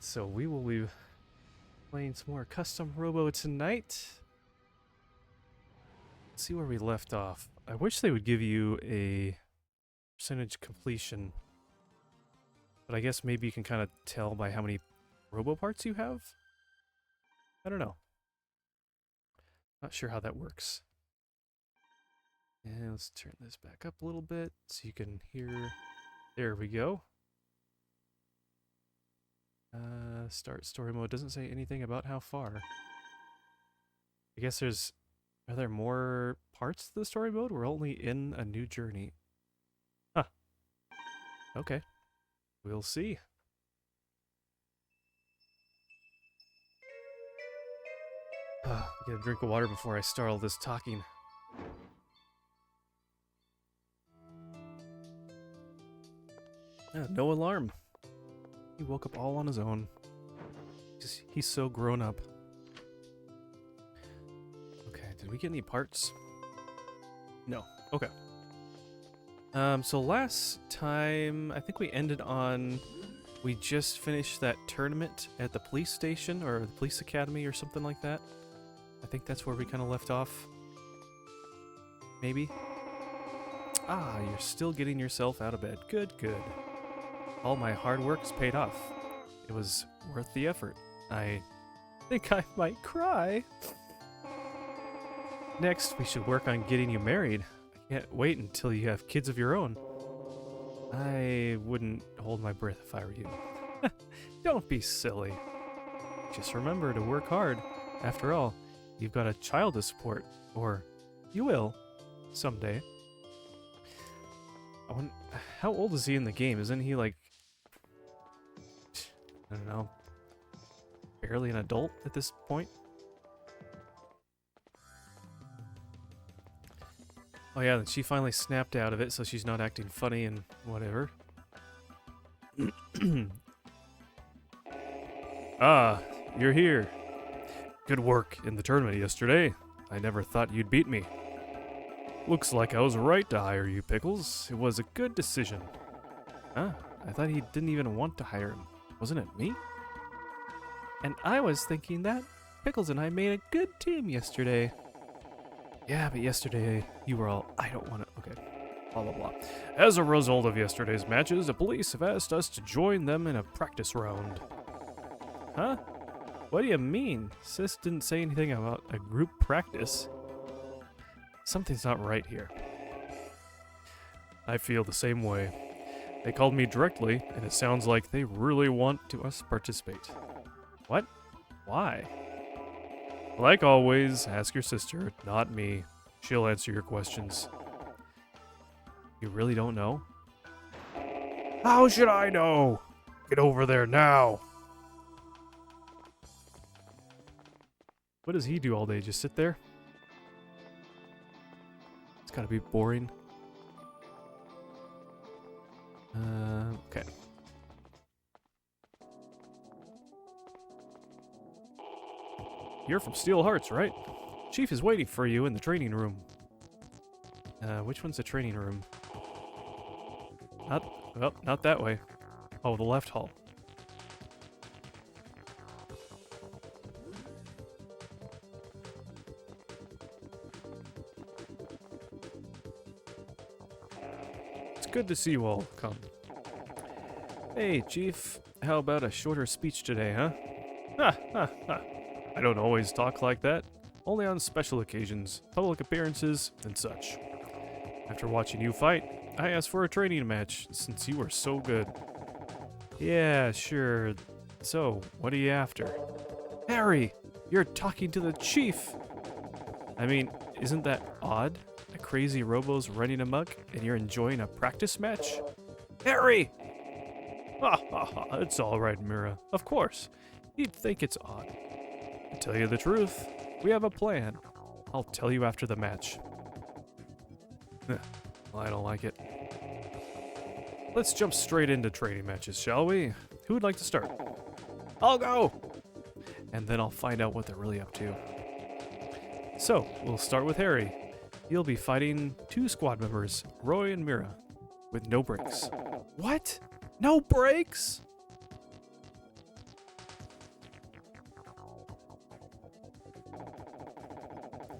so we will be playing some more Custom Robo tonight. Let's see where we left off. I wish they would give you a percentage completion, but I guess maybe you can kind of tell by how many Robo parts you have? I don't know. Not sure how that works. And let's turn this back up a little bit so you can hear. There we go. Start story mode doesn't say anything about how far. I guess are there more parts to the story mode? We're only in a new journey. Huh. Okay. We'll see. Get a drink of water before I start all this talking. No alarm. He woke up all on his own. He's so grown up. Okay, did we get any parts? No. Okay. So last time, I think we ended on... We just finished that tournament at the police station, or the police academy, or something like that. I think that's where we kind of left off. Maybe? Ah, you're still getting yourself out of bed. Good, good. All my hard work's paid off. It was worth the effort. I think I might cry. Next, we should work on getting you married. I can't wait until you have kids of your own. I wouldn't hold my breath if I were you. Don't be silly. Just remember to work hard. After all, you've got a child to support. Or you will. Someday. How old is he in the game? Isn't he like... I don't know. Barely an adult at this point? Oh yeah, then she finally snapped out of it, so she's not acting funny and whatever. Ah, you're here. Good work in the tournament yesterday. I never thought you'd beat me. Looks like I was right to hire you, Pickles. It was a good decision. Huh? I thought he didn't even want to hire him. Wasn't it me? And I was thinking that Pickles and I made a good team yesterday. Yeah, but yesterday you were all, I don't want to, okay, blah, blah, blah. As a result of yesterday's matches, the police have asked us to join them in a practice round. Huh? What do you mean? Sis didn't say anything about a group practice. Something's not right here. I feel the same way. They called me directly, and it sounds like they really want us to participate. What? Why? Like always, ask your sister, not me. She'll answer your questions. You really don't know? How should I know? Get over there now. What does he do all day? Just sit there? It's gotta be boring. Okay. You're from Steel Hearts, right? Chief is waiting for you in the training room. Which one's the training room? Not that way. Oh, the left hall. It's good to see you all come. Hey, Chief. How about a shorter speech today, huh? Ha, ha, ha. I don't always talk like that. Only on special occasions, public appearances, and such. After watching you fight, I asked for a training match, since you were so good. Yeah, sure. So, what are you after? Harry! You're talking to the Chief! I mean, isn't that odd? A crazy robo's running amok, and you're enjoying a practice match? Harry! Ha ha ha, it's alright, Mira. Of course. You'd think it's odd. To tell you the truth, we have a plan. I'll tell you after the match. Well, I don't like it. Let's jump straight into training matches, shall we? Who would like to start? I'll go! And then I'll find out what they're really up to. So, we'll start with Harry. He'll be fighting 2 squad members, Roy and Mira, with no breaks. What? No breaks?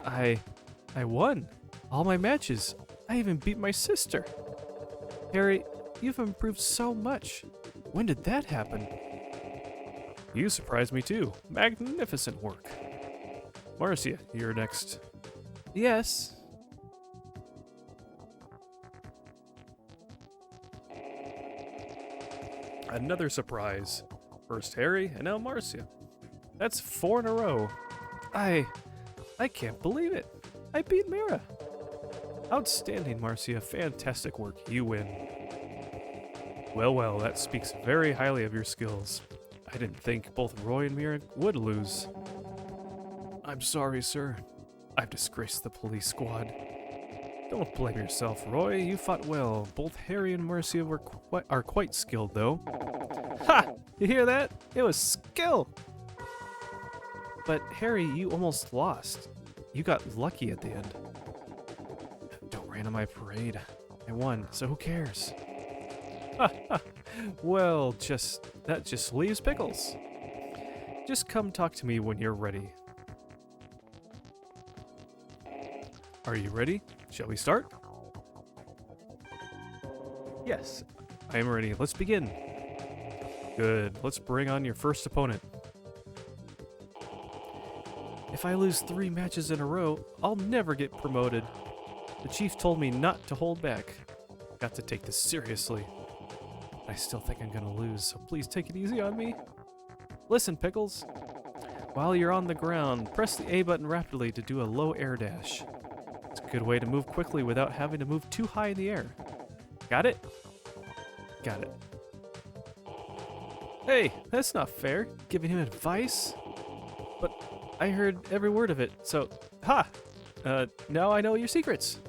I won. All my matches. I even beat my sister. Harry, you've improved so much. When did that happen? You surprised me too. Magnificent work. Marcia, you're next. Yes. Another surprise. First Harry, and now Marcia. That's 4 in a row. I can't believe it. I beat Mira. Outstanding, Marcia. Fantastic work. You win. Well, well, that speaks very highly of your skills. I didn't think both Roy and Mira would lose. I'm sorry, sir. I've disgraced the police squad. Don't blame yourself, Roy. You fought well. Both Harry and Marcia are quite skilled, though. Ha! You hear that? It was skill! But Harry, you almost lost. You got lucky at the end. Don't rain on my parade. I won, so who cares? Well, that just leaves Pickles. Just come talk to me when you're ready. Are you ready? Shall we start? Yes, I am ready. Let's begin. Good. Let's bring on your first opponent. If I lose 3 matches in a row, I'll never get promoted. The chief told me not to hold back. Got to take this seriously. I still think I'm gonna lose, so please take it easy on me. Listen, Pickles. While you're on the ground, press the A button rapidly to do a low air dash. It's a good way to move quickly without having to move too high in the air. Got it? Got it. Hey, that's not fair. Giving him advice? But I heard every word of it, so... Ha! Now I know your secrets.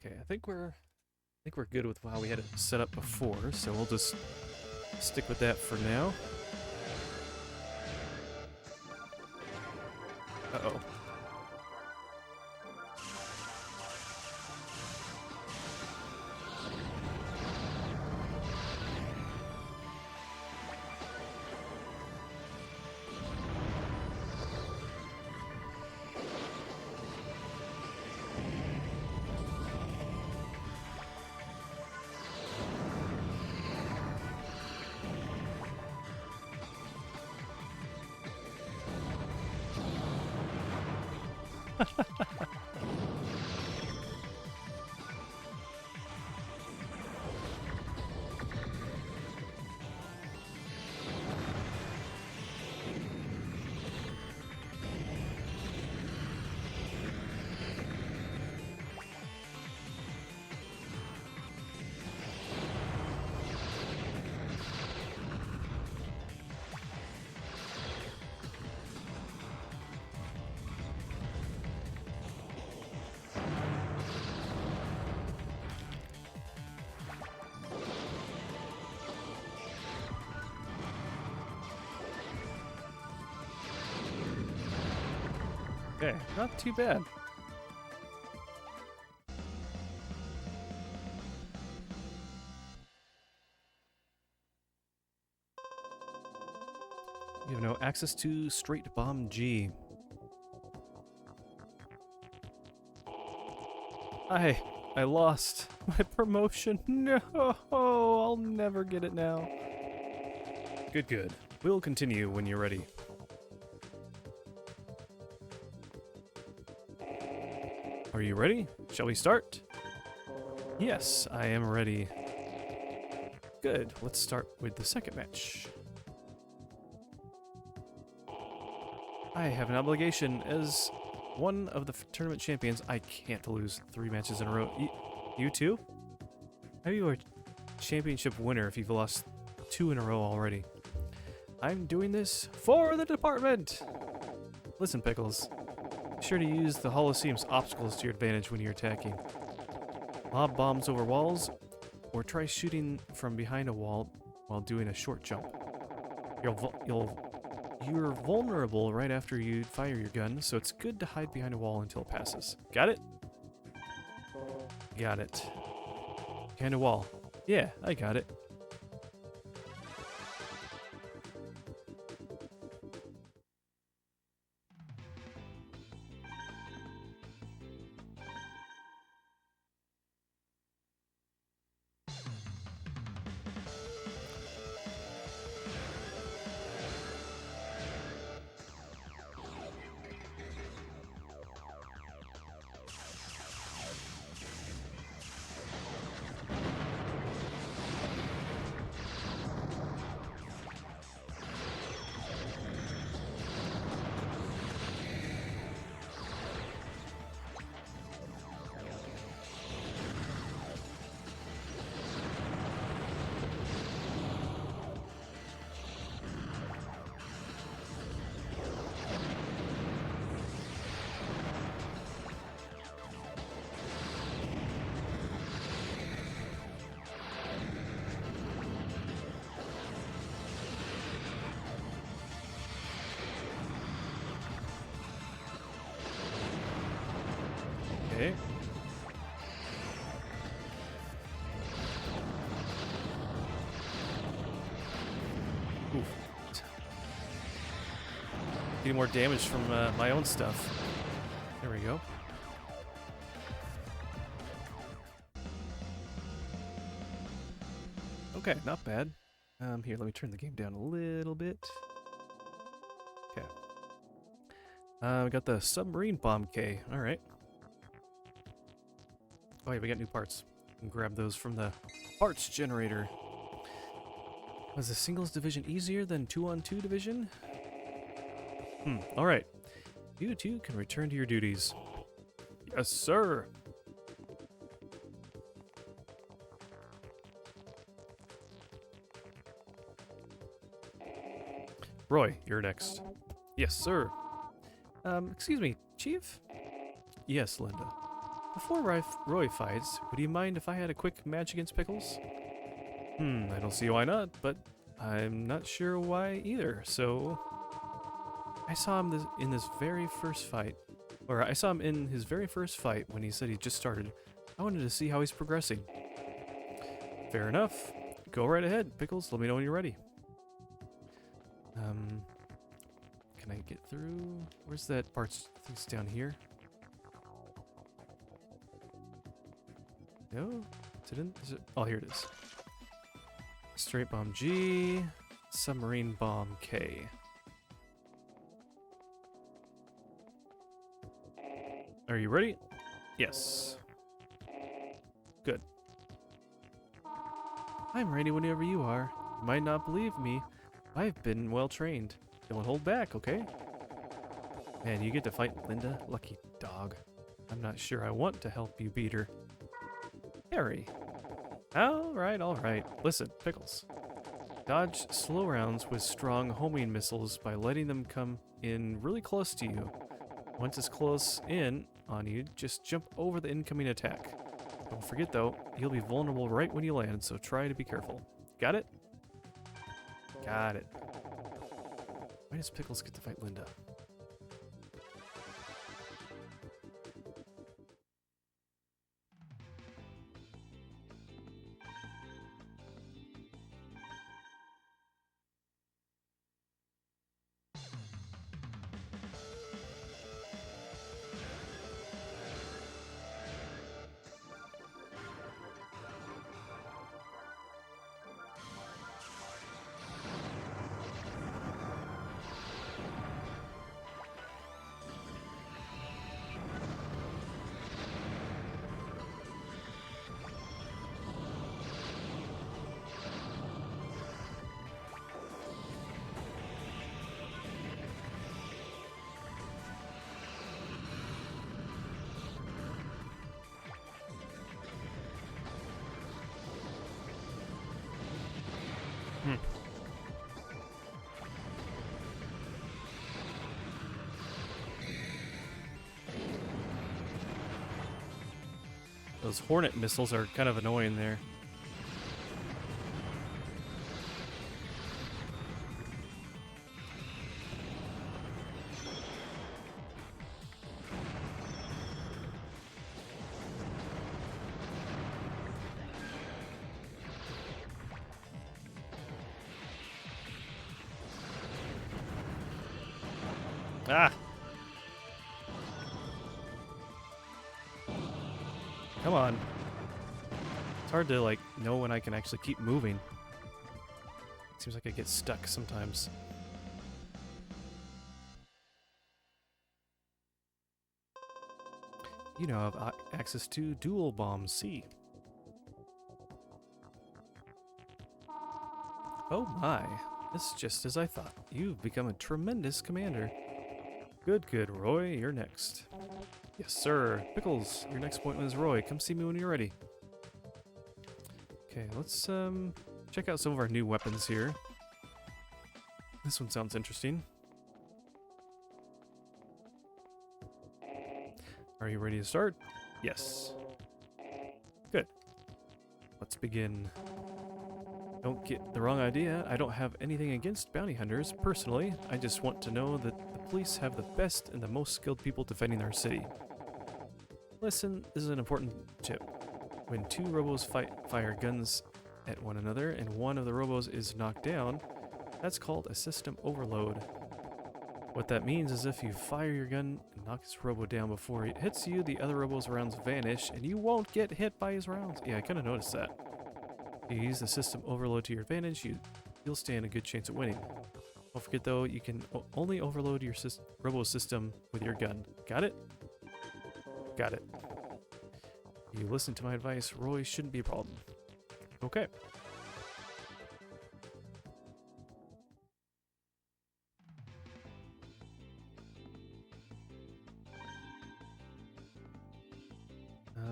Okay, I think we're good with how we had it set up before, so we'll just stick with that for now. Uh-oh. Okay, not too bad. You have no access to Straight Bomb G. I lost my promotion. No, I'll never get it now. Good. We'll continue when you're ready. Are you ready? Shall we start? Yes, I am ready. Good. Let's start with the second match. I have an obligation as one of the tournament champions. I can't lose 3 matches in a row. You too? How are you a championship winner if you've lost 2 in a row already? I'm doing this for the department! Listen, Pickles. Be sure to use the Holosseum's obstacles to your advantage when you're attacking. Lob bombs over walls, or try shooting from behind a wall while doing a short jump. You'll You're vulnerable right after you fire your gun, so it's good to hide behind a wall until it passes. Got it? Got it. Behind a wall. Yeah, I got it. Okay. Oof. Getting more damage from my own stuff. There we go. Okay, not bad. Here, let me turn the game down a little bit. Okay. We got the submarine bomb K. All right. Oh yeah, we got new parts. We can grab those from the parts generator. Was the singles division easier than 2-on-2 division? Alright. You two can return to your duties. Yes, sir! Roy, you're next. Yes, sir. Excuse me, Chief? Yes, Linda. Before Roy fights, would you mind if I had a quick match against Pickles? I don't see why not, but I'm not sure why either, so... I saw him in this very first fight. Or I saw him in his very first fight when he said he just started. I wanted to see how he's progressing. Fair enough. Go right ahead, Pickles. Let me know when you're ready. Can I get through? Where's that parts? I think it's down here. No? Is it? Oh, here it is. Straight bomb G, submarine bomb K. Are you ready? Yes. Good. I'm ready whenever you are. You might not believe me. I've been well trained. Don't hold back, okay? Man, you get to fight Linda? Lucky dog. I'm not sure I want to help you beat her. Harry. Alright. Listen, Pickles. Dodge slow rounds with strong homing missiles by letting them come in really close to you. Once it's close in on you, just jump over the incoming attack. Don't forget though, you'll be vulnerable right when you land, so try to be careful. Got it? Got it. Why does Pickles get to fight Linda? Those Hornet missiles are kind of annoying there. Ah! Come on. It's hard to, like, know when I can actually keep moving. Seems like I get stuck sometimes. You now have access to dual bomb C. Oh my, this is just as I thought. You've become a tremendous commander. Good, good. Roy, you're next. Yes, sir. Pickles, your next appointment is Roy. Come see me when you're ready. Okay, let's check out some of our new weapons here. This one sounds interesting. Are you ready to start? Yes. Good. Let's begin. Don't get the wrong idea. I don't have anything against bounty hunters, personally. I just want to know that the police have the best and the most skilled people defending our city. Listen, this is an important tip. When two robos fire guns at one another and one of the robos is knocked down, that's called a system overload. What that means is if you fire your gun and knock this robo down before it hits you, the other robo's rounds vanish and you won't get hit by his rounds. Yeah, I kind of noticed that. If you use the system overload to your advantage, you'll stand a good chance at winning. Don't forget though, you can only overload your robo system with your gun. Got it? Got it. If you listen to my advice, Roy shouldn't be a problem. Okay.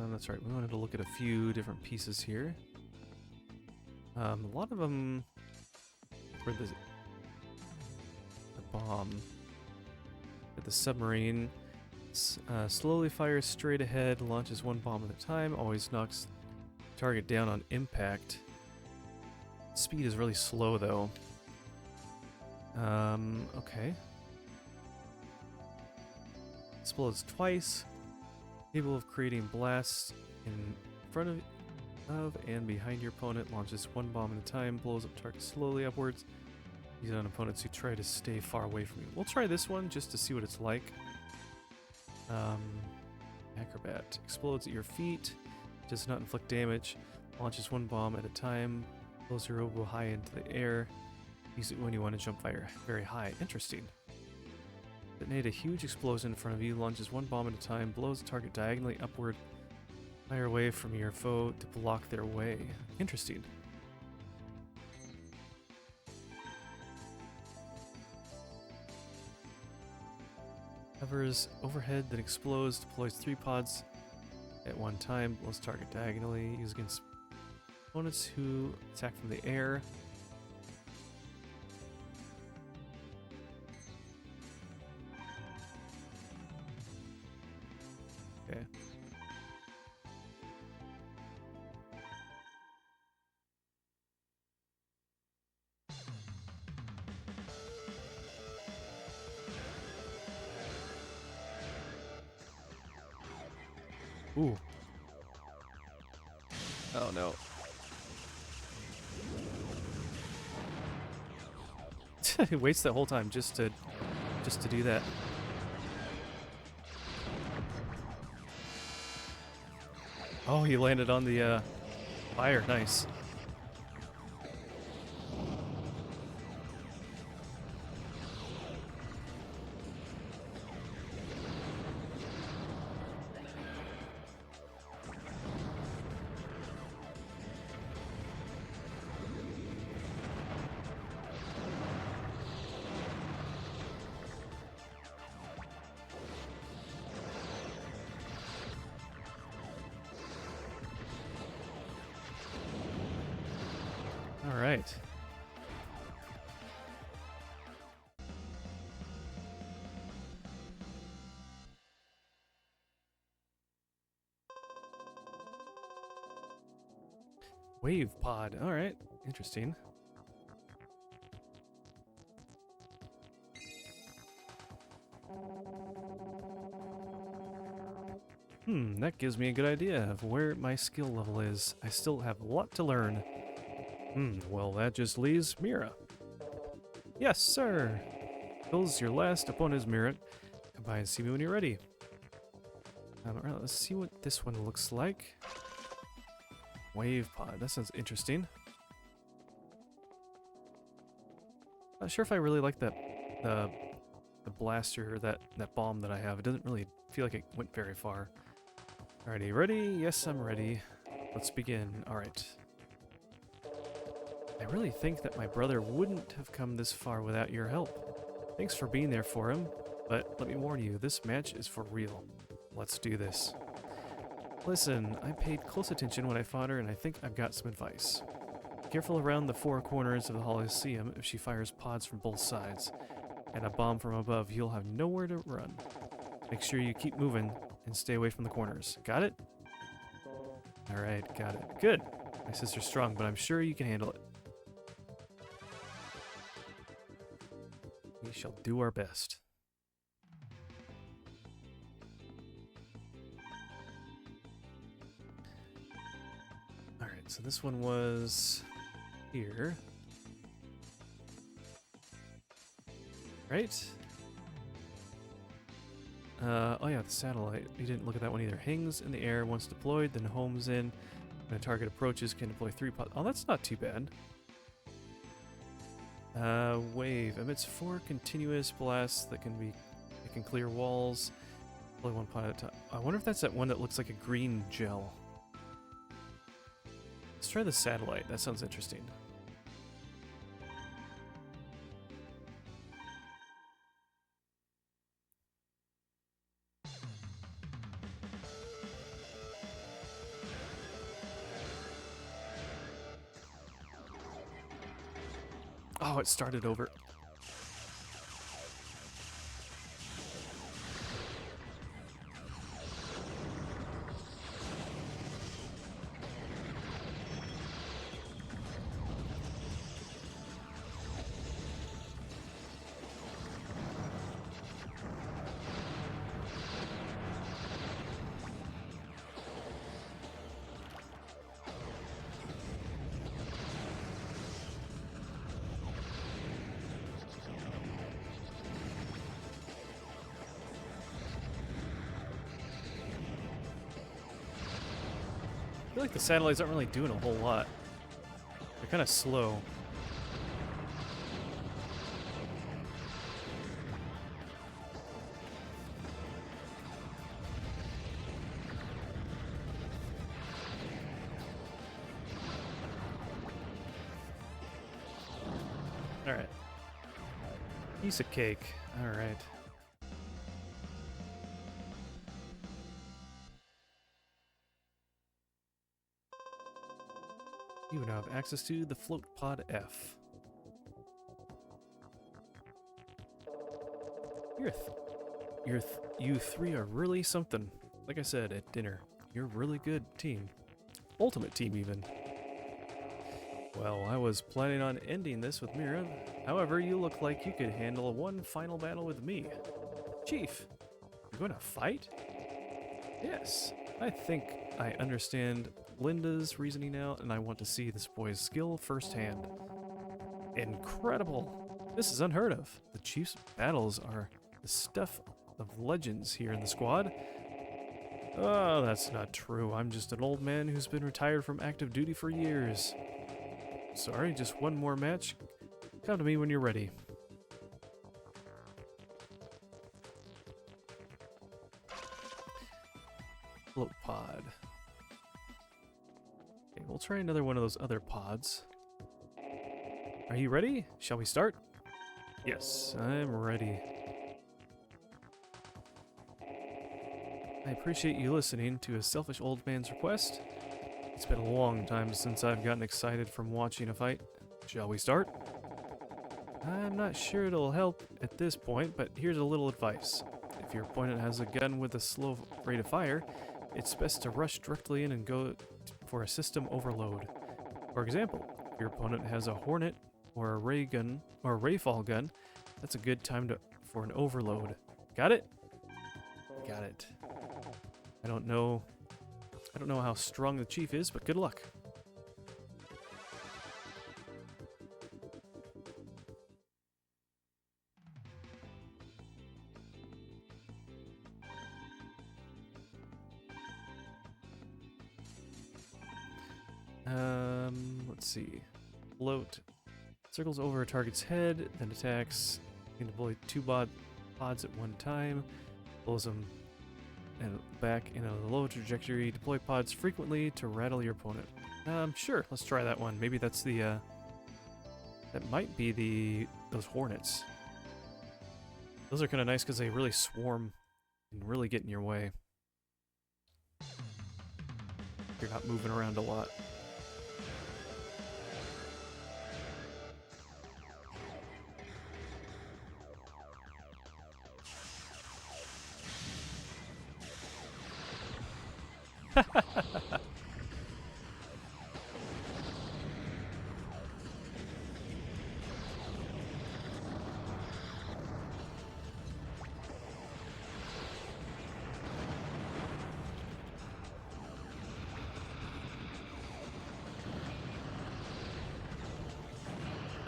That's right, we wanted to look at a few different pieces here. A lot of them for the bomb. At the submarine, slowly fires straight ahead, launches one bomb at a time, always knocks target down on impact. Speed is really slow though. Okay. Explodes twice. Capable of creating blasts in front of and behind your opponent, launches one bomb at a time, blows up target slowly upwards. Use it on opponents who try to stay far away from you. We'll try this one just to see what it's like. Acrobat. Explodes at your feet, does not inflict damage, launches one bomb at a time, blows your robo high into the air. Use it when you want to jump very high. Interesting. Detonate a huge explosion in front of you, launches one bomb at a time, blows the target diagonally upward, fire away from your foe to block their way. Interesting. Hovers overhead, then explodes, deploys 3 pods at one time, blows target diagonally, used against opponents who attack from the air. Okay. Ooh. Oh no. He waits that whole time just to do that. Oh, he landed on the fire. Nice. All right. Wave pod. All right. Interesting. That gives me a good idea of where my skill level is. I still have a lot to learn. Well, that just leaves Mira. Yes, sir. Kills your last opponent's mirror. Come by and see me when you're ready. Alright, let's see what this one looks like. Wave pod. That sounds interesting. Not sure if I really like the blaster or that bomb that I have. It doesn't really feel like it went very far. Alrighty, ready? Yes, I'm ready. Let's begin. Alright. I really think that my brother wouldn't have come this far without your help. Thanks for being there for him, but let me warn you, this match is for real. Let's do this. Listen, I paid close attention when I fought her, and I think I've got some advice. Careful around the four corners of the Coliseum if she fires pods from both sides. And a bomb from above, you'll have nowhere to run. Make sure you keep moving and stay away from the corners. Got it? Alright, got it. Good! My sister's strong, but I'm sure you can handle it. We shall do our best. Alright, so this one was here. Right? Oh yeah, the satellite. You didn't look at that one either. Hangs in the air once deployed, then homes in. When a target approaches, can deploy 3 pods. Oh, that's not too bad. Wave. Emits 4 continuous blasts that can clear walls. Deploy 1 pod at a time. I wonder if that's that one that looks like a green gel. Let's try the satellite. That sounds interesting. Oh, it started over. I feel like the satellites aren't really doing a whole lot. They're kind of slow. Alright. Piece of cake. Alright. You now have access to the Float Pod F. You three are really something. Like I said at dinner, you're a really good team. Ultimate team, even. Well, I was planning on ending this with Mira. However, you look like you could handle one final battle with me. Chief, you're going to fight? Yes, I think I understand Linda's reasoning now, and I want to see this boy's skill firsthand. Incredible! This is unheard of. The Chief's battles are the stuff of legends here in the squad. Oh, that's not true. I'm just an old man who's been retired from active duty for years. Sorry, just one more match. Come to me when you're ready. Float pod. Okay, we'll try another one of those other pods. Are you ready? Shall we start? Yes, I'm ready. I appreciate you listening to a selfish old man's request. It's been a long time since I've gotten excited from watching a fight. Shall we start? I'm not sure it'll help at this point, but here's a little advice. If your opponent has a gun with a slow rate of fire, it's best to rush directly in and go for a system overload. For example, if your opponent has a Hornet or a ray gun or a Rayfall gun, that's a good time for an overload. Got it? Got it. I don't know how strong the Chief is, but good luck. Let's see. Float. Circles over a target's head, then attacks. You can deploy two pods at one time. Pulls them and back in a low trajectory. Deploy pods frequently to rattle your opponent. Sure. Let's try that one. Maybe that's the, that might be those hornets. Those are kind of nice because they really swarm and really get in your way. You're not moving around a lot.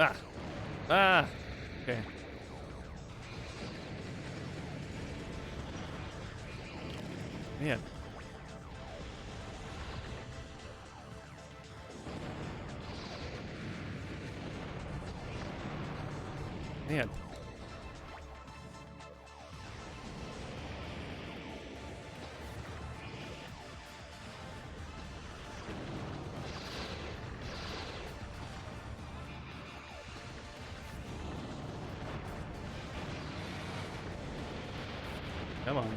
Ah! Ah! Okay. Man. Man. Come on.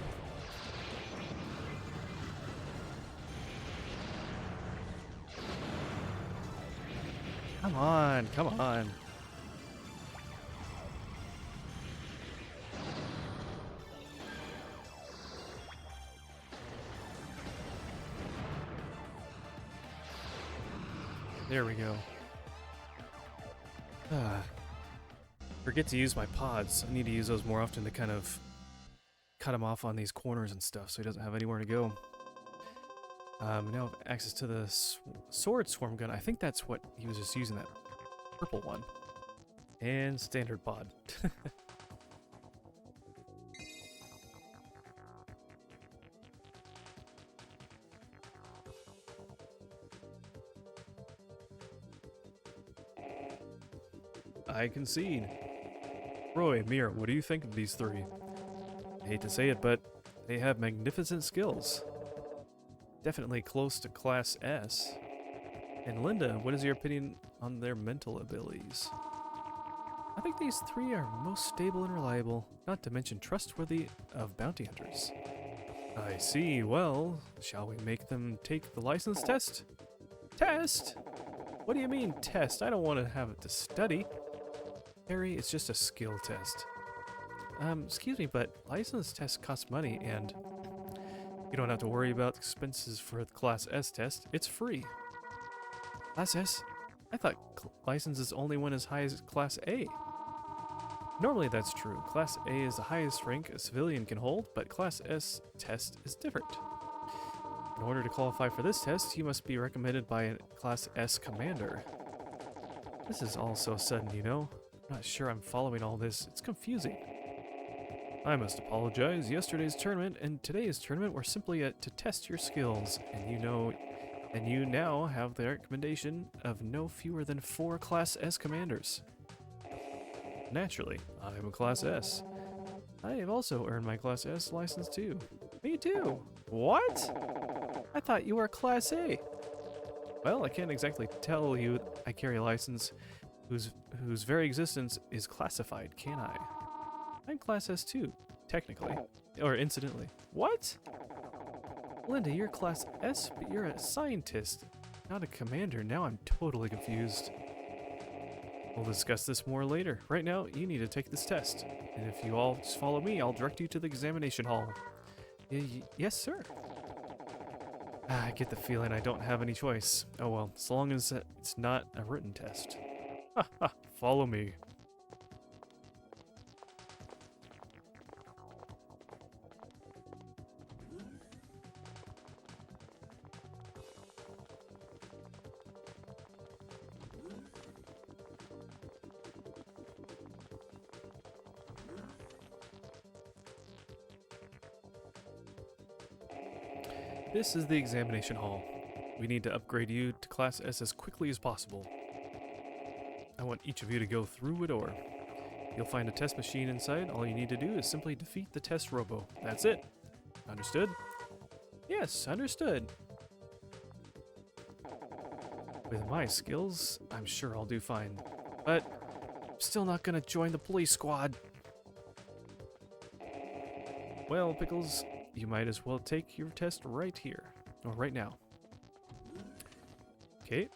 Come on, come on. There we go. Forget to use my pods. I need to use those more often to kind of cut him off on these corners and stuff so he doesn't have anywhere to go. Now I have access to the sword swarm gun. I think that's what he was just using, that purple one. And standard pod. I concede. Roy, Mira, what do you think of these three? I hate to say it, but they have magnificent skills. Definitely close to Class S. And Linda, what is your opinion on their mental abilities? I think these three are most stable and reliable, not to mention trustworthy of bounty hunters. I see. Well, shall we make them take the license test? Test? What do you mean, test? I don't want to have it to study. Harry, it's just a skill test. Excuse me, but license tests cost money, and you don't have to worry about expenses for the Class S test. It's free. Class S? I thought licenses only went as high as Class A. Normally that's true. Class A is the highest rank a civilian can hold, but Class S test is different. In order to qualify for this test, you must be recommended by a Class S commander. This is all so sudden, you know? I'm not sure I'm following all this. It's confusing. I must apologize. Yesterday's tournament and today's tournament were simply to test your skills, and you now have the recommendation of no fewer than 4 Class S commanders. Naturally, I am a Class S. I have also earned my Class S license too. Me too. What? I thought you were Class A. Well, I can't exactly tell you I carry a license whose very existence is classified, can I? I'm Class S too, technically. Or incidentally. What? Linda, you're Class S, but you're a scientist, not a commander. Now I'm totally confused. We'll discuss this more later. Right now, you need to take this test. And if you all just follow me, I'll direct you to the examination hall. Yes, sir. I get the feeling I don't have any choice. Oh well, as long as it's not a written test. Ha ha, follow me. This is the examination hall. We need to upgrade you to Class S as quickly as possible. I want each of you to go through a door. You'll find a test machine inside. All you need to do is simply defeat the test robo. That's it. Understood? Yes, understood. With my skills, I'm sure I'll do fine. But I'm still not gonna join the police squad. Well, Pickles, you might as well take your test right here. Or right now. Okay.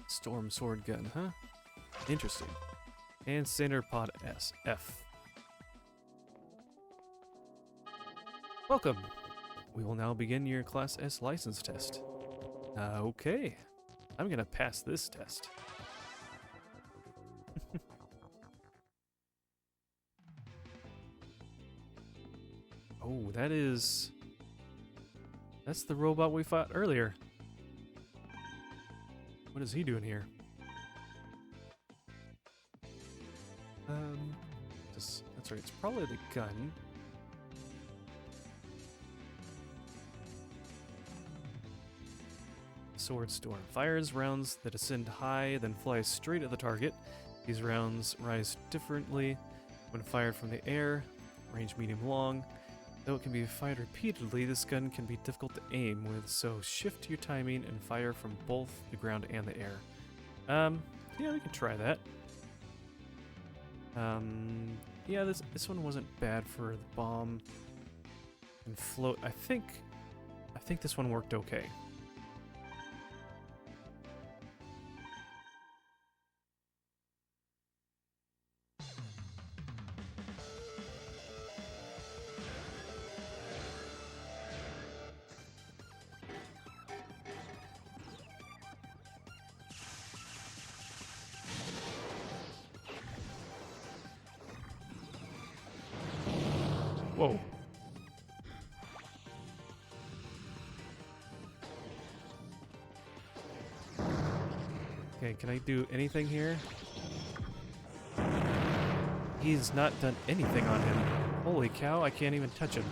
Storm sword gun, huh? Interesting. And center pod S. F. Welcome. We will now begin your Class S license test. Okay. I'm gonna pass this test. Oh, that's the robot we fought earlier. What is he doing here? That's right, it's probably the gun. Sword storm. Fires rounds that ascend high, then fly straight at the target. These rounds rise differently when fired from the air, range medium long. Though it can be fired repeatedly, this gun can be difficult to aim with, so shift your timing and fire from both the ground and the air. Yeah, we can try that. Yeah, this one wasn't bad for the bomb and float. I think this one worked okay. Whoa. Okay, can I do anything here? He's not done anything on him. Holy cow, I can't even touch him.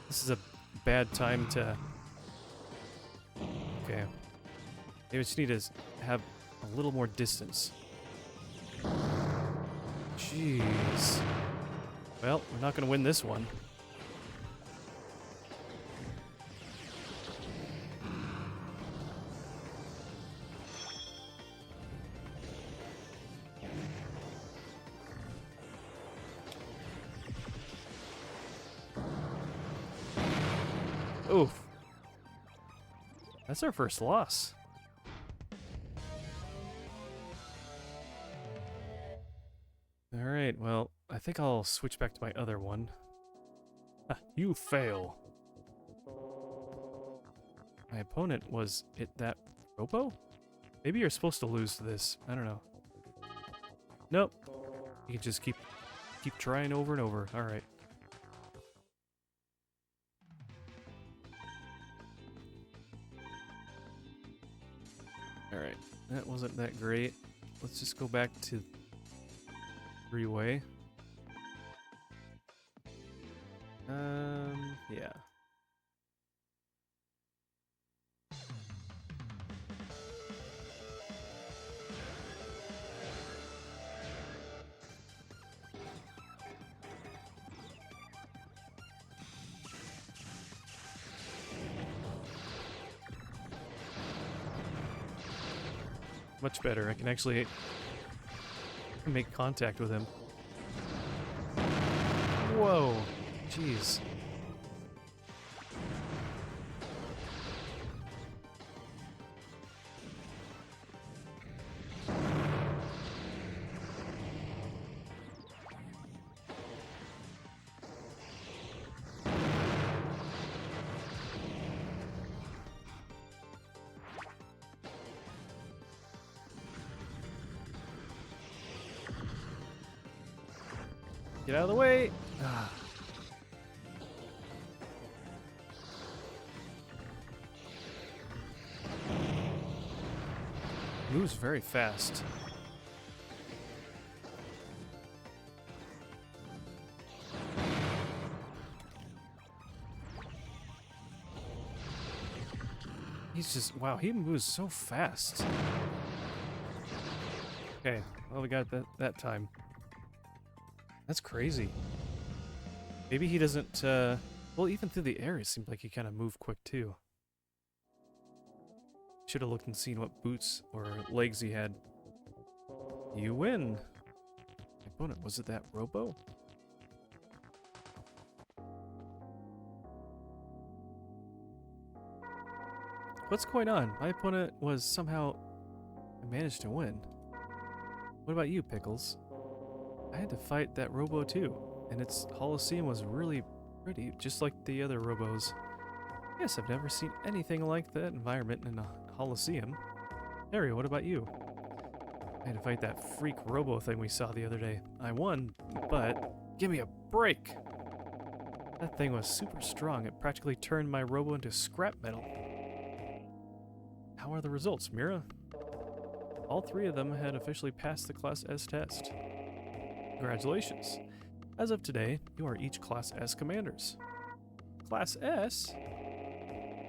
This is a bad time to... Okay. Maybe I just need to have a little more distance. Jeez. Well, we're not gonna win this one. Oof. That's our first loss. Alright, well, I think I'll switch back to my other one. Ah, you fail. My opponent was that Robo? Maybe you're supposed to lose to this. I don't know. Nope. You can just keep trying over and over. Alright. Alright. That wasn't that great. Let's just go back to three-way. Yeah. Much better. I can actually make contact with him. Whoa. Jeez. Get out of the way! Ah. Moves very fast. He's just, wow, he moves so fast. Okay, well, we got that time. That's crazy. Maybe he doesn't, well, even through the air, it seemed like he kind of moved quick, too. Should have looked and seen what boots or legs he had. You win. My opponent, was it that Robo? What's going on? My opponent was somehow managed to win. What about you, Pickles? I had to fight that Robo too, and its Holocene was really pretty, just like the other Robos. Yes, I've never seen anything like that environment in a Holocene. Harry, what about you? I had to fight that freak Robo thing we saw the other day. I won, but give me a break! That thing was super strong. It practically turned my Robo into scrap metal. How are the results, Mira? All three of them had officially passed the Class S test. Congratulations. As of today, you are each Class S commanders. Class S?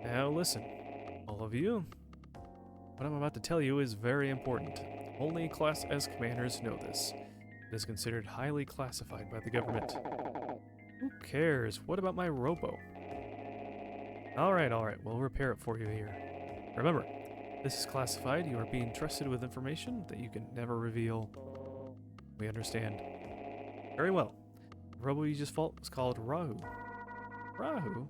Now listen, all of you. What I'm about to tell you is very important. Only Class S commanders know this. It is considered highly classified by the government. Who cares? What about my Robo? Alright, we'll repair it for you here. Remember, this is classified. You are being trusted with information that you can never reveal. We understand. Very well. The Robo you just fought was called Rahu. Rahu?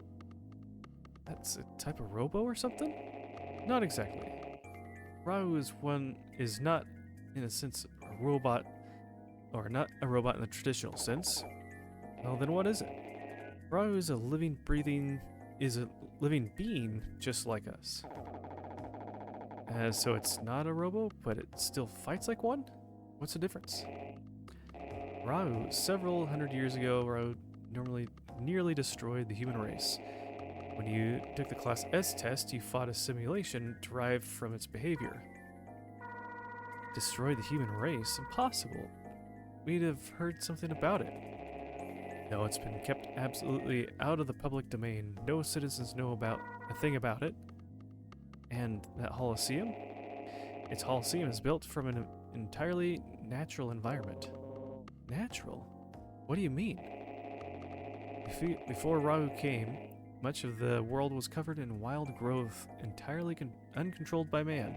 That's a type of Robo or something? Not exactly. Rahu is not, in a sense, a robot, or not a robot in the traditional sense. Well, then what is it? Rahu is a living being just like us. So it's not a Robo, but it still fights like one? What's the difference? Rahu, several hundred years ago, Rahu nearly destroyed the human race. When you took the Class S test, you fought a simulation derived from its behavior. Destroy the human race? Impossible. We'd have heard something about it. No, it's been kept absolutely out of the public domain. No citizens know about a thing about it. And that Holocene? Its Holocene is built from an entirely natural environment. Natural? What do you mean? Before Rahu came, much of the world was covered in wild growth, entirely uncontrolled by man.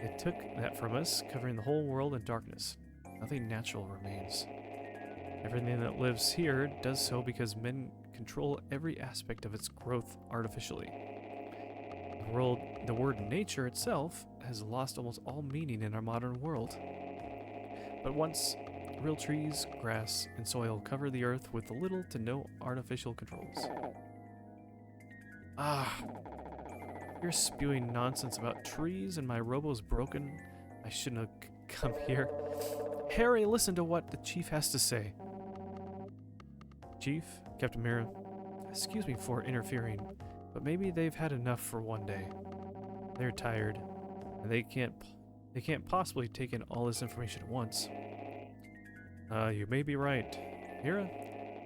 It took that from us, covering the whole world in darkness. Nothing natural remains. Everything that lives here does so because men control every aspect of its growth artificially. The word nature itself has lost almost all meaning in our modern world. But once, real trees, grass, and soil cover the earth with little to no artificial controls. Ah, you're spewing nonsense about trees and my Robo's broken. I shouldn't have come here. Harry, listen to what the chief has to say. Chief, Captain Mira, excuse me for interfering, but maybe they've had enough for one day. They're tired, and they can't possibly take in all this information at once. You may be right. Mira,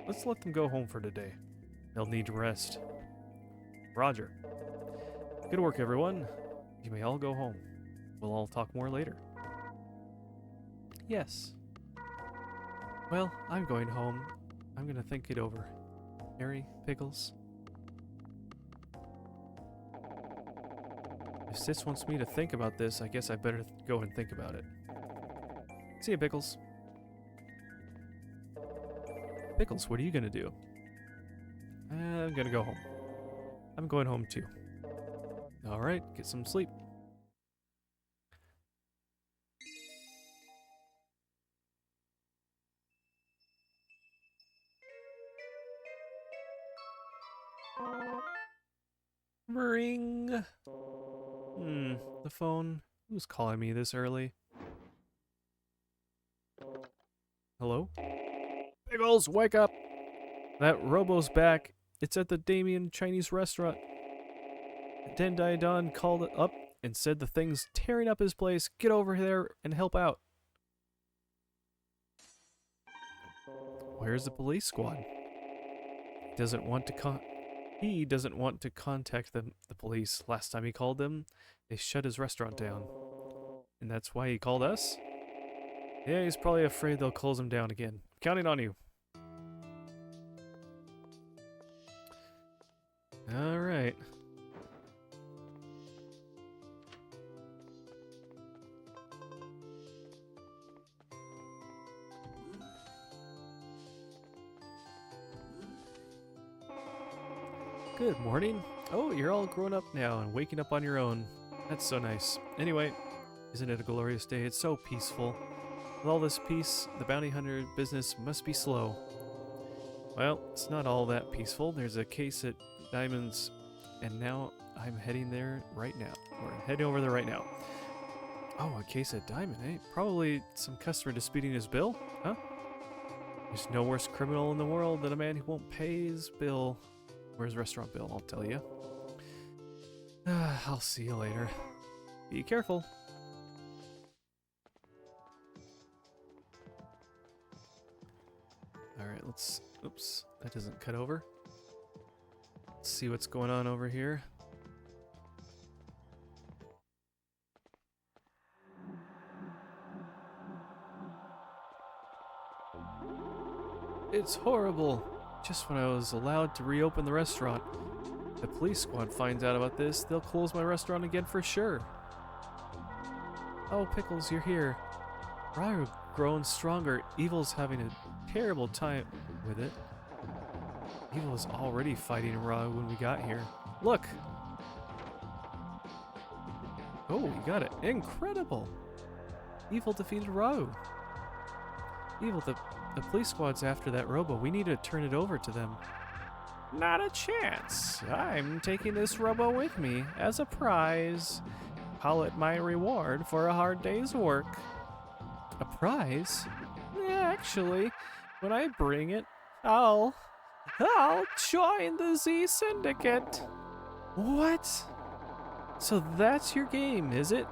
let's let them go home for today. They'll need to rest. Roger. Good work, everyone. You may all go home. We'll all talk more later. Yes. Well, I'm going home. I'm gonna think it over. Harry, Pickles. If Sis wants me to think about this, I guess I better go and think about it. See ya, Pickles. Pickles, what are you gonna do? I'm gonna go home. I'm going home too. Alright, get some sleep. Ring. The phone. Who's calling me this early? Hello? Pickles, wake up! That Robo's back. It's at the Damien Chinese restaurant. Dendai Don called it up and said the thing's tearing up his place. Get over there and help out. Where's the police squad? He doesn't want to He doesn't want to contact the police. Last time he called them, they shut his restaurant down. And that's why he called us? Yeah, he's probably afraid they'll close him down again. Counting on you. Alright. Good morning. Oh, you're all grown up now and waking up on your own. That's so nice. Anyway, isn't it a glorious day? It's so peaceful. With all this peace, the bounty hunter business must be slow. Well, it's not all that peaceful. There's a case at Diamond's, and now I'm heading there right now. We're heading over there right now. Oh, a case at Diamond, eh? Probably some customer disputing his bill, huh? There's no worse criminal in the world than a man who won't pay his bill. Or his restaurant bill, I'll tell you. I'll see you later. Be careful. Alright, let's... Oops, that doesn't cut over. Let's see what's going on over here. It's horrible. Just when I was allowed to reopen the restaurant. The police squad finds out about this, they'll close my restaurant again for sure. Oh, Pickles, you're here. Raru grown stronger. Evil's having a terrible time with it. Evil was already fighting Raru when we got here. Look! Oh, you got it. Incredible! Evil defeated Raru. Evil, the police squad's after that robo. We need to turn it over to them. Not a chance. I'm taking this robo with me as a prize. Call it my reward for a hard day's work. A prize? Yeah, actually, when I bring it, I'll join the Z Syndicate. What? So that's your game, is it?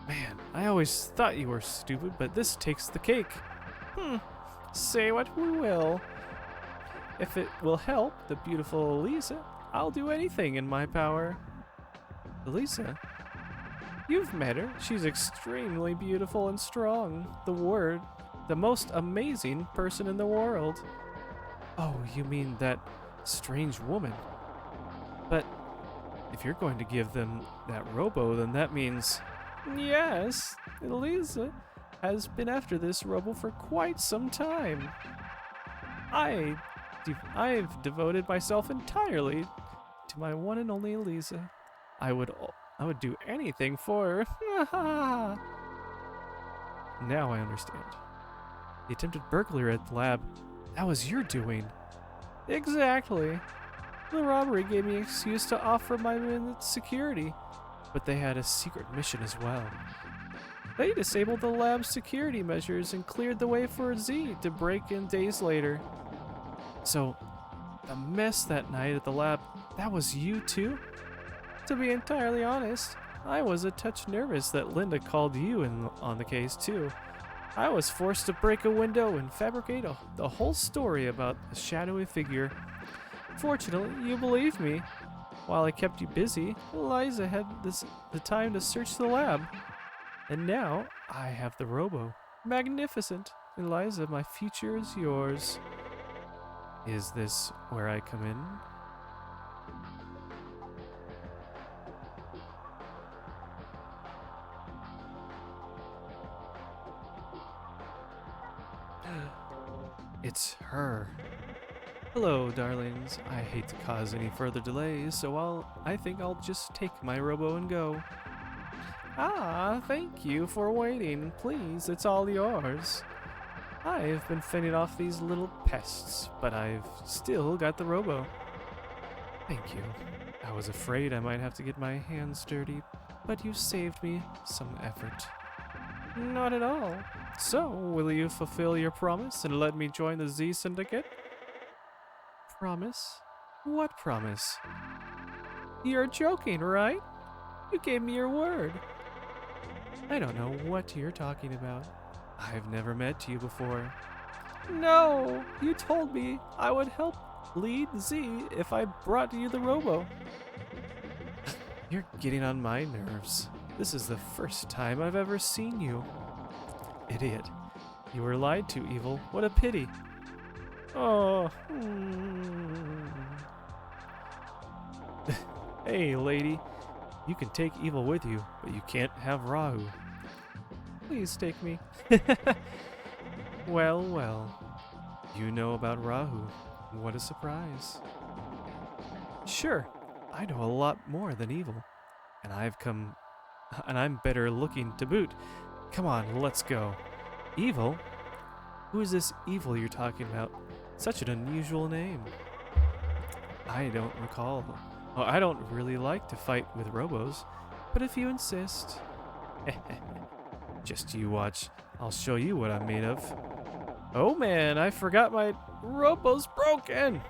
Man, I always thought you were stupid, but this takes the cake. Say what we will. If it will help the beautiful Elisa, I'll do anything in my power. Elisa? You've met her. She's extremely beautiful and strong. The most amazing person in the world. Oh, you mean that strange woman. But if you're going to give them that robo, then that means... Yes, Elisa has been after this robo for quite some time. I've devoted myself entirely to my one and only Elisa. I would do anything for her. Now I understand. The attempted burglary at the lab, that was your doing. Exactly. The robbery gave me an excuse to offer my men security, but they had a secret mission as well. They disabled the lab's security measures and cleared the way for Z to break in days later. So, the mess that night at the lab, that was you too? To be entirely honest, I was a touch nervous that Linda called you in on the case too. I was forced to break a window and fabricate the whole story about a shadowy figure. Fortunately, you believed me. While I kept you busy, Eliza had the time to search the lab. And now, I have the robo. Magnificent. Eliza, my future is yours. Is this where I come in? It's her. Hello, darlings. I hate to cause any further delays, so I think I'll just take my robo and go. Ah, thank you for waiting. Please, it's all yours. I've been fending off these little pests, but I've still got the robo. Thank you. I was afraid I might have to get my hands dirty, but you saved me some effort. Not at all. So, will you fulfill your promise and let me join the Z Syndicate? Promise? What promise? You're joking, right? You gave me your word. I don't know what you're talking about. I've never met you before. No, you told me I would help lead Z if I brought you the Robo. You're getting on my nerves. This is the first time I've ever seen you. Idiot. You were lied to, Evil. What a pity. Oh. Hey, lady. You can take Evil with you, but you can't have Rahu. Please take me. Well, well. You know about Rahu. What a surprise. Sure, I know a lot more than Evil. And I'm better looking to boot. Come on, let's go. Evil? Who is this Evil you're talking about? Such an unusual name. I don't recall. Oh, I don't really like to fight with robos, but if you insist. Just you watch. I'll show you what I'm made of. Oh man, I forgot my robo's broken.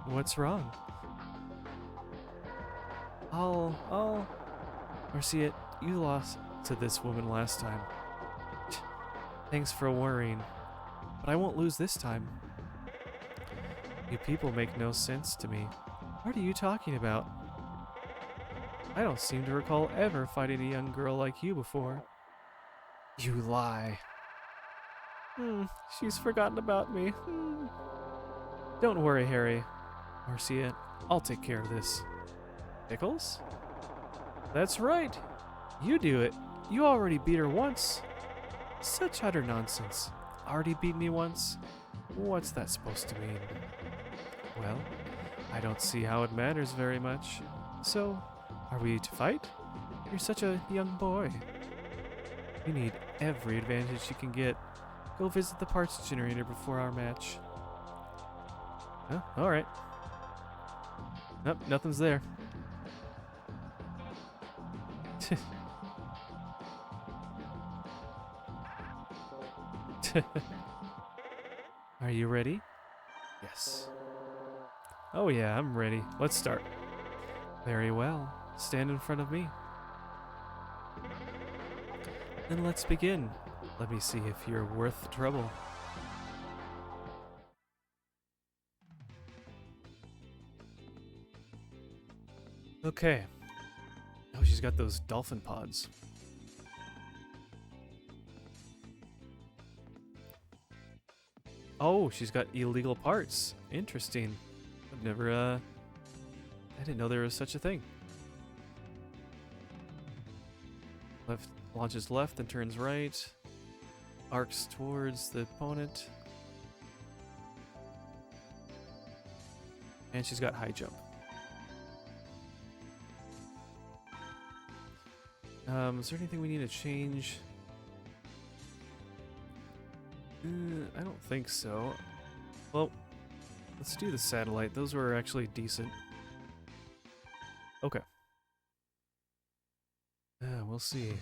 What's wrong? Or see it, you lost to this woman last time. Thanks for worrying, but I won't lose this time. You people make no sense to me. What are you talking about? I don't seem to recall ever fighting a young girl like you before. You lie. She's forgotten about me. Don't worry, Harry. Marcia, I'll take care of this. Pickles? That's right. You do it. You already beat her once. Such utter nonsense. Already beat me once? What's that supposed to mean? Well, I don't see how it matters very much. So, are we to fight? You're such a young boy. You need every advantage you can get. Go visit the parts generator before our match. Huh? Alright. Nope, nothing's there. Are you ready? Yes. Oh yeah, I'm ready. Let's start. Very well. Stand in front of me. Then let's begin. Let me see if you're worth the trouble. Okay. Oh, she's got those dolphin pods. Oh, she's got illegal parts. Interesting. I've never, I didn't know there was such a thing. Left launches left and turns right. Arcs towards the opponent. And she's got high jump. Is there anything we need to change? I don't think so. Well, let's do the satellite. Those were actually decent. Okay. We'll see.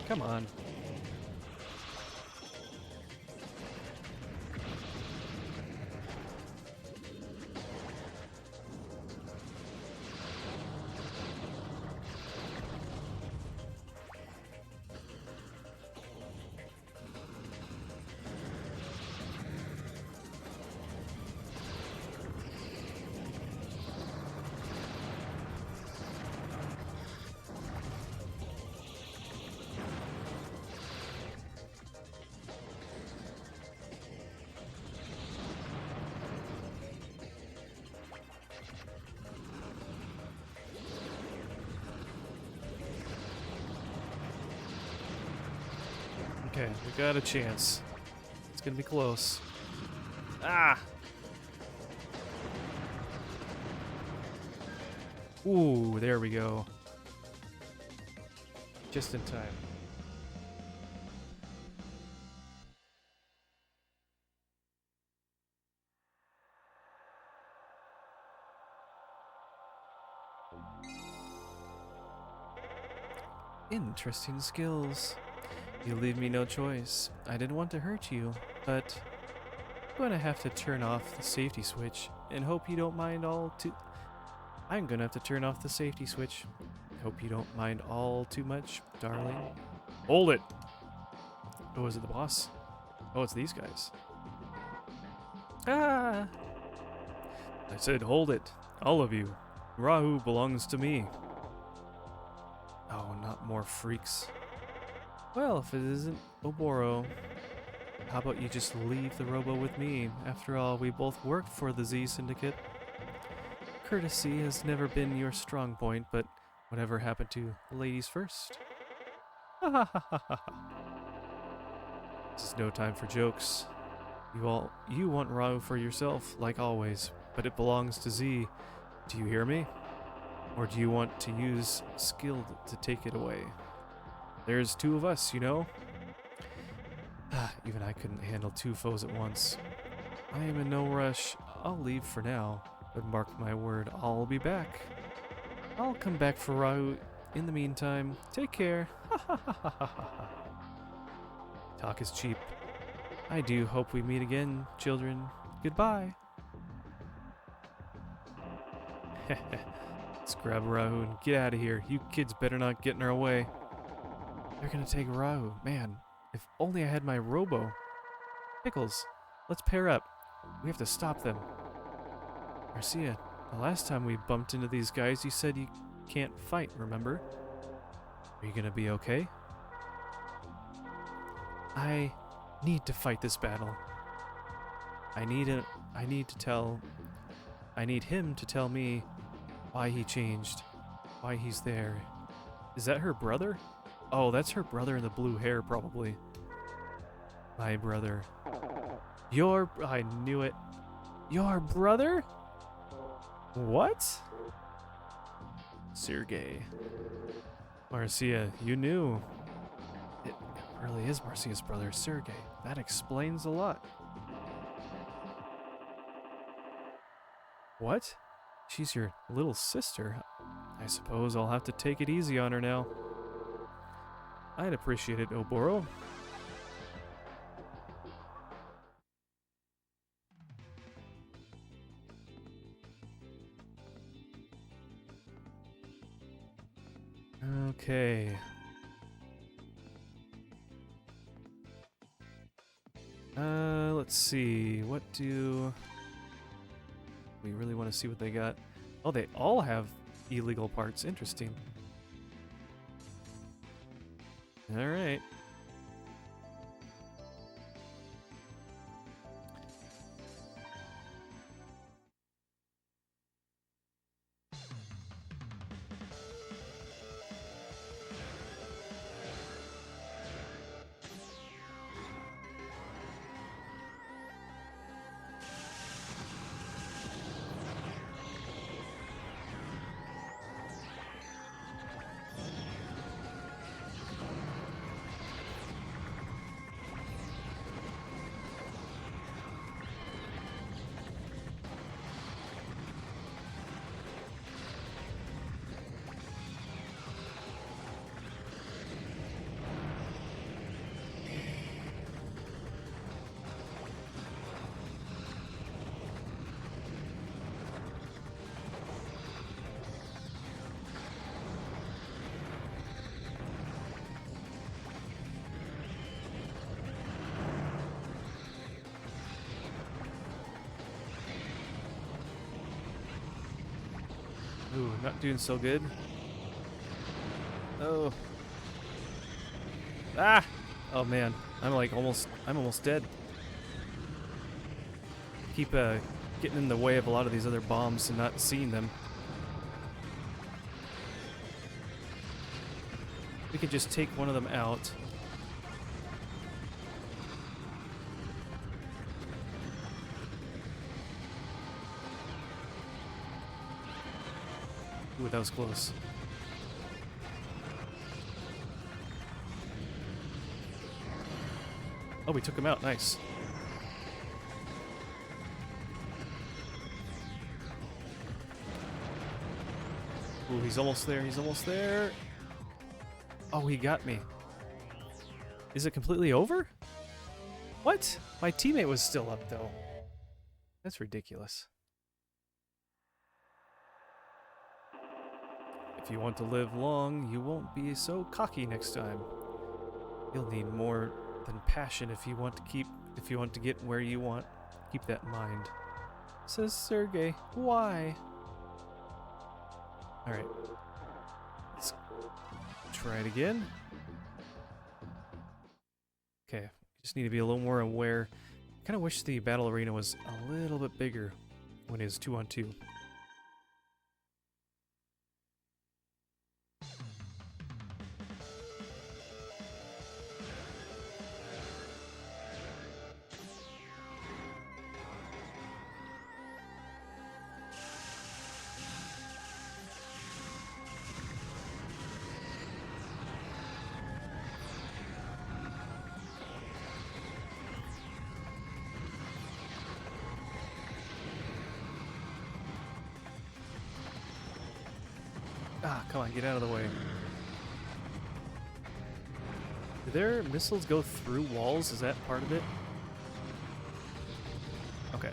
Come on. Okay, we got a chance. It's gonna be close. Ah! Ooh, there we go. Just in time. Interesting skills. You leave me no choice. I didn't want to hurt you, but I'm gonna have to turn off the safety switch and hope you don't mind all too... I'm gonna have to turn off the safety switch. Hope you don't mind all too much, darling. Hold it! Oh, is it the boss? Oh, it's these guys. Ah! I said hold it. All of you. Rahu belongs to me. Oh, not more freaks. Well, if it isn't Oboro, how about you just leave the robo with me? After all, we both worked for the Z Syndicate. Courtesy has never been your strong point, but whatever happened to ladies first? Ha ha ha ha ha. This is no time for jokes. You want Rahu for yourself, like always, but it belongs to Z. Do you hear me? Or do you want to use skill to take it away? There's two of us, you know? Even I couldn't handle two foes at once. I am in no rush. I'll leave for now, but mark my word, I'll be back. I'll come back for Rahu. In the meantime, take care. Talk is cheap. I do hope we meet again, children. Goodbye. Let's grab Rahu and get out of here. You kids better not get in our way. They're gonna take Rahu. Man, if only I had my robo. Pickles, let's pair up. We have to stop them. Marcia, the last time we bumped into these guys, you said you can't fight, remember? Are you gonna be okay? I need to fight this battle. I need him to tell me why he changed, why he's there. Is that her brother? Oh, that's her brother in the blue hair, probably. My brother. I knew it. Your brother? What? Sergey. Marcia, you knew. It really is Marcia's brother, Sergey. That explains a lot. What? She's your little sister. I suppose I'll have to take it easy on her now. I'd appreciate it, Oboro. Okay. Let's see. What do... We really want to see what they got. Oh, they all have illegal parts. Interesting. Alright. Ooh, not doing so good. Oh. Ah! Oh man, I'm almost dead. Keep getting in the way of a lot of these other bombs and not seeing them. We could just take one of them out. Ooh, that was close. Oh, we took him out. Nice. Ooh, he's almost there. He's almost there. Oh, he got me. Is it completely over? What? My teammate was still up, though. That's ridiculous. If you want to live long, you won't be so cocky next time. You'll need more than passion if you want to get where you want. Keep that in mind. Says Sergey. Why? Alright. Let's try it again. Okay. Just need to be a little more aware. I kind of wish the battle arena was a little bit bigger when it was 2-on-2. Ah, come on, get out of the way. Do their missiles go through walls? Is that part of it? Okay.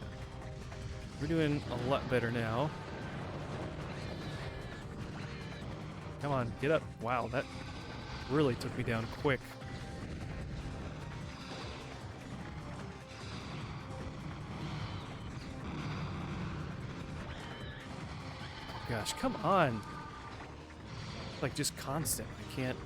We're doing a lot better now. Come on, get up. Wow, that really took me down quick. Gosh, come on. Like, just constant. I can't.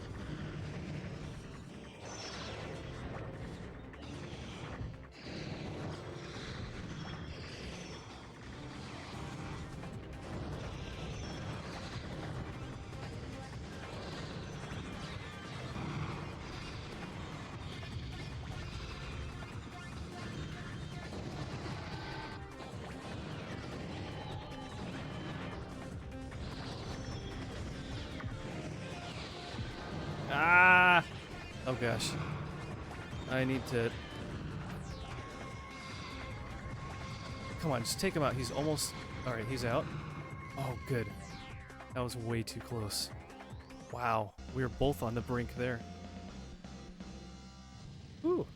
Ah! Oh gosh. I need to... Come on, just take him out. He's almost... Alright, he's out. Oh, good. That was way too close. Wow. We were both on the brink there. Ooh.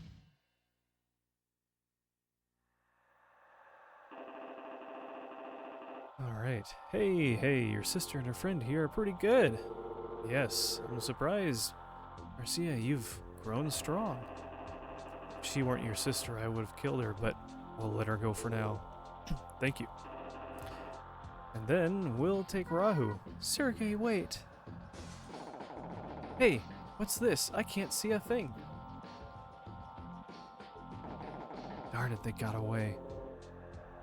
Alright. Hey, your sister and her friend here are pretty good. Yes, I'm surprised. Marcia, you've grown strong. If she weren't your sister, I would have killed her, but we'll let her go for now. Thank you. And then we'll take Rahu. Sergey, wait. Hey, what's this? I can't see a thing. Darn it, they got away.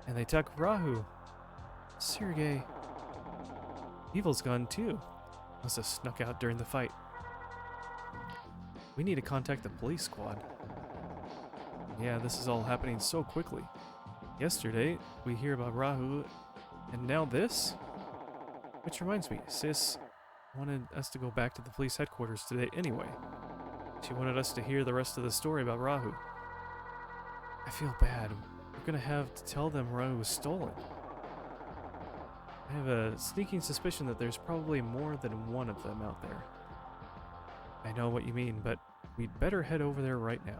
And they took Rahu. Sergey. Evil's gone too. Must have snuck out during the fight. We need to contact the police squad. Yeah, this is all happening so quickly. Yesterday, we hear about Rahu, and now this? Which reminds me, Sis wanted us to go back to the police headquarters today anyway. She wanted us to hear the rest of the story about Rahu. I feel bad. We're gonna have to tell them Rahu was stolen. I have a sneaking suspicion that there's probably more than one of them out there. I know what you mean, but we'd better head over there right now.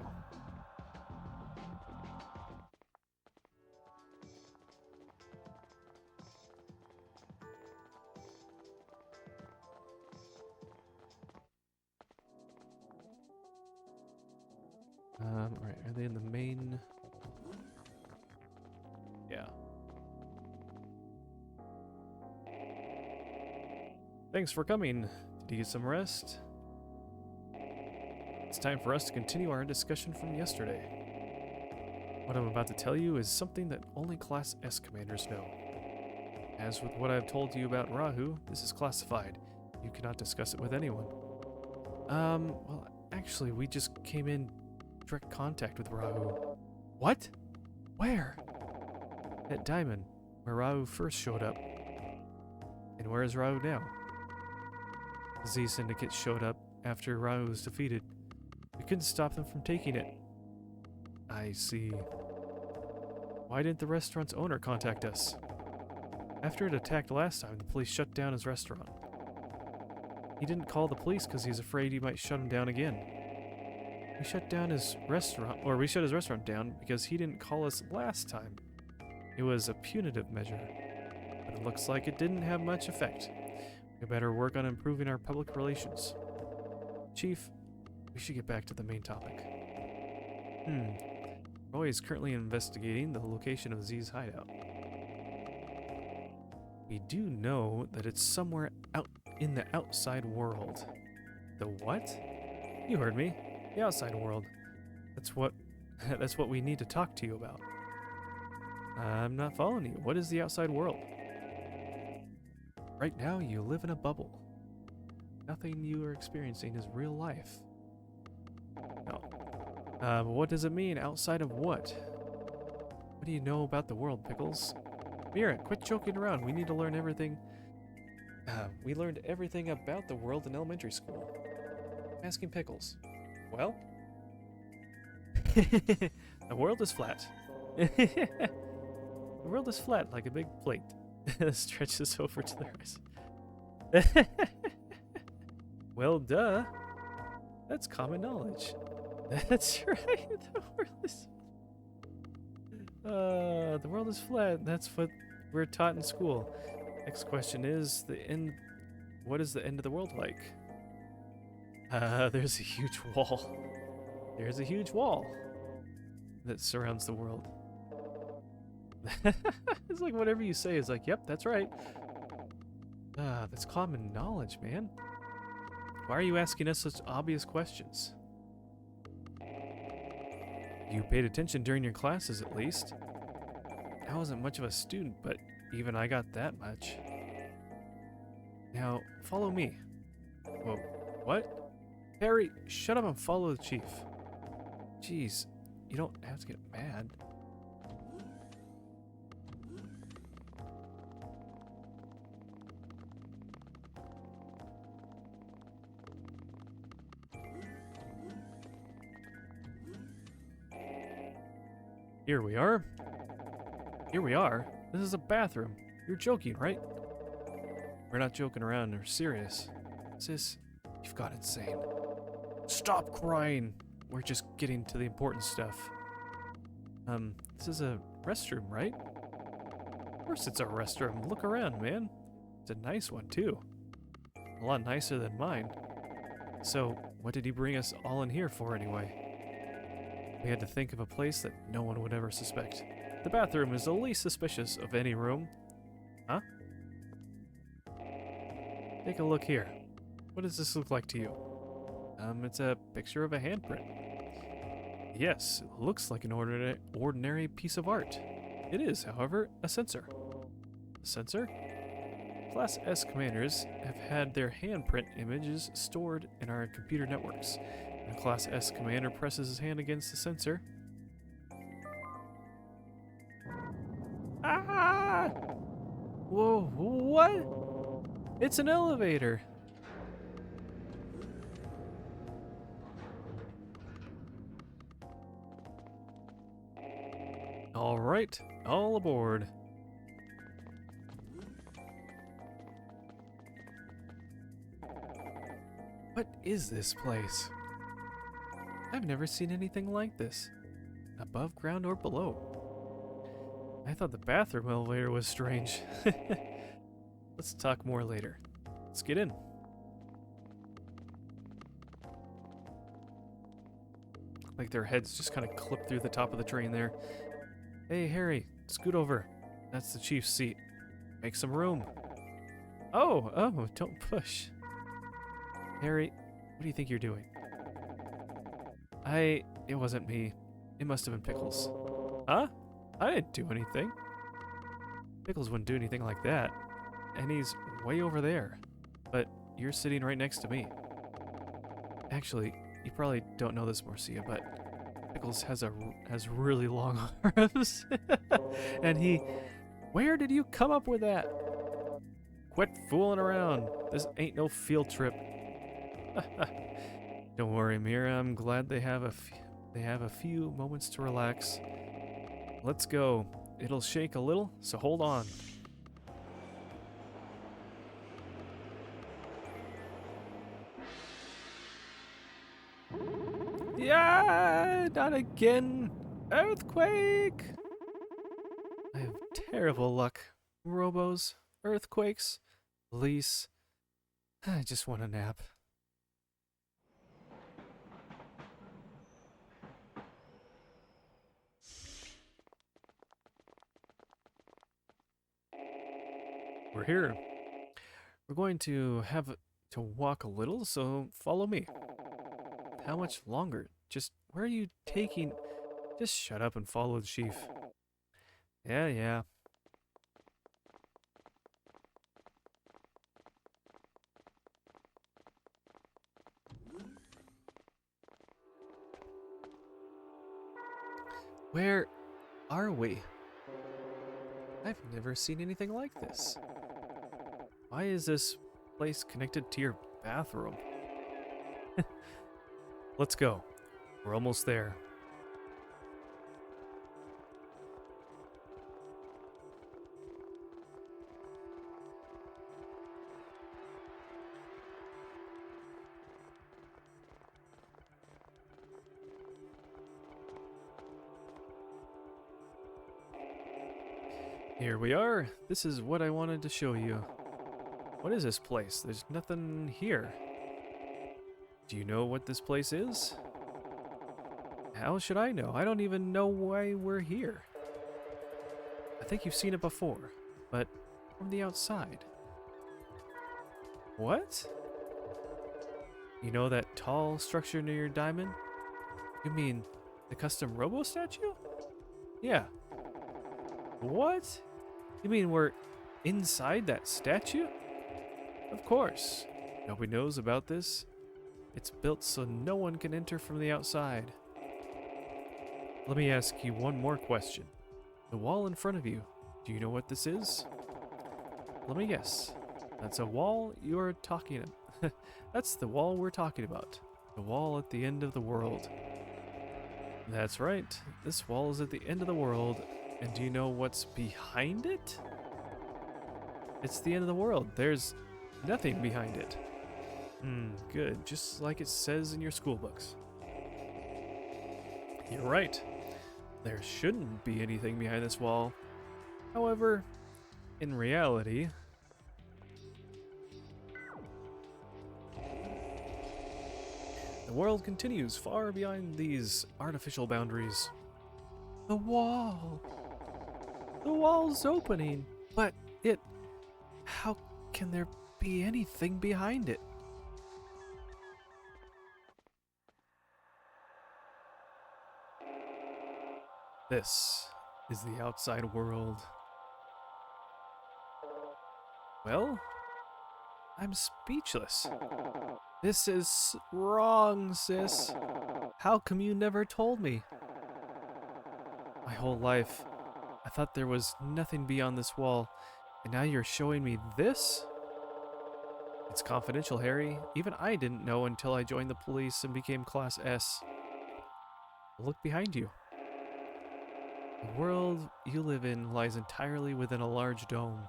Alright, are they in the main? Yeah. Thanks for coming. Did you get some rest? It's time for us to continue our discussion from yesterday. What I'm about to tell you is something that only Class S commanders know. As with what I've told you about Rahu, this is classified. You cannot discuss it with anyone. Well, actually, we just came in direct contact with Rahu. What? Where? At Diamond, where Rahu first showed up. And where is Rahu now? The Z Syndicate showed up after Rahu was defeated. We couldn't stop them from taking it. I see. Why didn't the restaurant's owner contact us? After it attacked last time, the police shut down his restaurant. He didn't call the police because he's afraid he might shut him down again. We shut his restaurant down because he didn't call us last time. It was a punitive measure, but it looks like it didn't have much effect. We better work on improving our public relations. Chief, we should get back to the main topic. Roy is currently investigating the location of Z's hideout. We do know that it's somewhere out in the outside world. The what? You heard me. The outside world. That's what we need to talk to you about. I'm not following you. What is the outside world? Right now, you live in a bubble. Nothing you are experiencing is real life. No. But what does it mean? Outside of what? What do you know about the world, Pickles? Mira, quit joking around. We need to learn everything. We learned everything about the world in elementary school. I'm asking Pickles. Well? The world is flat. The world is flat like a big plate. Stretches over to the horizon. Well, duh. That's common knowledge. That's right. The world is flat. That's what we're taught in school. Next question is the end. What is the end of the world like? There's a huge wall. There's a huge wall that surrounds the world. It's like whatever you say is like, yep, that's right. That's common knowledge, man. Why are you asking us such obvious questions? You paid attention during your classes, at least. I wasn't much of a student, but even I got that much. Now, follow me. Whoa, what? Harry, shut up and follow the chief. Jeez, you don't have to get mad. Here we are. Here we are. This is a bathroom. You're joking, right? We're not joking around. We're serious. Sis, you've got insane. Stop crying. We're just getting to the important stuff. This is a restroom, right? Of course it's a restroom. Look around, man. It's a nice one, too. A lot nicer than mine. So, what did he bring us all in here for, anyway? We had to think of a place that no one would ever suspect. The bathroom is the least suspicious of any room. Huh? Take a look here. What does this look like to you? It's a picture of a handprint. Yes, it looks like an ordinary piece of art. It is, however, a sensor. A sensor? Class S commanders have had their handprint images stored in our computer networks. When a Class S commander presses his hand against the sensor. Ah! Whoa, what? It's an elevator. All right, all aboard. What is this place? I've never seen anything like this, above ground or below. I thought the bathroom elevator was strange. Let's talk more later. Let's get in. Like their heads just kind of clip through the top of the train there. Hey, Harry, scoot over. That's the chief's seat. Make some room. Oh, don't push. Harry, what do you think you're doing? It wasn't me. It must have been Pickles. Huh? I didn't do anything. Pickles wouldn't do anything like that. And he's way over there. But you're sitting right next to me. Actually, you probably don't know this, Marcia, but Pickles has really long arms. And where did you come up with that? Quit fooling around. This ain't no field trip. Don't worry, Mira. I'm glad they have a few moments to relax. Let's go. It'll shake a little, so hold on. Yeah, not again. Earthquake! I have terrible luck. Robos, earthquakes, police. I just want a nap. We're here. We're going to have to walk a little, so follow me. How much longer? Just where are you taking? Just shut up and follow the chief. Yeah, yeah. Where are we? I've never seen anything like this. Why is this place connected to your bathroom? Let's go. We're almost there. Here we are. This is what I wanted to show you. What is this place? There's nothing here. Do you know what this place is? How should I know? I don't even know why we're here. I think you've seen it before, but from the outside. What? You know that tall structure near your diamond? You mean the Custom Robo statue? Yeah. What? You mean we're inside that statue? Of course. Nobody knows about this. It's built so no one can enter from the outside. Let me ask you one more question. The wall in front of you, do you know what this is? Let me guess. That's a wall you're talking about. That's the wall we're talking about. The wall at the end of the world. That's right. This wall is at the end of the world. And do you know what's behind it? It's the end of the world. There's nothing behind it. Good. Just like it says in your school books. You're right. There shouldn't be anything behind this wall. However, in reality, the world continues far beyond these artificial boundaries. The wall! The wall's opening, but how can there be anything behind it? This is the outside world. Well, I'm speechless. This is wrong, sis. How come you never told me? My whole life, I thought there was nothing beyond this wall, and now you're showing me this? It's confidential, Harry. Even I didn't know until I joined the police and became Class S. Look behind you. The world you live in lies entirely within a large dome.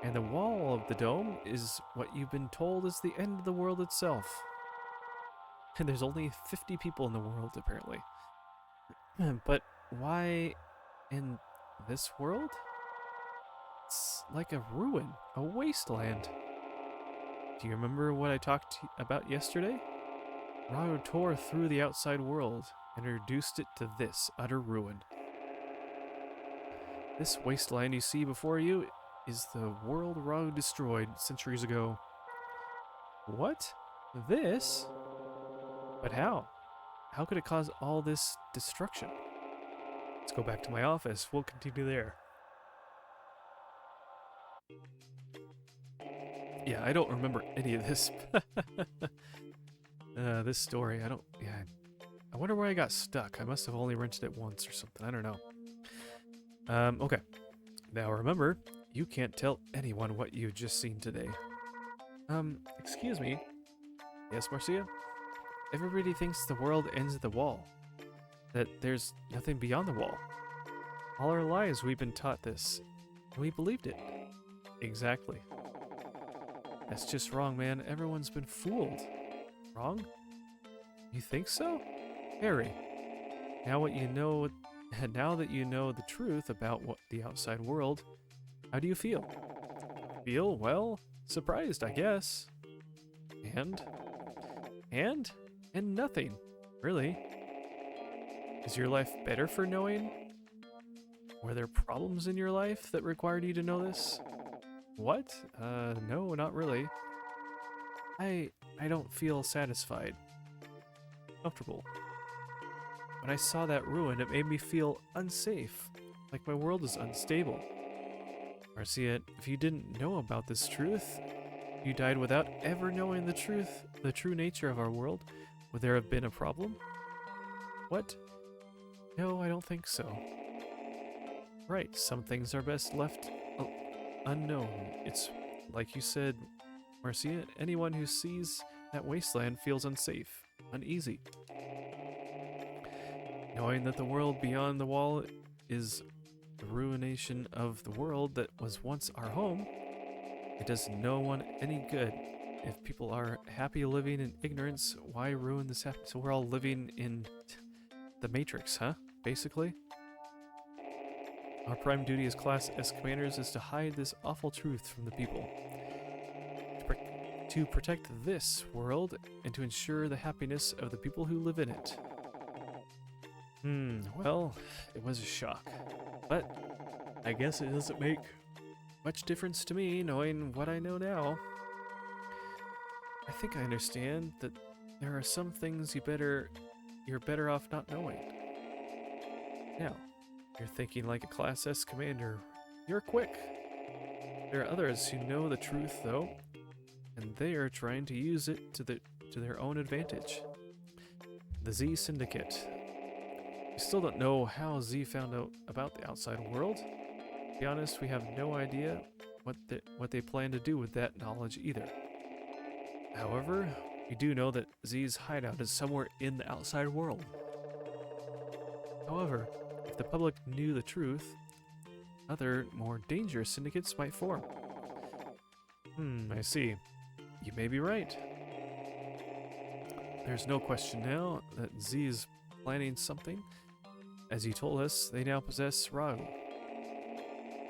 And the wall of the dome is what you've been told is the end of the world itself. And there's only 50 people in the world, apparently. But why in this world? It's like a ruin, a wasteland. Do you remember what I talked about yesterday? Rado tore through the outside world and reduced it to this utter ruin. This wasteland you see before you is the world Rado destroyed centuries ago. What? This? But how? How could it cause all this destruction? Let's go back to my office. We'll continue there. Yeah, I don't remember any of this. This story, I wonder where I got stuck. I must have only rented it once or something. I don't know. Okay. Now remember, you can't tell anyone what you've just seen today. Excuse me. Yes, Marcia? Everybody thinks the world ends at the wall. That there's nothing beyond the wall. All our lives we've been taught this, and we believed it. Exactly. That's just wrong, man. Everyone's been fooled. Wrong? You think so? Harry, now what you know, now that you know the truth about what the outside world, how do you feel? Feel, well, surprised, I guess. And? And? And nothing, really. Is your life better for knowing? Were there problems in your life that required you to know this? What? No, not really. I don't feel satisfied. Comfortable. When I saw that ruin, it made me feel unsafe, like my world is unstable. Marcia, if you didn't know about this truth, you died without ever knowing the truth, the true nature of our world, would there have been a problem? What? No, I don't think so. Right, some things are best left unknown. It's like you said, Marcia, anyone who sees that wasteland feels unsafe, uneasy. Knowing that the world beyond the wall is the ruination of the world that was once our home, it does no one any good. If people are happy living in ignorance, why ruin this happy? So we're all living in the Matrix, huh? Basically? Our prime duty as Class S commanders is to hide this awful truth from the people. To protect this world and to ensure the happiness of the people who live in it. Well, it was a shock. But I guess it doesn't make much difference to me knowing what I know now. I think I understand that there are some things you're better off not knowing. Now, you're thinking like a Class S commander. You're quick. There are others who know the truth, though, and they are trying to use it to their own advantage. The Z Syndicate. We still don't know how Z found out about the outside world. To be honest, we have no idea what they plan to do with that knowledge either. However, we do know that Z's hideout is somewhere in the outside world. However, if the public knew the truth, other, more dangerous syndicates might form. I see. You may be right. There's no question now that Z is planning something. As you told us, they now possess Rahu.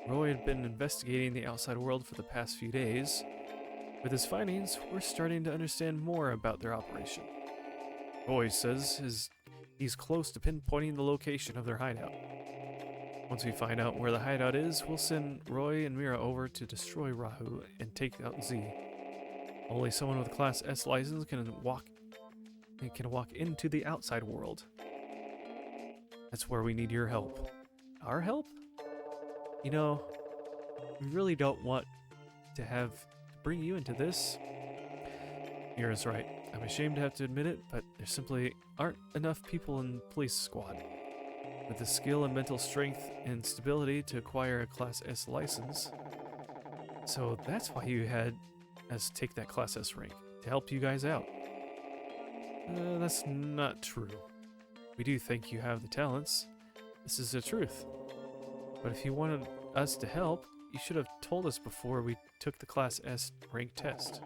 Roy had been investigating the outside world for the past few days. With his findings, we're starting to understand more about their operation. Roy says he's close to pinpointing the location of their hideout. Once we find out where the hideout is, we'll send Roy and Mira over to destroy Rahu and take out Z. Only someone with a Class S license can walk into the outside world. That's where we need your help. Our help? You know, we really don't want to bring you into this. Mira's right. I'm ashamed to have to admit it, but there simply aren't enough people in the police squad with the skill and mental strength and stability to acquire a Class S license. So that's why you had us take that Class S rank, to help you guys out. That's not true. We do think you have the talents. This is the truth. But if you wanted us to help, you should have told us before we took the Class S rank test.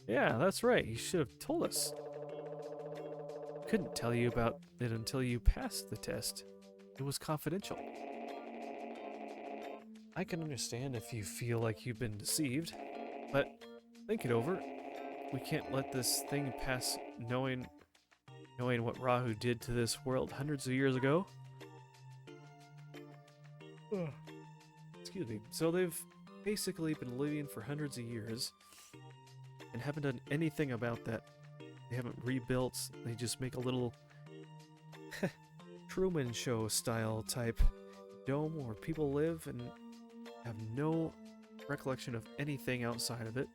Yeah, that's right. You should have told us. Couldn't tell you about it until you passed the test. It was confidential. I can understand if you feel like you've been deceived, but think it over. We can't let this thing pass knowing what Rahu did to this world hundreds of years ago. Excuse me. So they've basically been living for hundreds of years and haven't done anything about that. They haven't rebuilt. They just make a little Truman Show style type dome where people live and have no recollection of anything outside of it,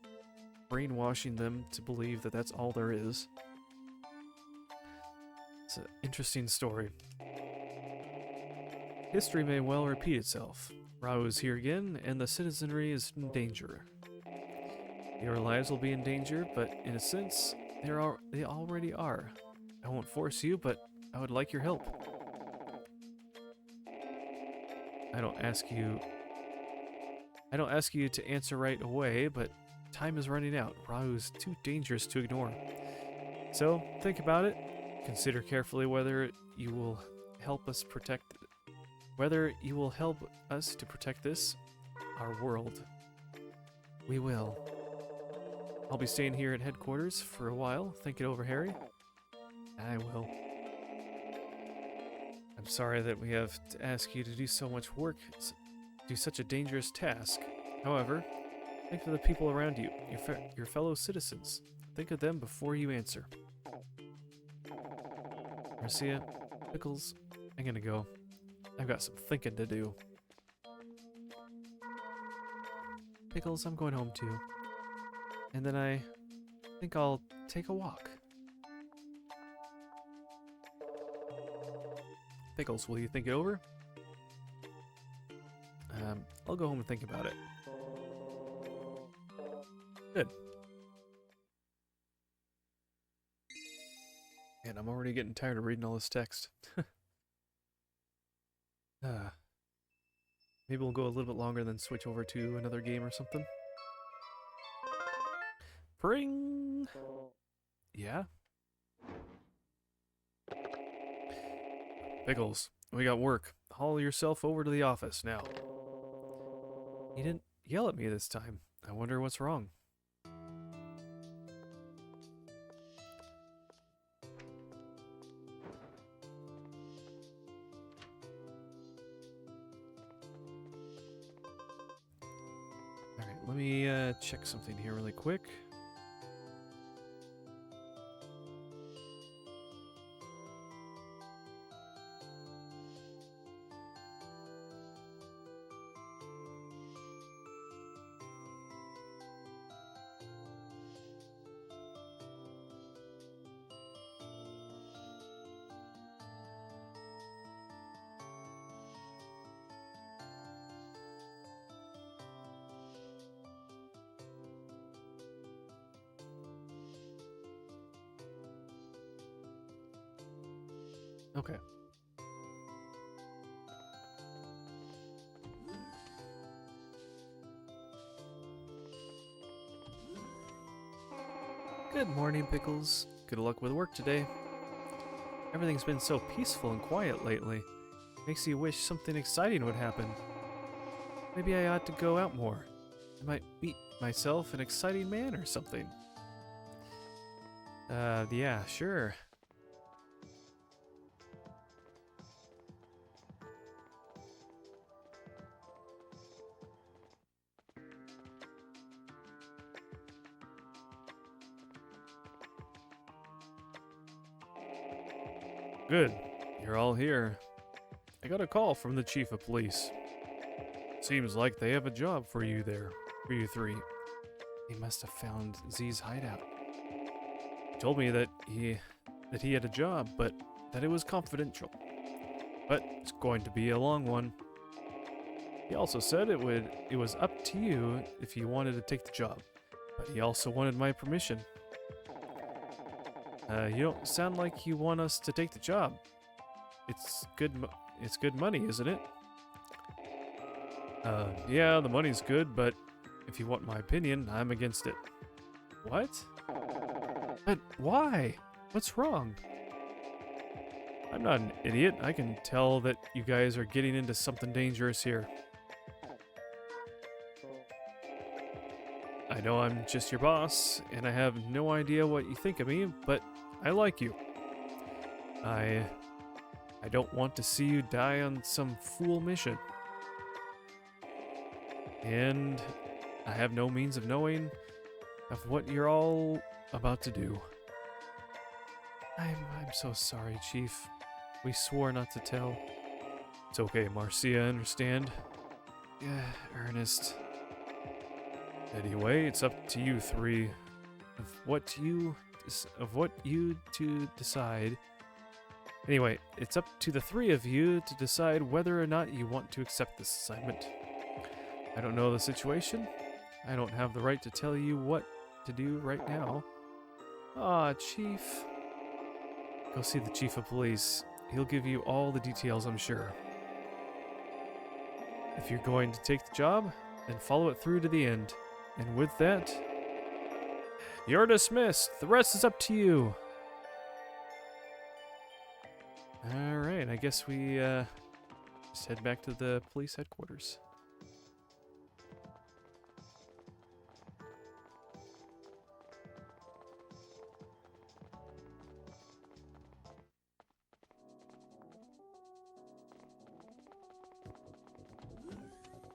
brainwashing them to believe that that's all there is. It's an interesting story. History may well repeat itself. Rahu is here again, and the citizenry is in danger. Your lives will be in danger, but in a sense, they already are. I won't force you, but I would like your help. I don't ask you to answer right away, but time is running out. Rahu is too dangerous to ignore. So, think about it. Consider carefully whether you will help us protect... Whether you will help us to protect this, our world. We will. I'll be staying here at headquarters for a while. Think it over, Harry. I will. I'm sorry that we have to ask you to do so much work, do such a dangerous task. However, think of the people around you, your fellow citizens. Think of them before you answer. Marcia, Pickles, I'm gonna go. I've got some thinking to do. Pickles, I'm going home too. And then I think I'll take a walk. Pickles, will you think it over? I'll go home and think about it. Good. And I'm already getting tired of reading all this text. Maybe we'll go a little bit longer, then switch over to another game or something. Pring! Yeah? Pickles, we got work. Haul yourself over to the office now. He didn't yell at me this time. I wonder what's wrong. Alright, let me check something here really quick. Okay. Good morning, Pickles. Good luck with work today. Everything's been so peaceful and quiet lately. Makes you wish something exciting would happen. Maybe I ought to go out more. I might meet myself an exciting man or something. Yeah, sure. Good. You're all here. I got a call from the chief of police. Seems like they have a job for you there, for you three. He must have found Z's hideout. He told me that he had a job, but that it was confidential. But it's going to be a long one. He also said it was up to you if you wanted to take the job, but he also wanted my permission. You don't sound like you want us to take the job. It's good money, isn't it? Yeah, the money's good, but if you want my opinion, I'm against it. What? But why? What's wrong? I'm not an idiot. I can tell that you guys are getting into something dangerous here. I know I'm just your boss, and I have no idea what you think of me, but I like you. I don't want to see you die on some fool mission. And I have no means of knowing of what you're all about to do. I'm so sorry, Chief. We swore not to tell. It's okay, Marcia, I understand. Yeah, Ernest. Anyway, it's up to you three. Of what you to decide. Anyway, it's up to the three of you to decide whether or not you want to accept this assignment. I don't know the situation. I don't have the right to tell you what to do right now. Ah, Chief. Go see the Chief of Police. He'll give you all the details, I'm sure. If you're going to take the job, then follow it through to the end. And with that, you're dismissed. The rest is up to you. Alright, I guess we just head back to the police headquarters.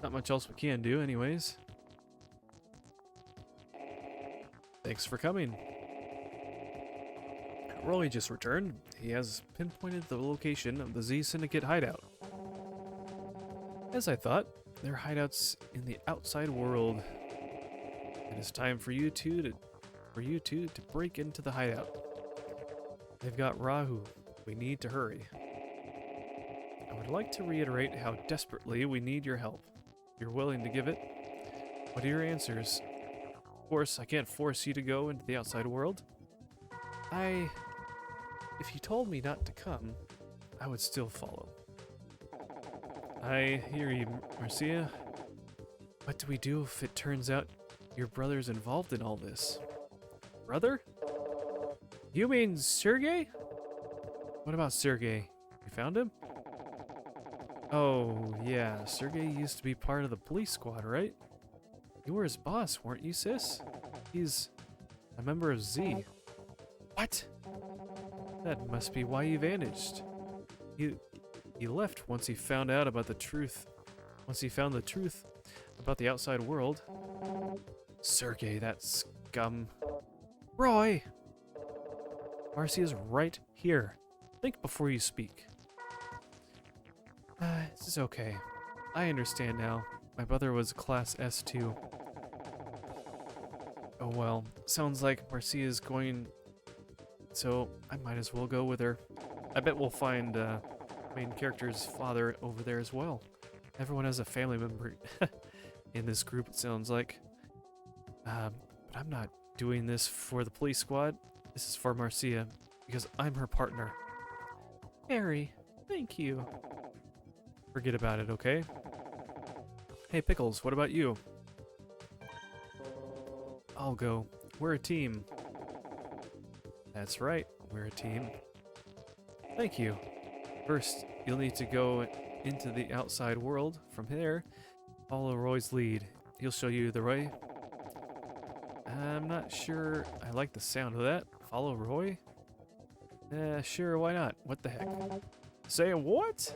Not much else we can do anyways. Thanks for coming. Roy just returned. He has pinpointed the location of the Z Syndicate hideout. As I thought, their hideouts in the outside world. It is time for you two to break into the hideout. They've got Rahu. We need to hurry. I would like to reiterate how desperately we need your help. If you're willing to give it, what are your answers? Of course, I can't force you to go into the outside world. If you told me not to come, I would still follow. I hear you, Marcia. What do we do if it turns out your brother's involved in all this? Brother? You mean Sergey? What about Sergey? You found him? Oh, yeah, Sergey used to be part of the police squad, right? You were his boss, weren't you, sis? He's a member of Z. What? That must be why he vanished. He left once he found out about the truth. Once he found the truth about the outside world. Sergey, that scum. Roy! Marcia's right here. Think before you speak. This is okay. I understand now. My brother was class S too. Oh well, sounds like Marcia's going, so I might as well go with her. I bet we'll find main character's father over there as well. Everyone has a family member in this group, it sounds like. But I'm not doing this for the police squad. This is for Marcia, because I'm her partner. Harry, thank you. Forget about it, okay? Hey, Pickles, what about you? I'll go. We're a team. That's right, we're a team. Thank you. First, you'll need to go into the outside world. From there, follow Roy's lead. He'll show you the way. I'm not sure I like the sound of that. Follow Roy? Sure, why not? What the heck? Say what?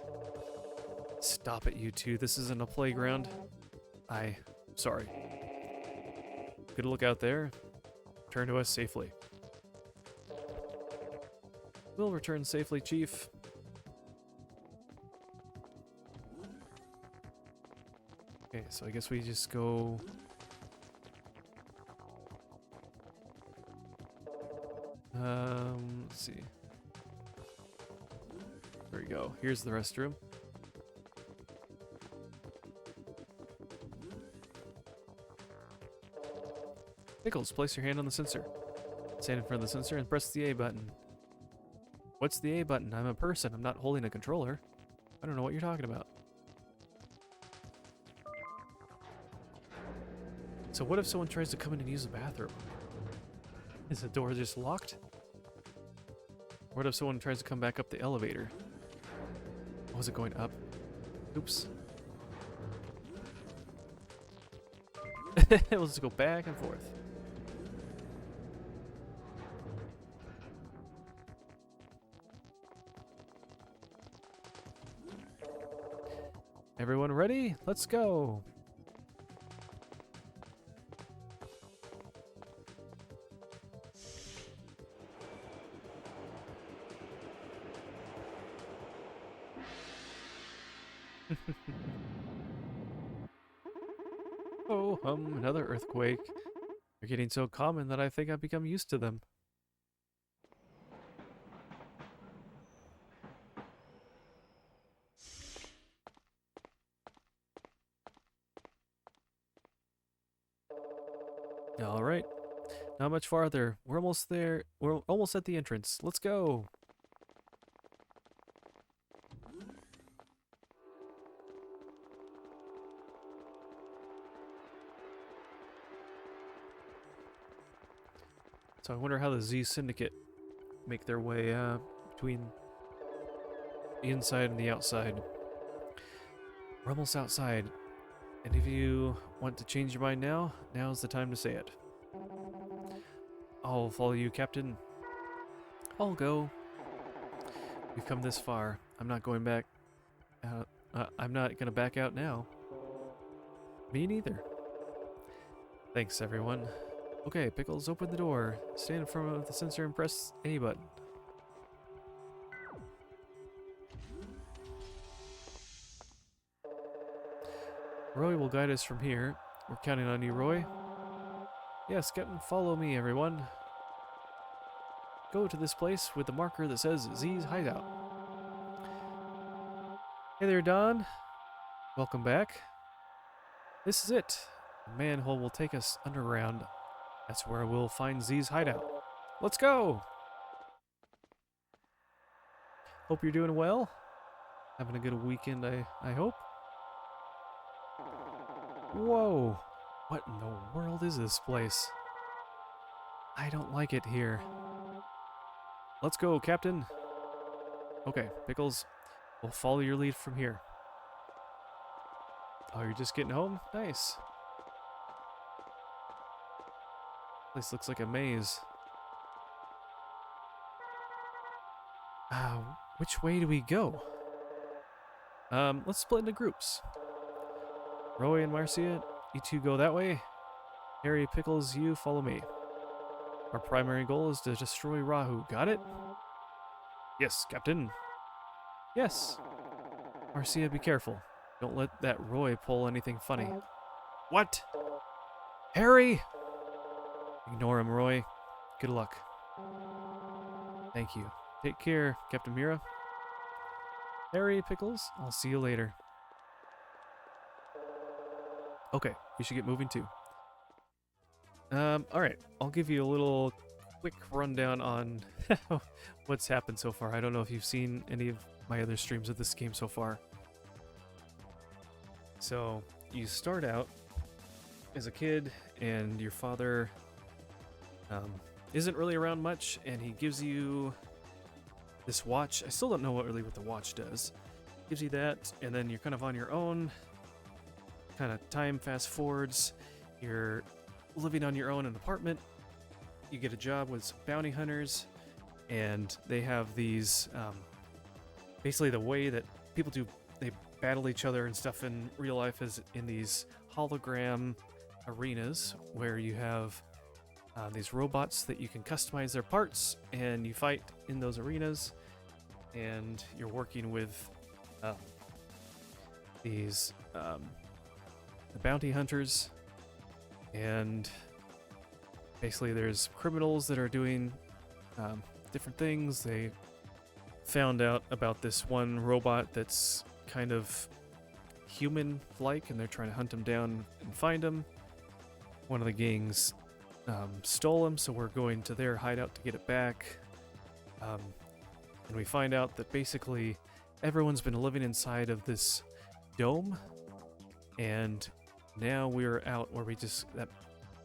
Stop it, you two. This isn't a playground. Sorry. Good look out there. Return to us safely. We'll return safely, Chief. Okay, so I guess we just go... let's see. There we go. Here's the restroom. Pickles, place your hand on the sensor. Stand in front of the sensor and press the A button. What's the A button? I'm a person. I'm not holding a controller. I don't know what you're talking about. So what if someone tries to come in and use the bathroom? Is the door just locked? What if someone tries to come back up the elevator? Oh, was it going up? Oops. We'll just go back and forth. Everyone ready? Let's go. Oh, another earthquake. They're getting so common that I think I've become used to them. All right. Not much farther. We're almost there. We're almost at the entrance. Let's go. So I wonder how the Z Syndicate make their way between the inside and the outside. We're almost outside. And if you want to change your mind now, now's the time to say it. I'll follow you, Captain. I'll go. We've come this far. I'm not going back. I'm not gonna back out now. Me neither. Thanks, everyone. Okay, Pickles, open the door. Stand in front of the sensor and press A button. Roy will guide us from here. We're counting on you, Roy. Yes, Captain, follow me, everyone. Go to this place with the marker that says Z's Hideout. Hey there, Don. Welcome back. This is it. The manhole will take us underground. That's where we'll find Z's hideout. Let's go! Hope you're doing well. Having a good weekend, I hope. Whoa! What in the world is this place? I don't like it here. Let's go, Captain. Okay, Pickles, we'll follow your lead from here. Oh, you're just getting home? Nice. This looks like a maze. Which way do we go? Let's split into groups. Roy and Marcia, you two go that way. Harry, Pickles, you follow me. Our primary goal is to destroy Rahu. Got it? Yes, Captain. Yes. Marcia, be careful. Don't let that Roy pull anything funny. What? Harry! Ignore him, Roy. Good luck. Thank you. Take care, Captain Mira. Harry, Pickles, I'll see you later. Okay, we should get moving too. Alright, I'll give you a little quick rundown on what's happened so far. I don't know if you've seen any of my other streams of this game so far. So, you start out as a kid, and your father isn't really around much, and he gives you this watch. I still don't know what the watch does. Gives you that, and then you're kind of on your own. Kind of time fast forwards. You're living on your own in an apartment. You get a job with some bounty hunters, and they have these basically the way that people do, they battle each other and stuff in real life is in these hologram arenas where you have these robots that you can customize their parts, and you fight in those arenas, and you're working with these the bounty hunters, and basically there's criminals that are doing different things. They found out about this one robot that's kind of human-like, and they're trying to hunt him down and find him. One of the gangs stole him, so we're going to their hideout to get it back. And we find out that basically everyone's been living inside of this dome, and now we're out where that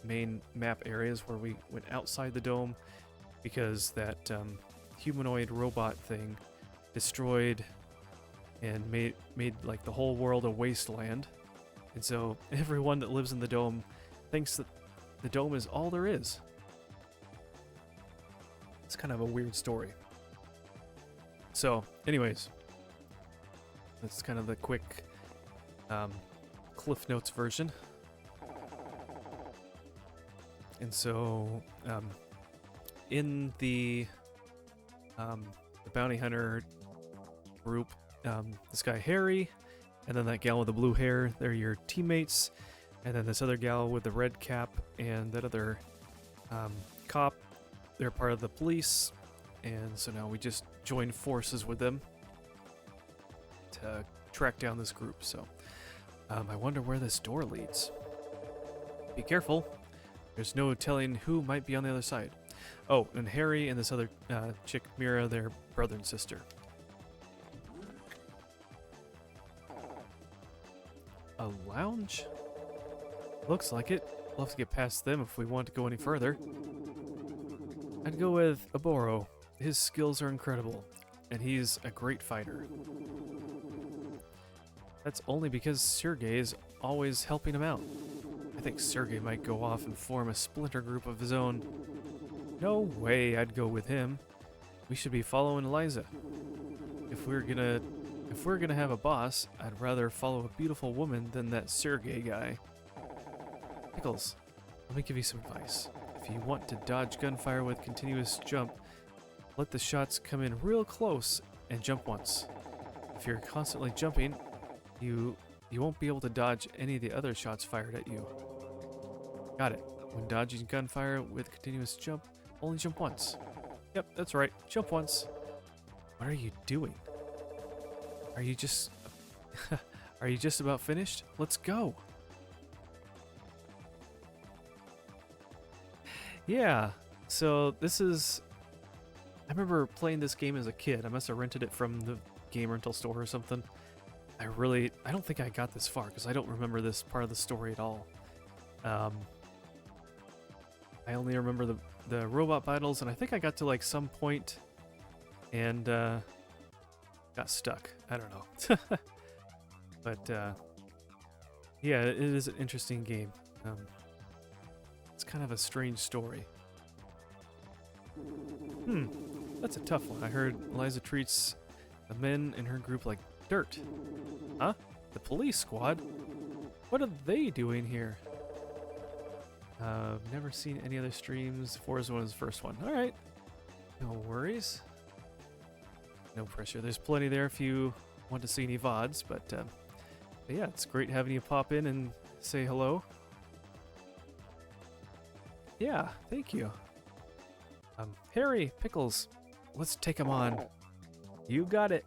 main map areas where we went outside the dome because that humanoid robot thing destroyed and made like the whole world a wasteland. And so everyone that lives in the dome thinks that the dome is all there is. It's kind of a weird story. So, anyways, that's kind of the quick Cliff Notes version. And so, in the bounty hunter group, this guy Harry, and then that gal with the blue hair, they're your teammates, and then this other gal with the red cap, and that other cop, they're part of the police, and so now we just join forces with them to track down this group. So, I wonder where this door leads. Be careful. There's no telling who might be on the other side. Oh, and Harry and this other chick, Mira, they're brother and sister. A lounge? Looks like it. We'll have to get past them if we want to go any further. I'd go with Aboro. His skills are incredible. and he's a great fighter. That's only because Sergei is always helping him out. I think Sergei might go off and form a splinter group of his own. No way I'd go with him. We should be following Eliza. If we're gonna have a boss, I'd rather follow a beautiful woman than that Sergei guy. Pickles, let me give you some advice. If you want to dodge gunfire with continuous jump, let the shots come in real close and jump once. If you're constantly jumping, you won't be able to dodge any of the other shots fired at you. Got it. When dodging gunfire with continuous jump, only jump once. Yep, that's right. Jump once. What are you doing? Are you just are you just about finished? Let's go. Yeah. So this is I remember playing this game as a kid. I must have rented it from the game rental store or something. I don't think I got this far because I don't remember this part of the story at all. I only remember the robot battles, and I think I got to like some point and got stuck. I don't know. But yeah, it is an interesting game. It's kind of a strange story. That's a tough one. I heard Eliza treats the men in her group like dirt. Huh? The police squad? What are they doing here? Never seen any other streams. Forza one is the first one. Alright. No worries. No pressure. There's plenty there if you want to see any VODs, but yeah, it's great having you pop in and say hello. Yeah, thank you. Harry, Pickles, let's take him on. You got it.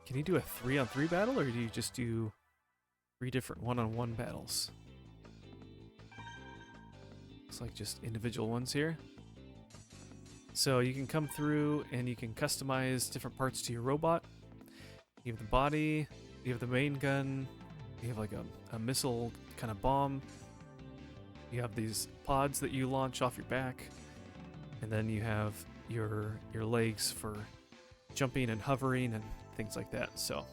Can you do a 3-on-3 battle, or do you just do 3 different 1-on-1 battles? Looks like just individual ones here. So you can come through and you can customize different parts to your robot. You have the body, you have the main gun, you have like a missile kind of bomb. You have these pods that you launch off your back, and then you have your legs for jumping and hovering and things like that. So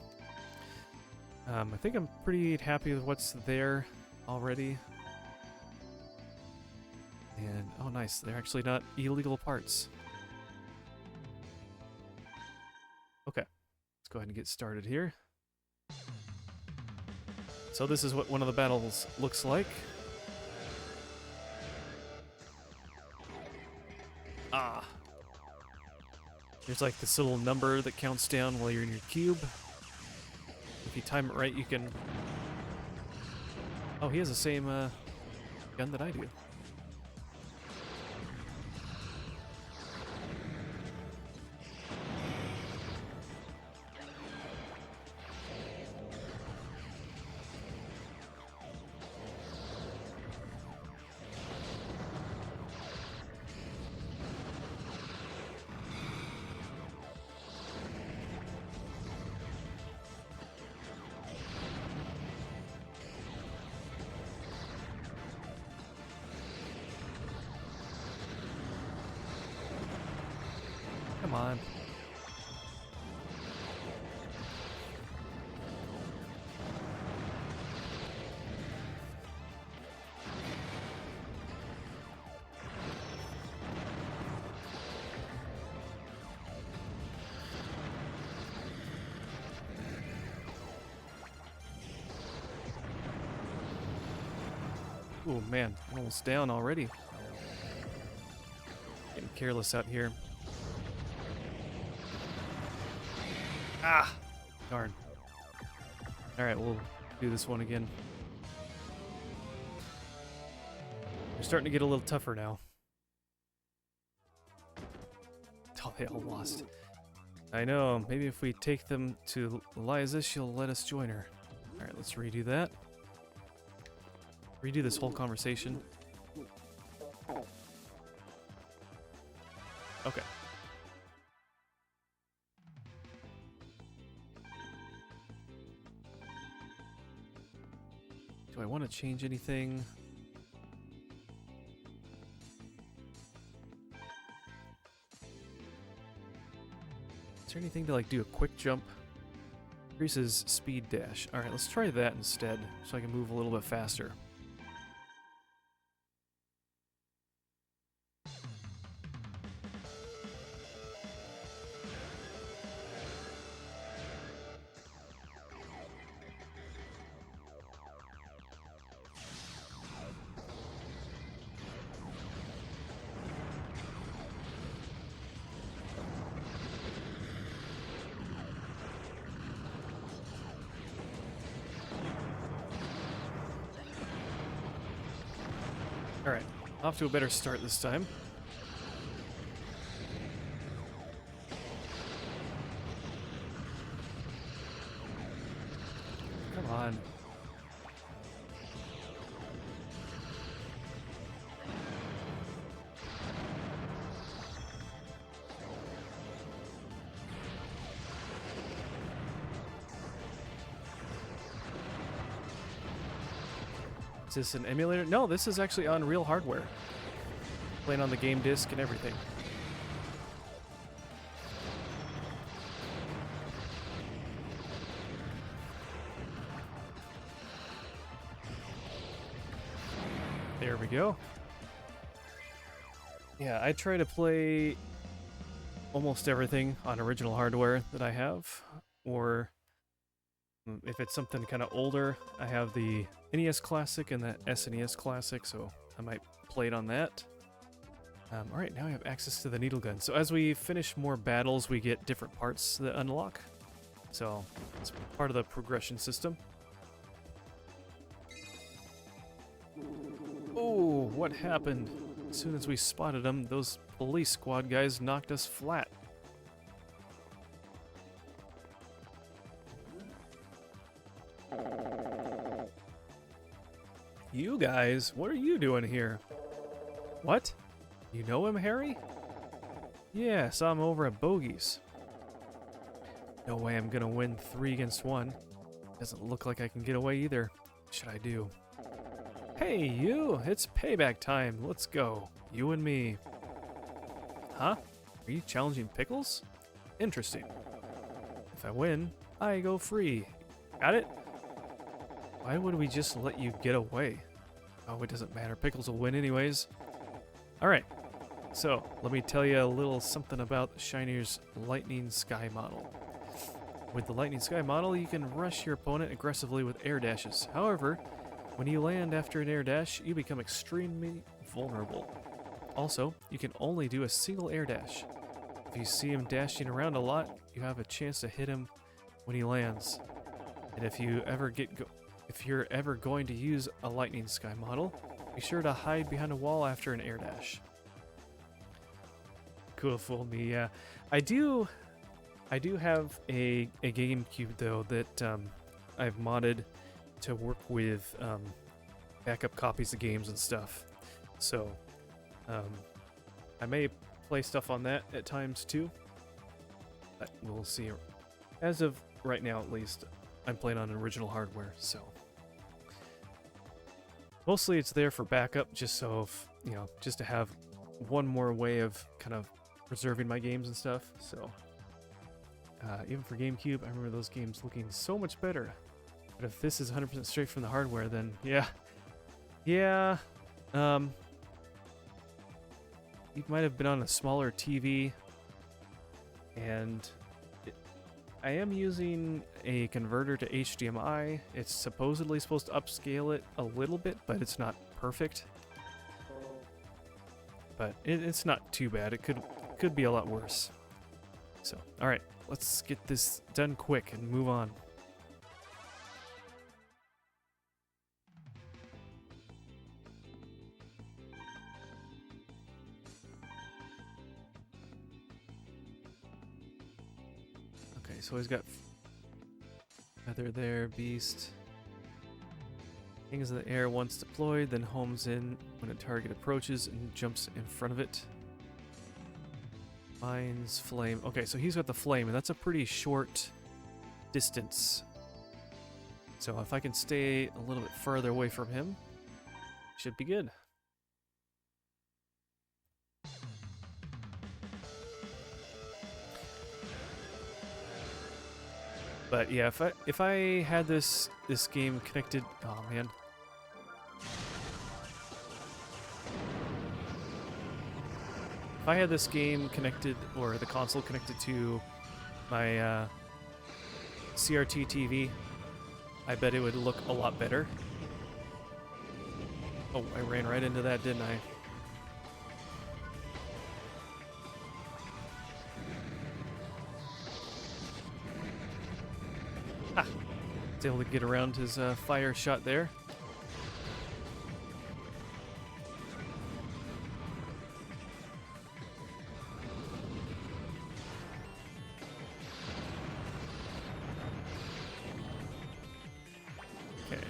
I think I'm pretty happy with what's there already. And oh nice, they're actually not illegal parts. Okay, let's go ahead and get started here. So this is what one of the battles looks like. Ah. There's like this little number that counts down while you're in your cube. If you time it right, you can... Oh, he has the same gun that I do. Come on. Oh man, I'm almost down already. Getting careless out here. Ah! Darn. Alright, we'll do this one again. They're starting to get a little tougher now. Oh, they all lost. I know, maybe if we take them to Eliza, she'll let us join her. Alright, let's redo that. Redo this whole conversation. Okay. Do I want to change anything? Is there anything to like do a quick jump? Increases speed dash. Alright, let's try that instead, so I can move a little bit faster. Alright, off to a better start this time. Come on. Is this an emulator? No, this is actually on real hardware. Playing on the game disc and everything. There we go. Yeah, I try to play almost everything on original hardware that I have, or if it's something kind of older, I have the NES Classic and the SNES Classic, so I might play it on that. Alright, now I have access to the needle gun. So as we finish more battles, we get different parts that unlock. So it's part of the progression system. Oh, what happened? As soon as we spotted them, those police squad guys knocked us flat. You guys, what are you doing here? What? You know him, Harry? Yeah, saw him over at Bogey's. No way I'm gonna win 3 against 1. Doesn't look like I can get away either. What should I do? Hey, you! It's payback time. Let's go. You and me. Huh? Are you challenging Pickles? Interesting. If I win, I go free. Got it? Why would we just let you get away? Oh, it doesn't matter. Pickles will win anyways. Alright, so let me tell you a little something about Shiner's Lightning Sky model. With the Lightning Sky model, you can rush your opponent aggressively with air dashes. However, when you land after an air dash, you become extremely vulnerable. Also, you can only do a single air dash. If you see him dashing around a lot, you have a chance to hit him when he lands. And if you're ever going to use a Lightning Sky model, be sure to hide behind a wall after an air dash. Cool, fool me, yeah. I do have a GameCube though that I've modded to work with backup copies of games and stuff. So I may play stuff on that at times too. But we'll see. As of right now, at least, I'm playing on original hardware, so mostly it's there for backup, just so if, you know, just to have one more way of kind of preserving my games and stuff. So even for GameCube, I remember those games looking so much better. But if this is 100% straight from the hardware, then yeah, you might have been on a smaller TV, and I am using a converter to HDMI. It's supposedly supposed to upscale it a little bit, but it's not perfect. But it's not too bad. It could be a lot worse. So, all right, let's get this done quick and move on. So he's got feather there, beast. Hangs in the air once deployed, then homes in when a target approaches and jumps in front of it. Mines, flame. Okay, so he's got the flame, and that's a pretty short distance. So if I can stay a little bit further away from him, should be good. But yeah, if I had this game connected, oh man. If I had this game connected, or the console connected to my CRT TV, I bet it would look a lot better. Oh, I ran right into that, didn't I? Ha! Was able to get around his fire shot there. Okay.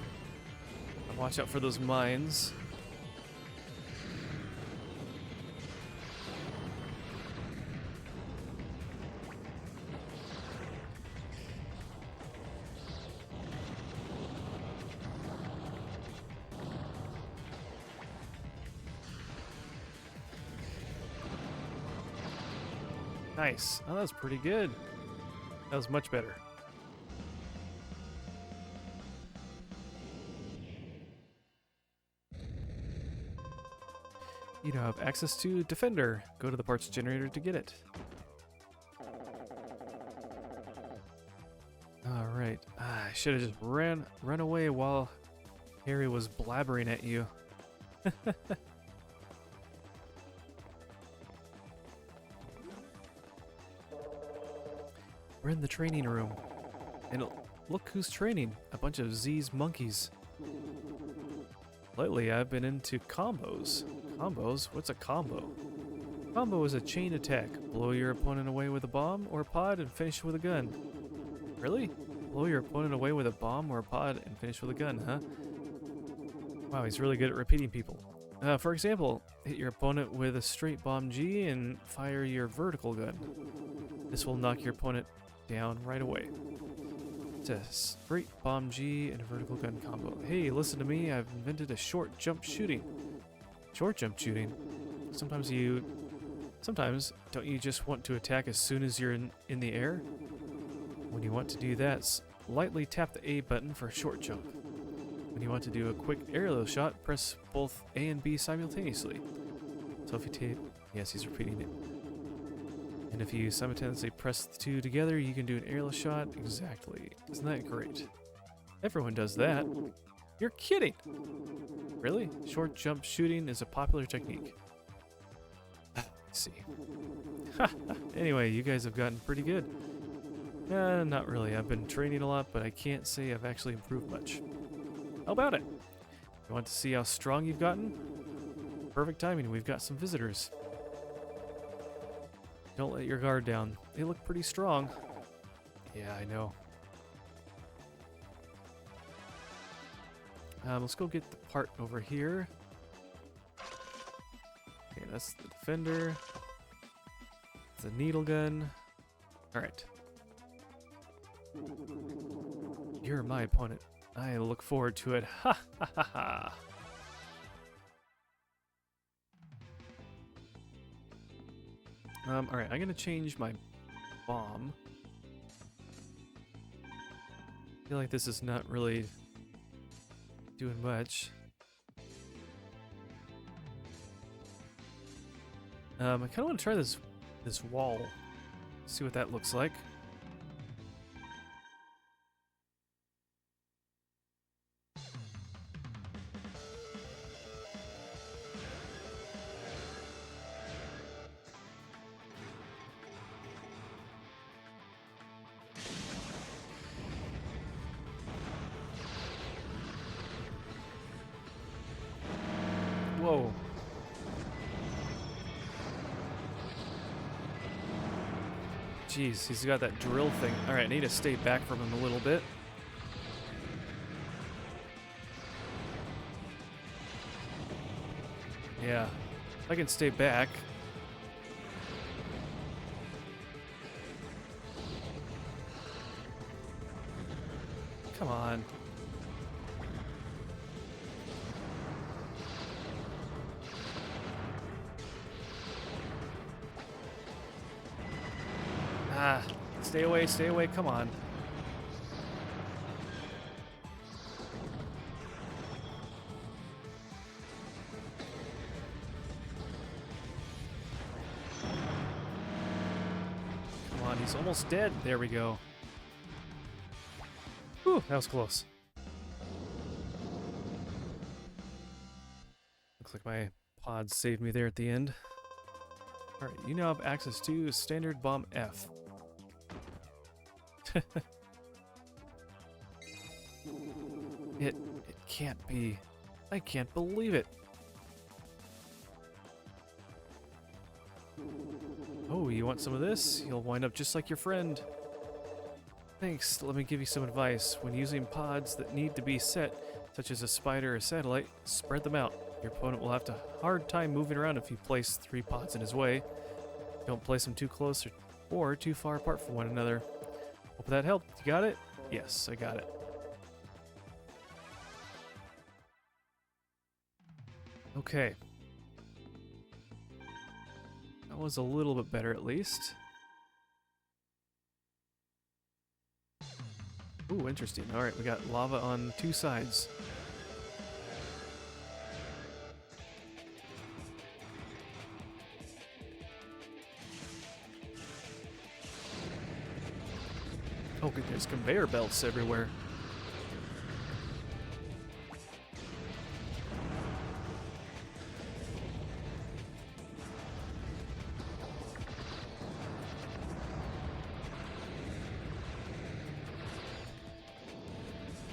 Watch out for those mines. Nice. Oh, that was pretty good. That was much better. You now have access to Defender. Go to the parts generator to get it. Alright. I should have just run away while Harry was blabbering at you. We're in the training room. And look who's training. A bunch of Z's monkeys. Lately, I've been into combos. Combos? What's a combo? Combo is a chain attack. Blow your opponent away with a bomb or a pod and finish with a gun. Really? Blow your opponent away with a bomb or a pod and finish with a gun, huh? Wow, he's really good at repeating people. For example, hit your opponent with a straight bomb G and fire your vertical gun. This will knock your opponent down right away. It's a straight bomb G and a vertical gun combo. Hey, listen to me, I've invented a short jump shooting. Short jump shooting? Sometimes don't you just want to attack as soon as you're in the air? When you want to do that, lightly tap the A button for short jump. When you want to do a quick aerial shot, press both A and B simultaneously. So if you take... Yes, he's repeating it. And if you simultaneously press the two together, you can do an aerial shot. Exactly. Isn't that great? Everyone does that. You're kidding! Really? Short jump shooting is a popular technique. Let's see. Anyway, you guys have gotten pretty good. Not really. I've been training a lot, but I can't say I've actually improved much. How about it? You want to see how strong you've gotten? Perfect timing. We've got some visitors. Don't let your guard down. They look pretty strong. Yeah, I know. Let's go get the part over here. Okay, that's the defender. The needle gun. Alright. You're my opponent. I look forward to it. Ha ha ha ha. Alright, I'm gonna change my bomb. I feel like this is not really doing much. I kind of want to try this wall. See what that looks like. Whoa. Jeez, he's got that drill thing. Alright, I need to stay back from him a little bit. Yeah, if I can stay back. Come on. Ah, stay away, come on. He's almost dead. There we go. Whew, that was close. Looks like my pods saved me there at the end. Alright, you now have access to Standard Bomb F. It can't be. I can't believe it. Oh, you want some of this? You'll wind up just like your friend. Thanks. Let me give you some advice. When using pods that need to be set, such as a spider or a satellite, spread them out. Your opponent will have a hard time moving around if you place 3 pods in his way. Don't place them too close or too far apart from one another. Hope that helped. You got it? Yes, I got it. Okay. That was a little bit better at least. Ooh, interesting. Alright, we got lava on 2 sides. Oh, good, there's conveyor belts everywhere.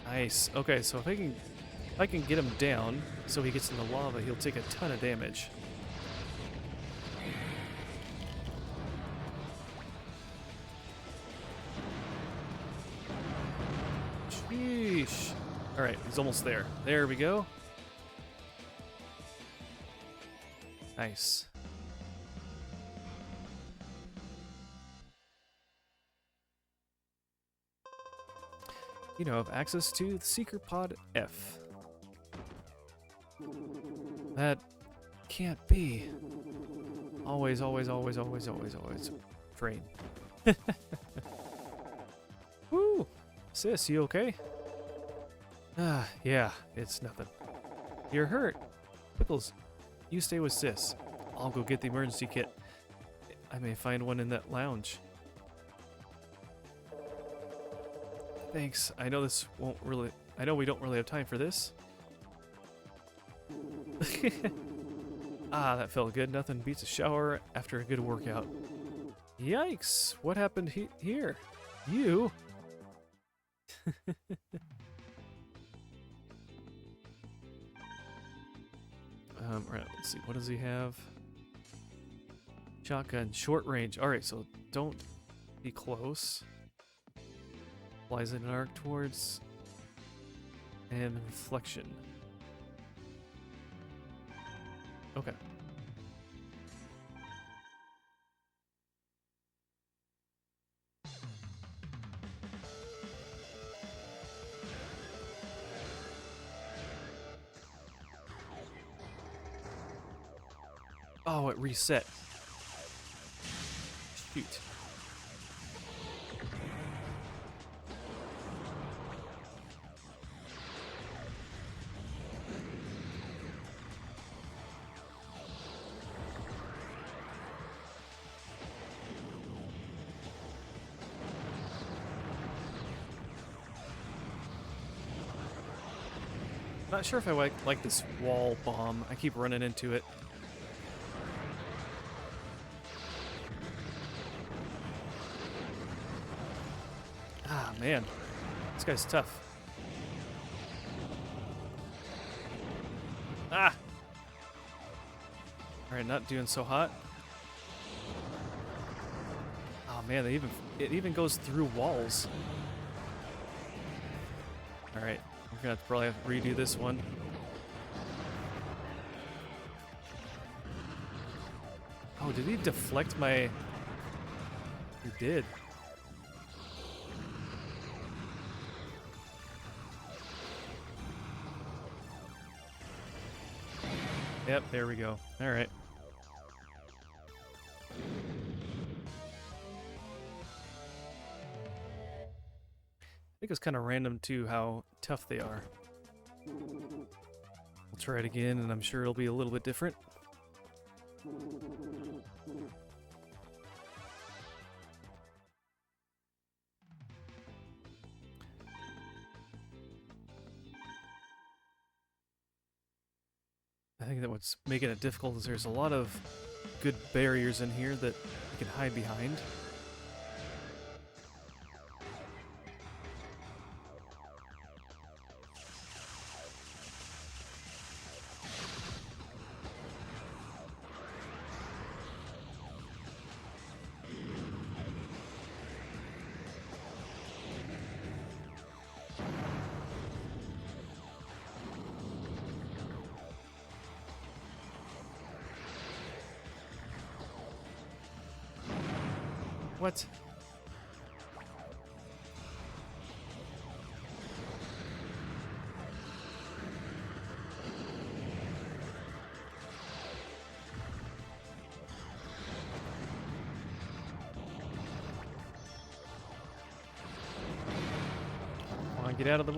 Nice. Okay, so if I can get him down so he gets in the lava, he'll take a ton of damage. Sheesh. Alright, he's almost there. There we go. Nice. You know, have access to the Seeker Pod F. That can't be. Always, always, always, always, always, always. Train. Woo! Sis, you okay? Ah, yeah, it's nothing. You're hurt. Pickles, you stay with Sis. I'll go get the emergency kit. I may find one in that lounge. Thanks. I know we don't really have time for this. Ah, that felt good. Nothing beats a shower after a good workout. Yikes! What happened here? You? Right, let's see. What does he have? Shotgun, short range. Alright, so don't be close. Flies in an arc towards. And reflection. Okay. Oh, it reset. Shoot. Not sure if I like this wall bomb. I keep running into it. Ah, man. This guy's tough. Ah! Alright, not doing so hot. Oh man, it even goes through walls. Alright, we're gonna probably have to redo this one. Oh, did he deflect my... He did. Yep, there we go. Alright. I think it's kind of random too how tough they are. We'll try it again and I'm sure it'll be a little bit different. I think that what's making it difficult is there's a lot of good barriers in here that you can hide behind. What? Come on, get out of the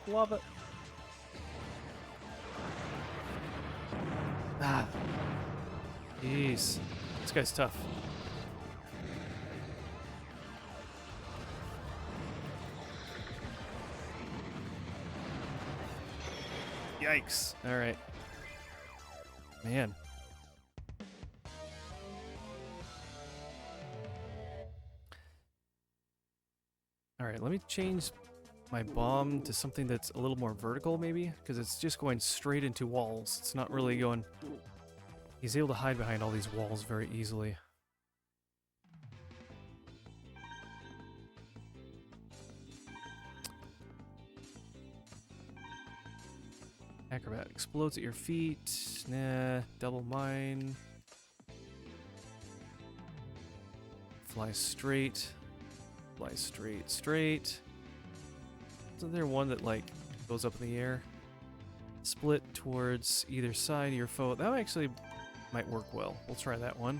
lava. Ah. Jeez. This guy's tough. Yikes. Alright. Man. Alright, let me change my bomb to something that's a little more vertical, maybe? Because it's just going straight into walls. It's not really going... He's able to hide behind all these walls very easily. Acrobat explodes at your feet. Nah, double mine. Fly straight. Fly straight, straight. Isn't there one that, like, goes up in the air? Split towards either side of your foe. That actually might work well. We'll try that one.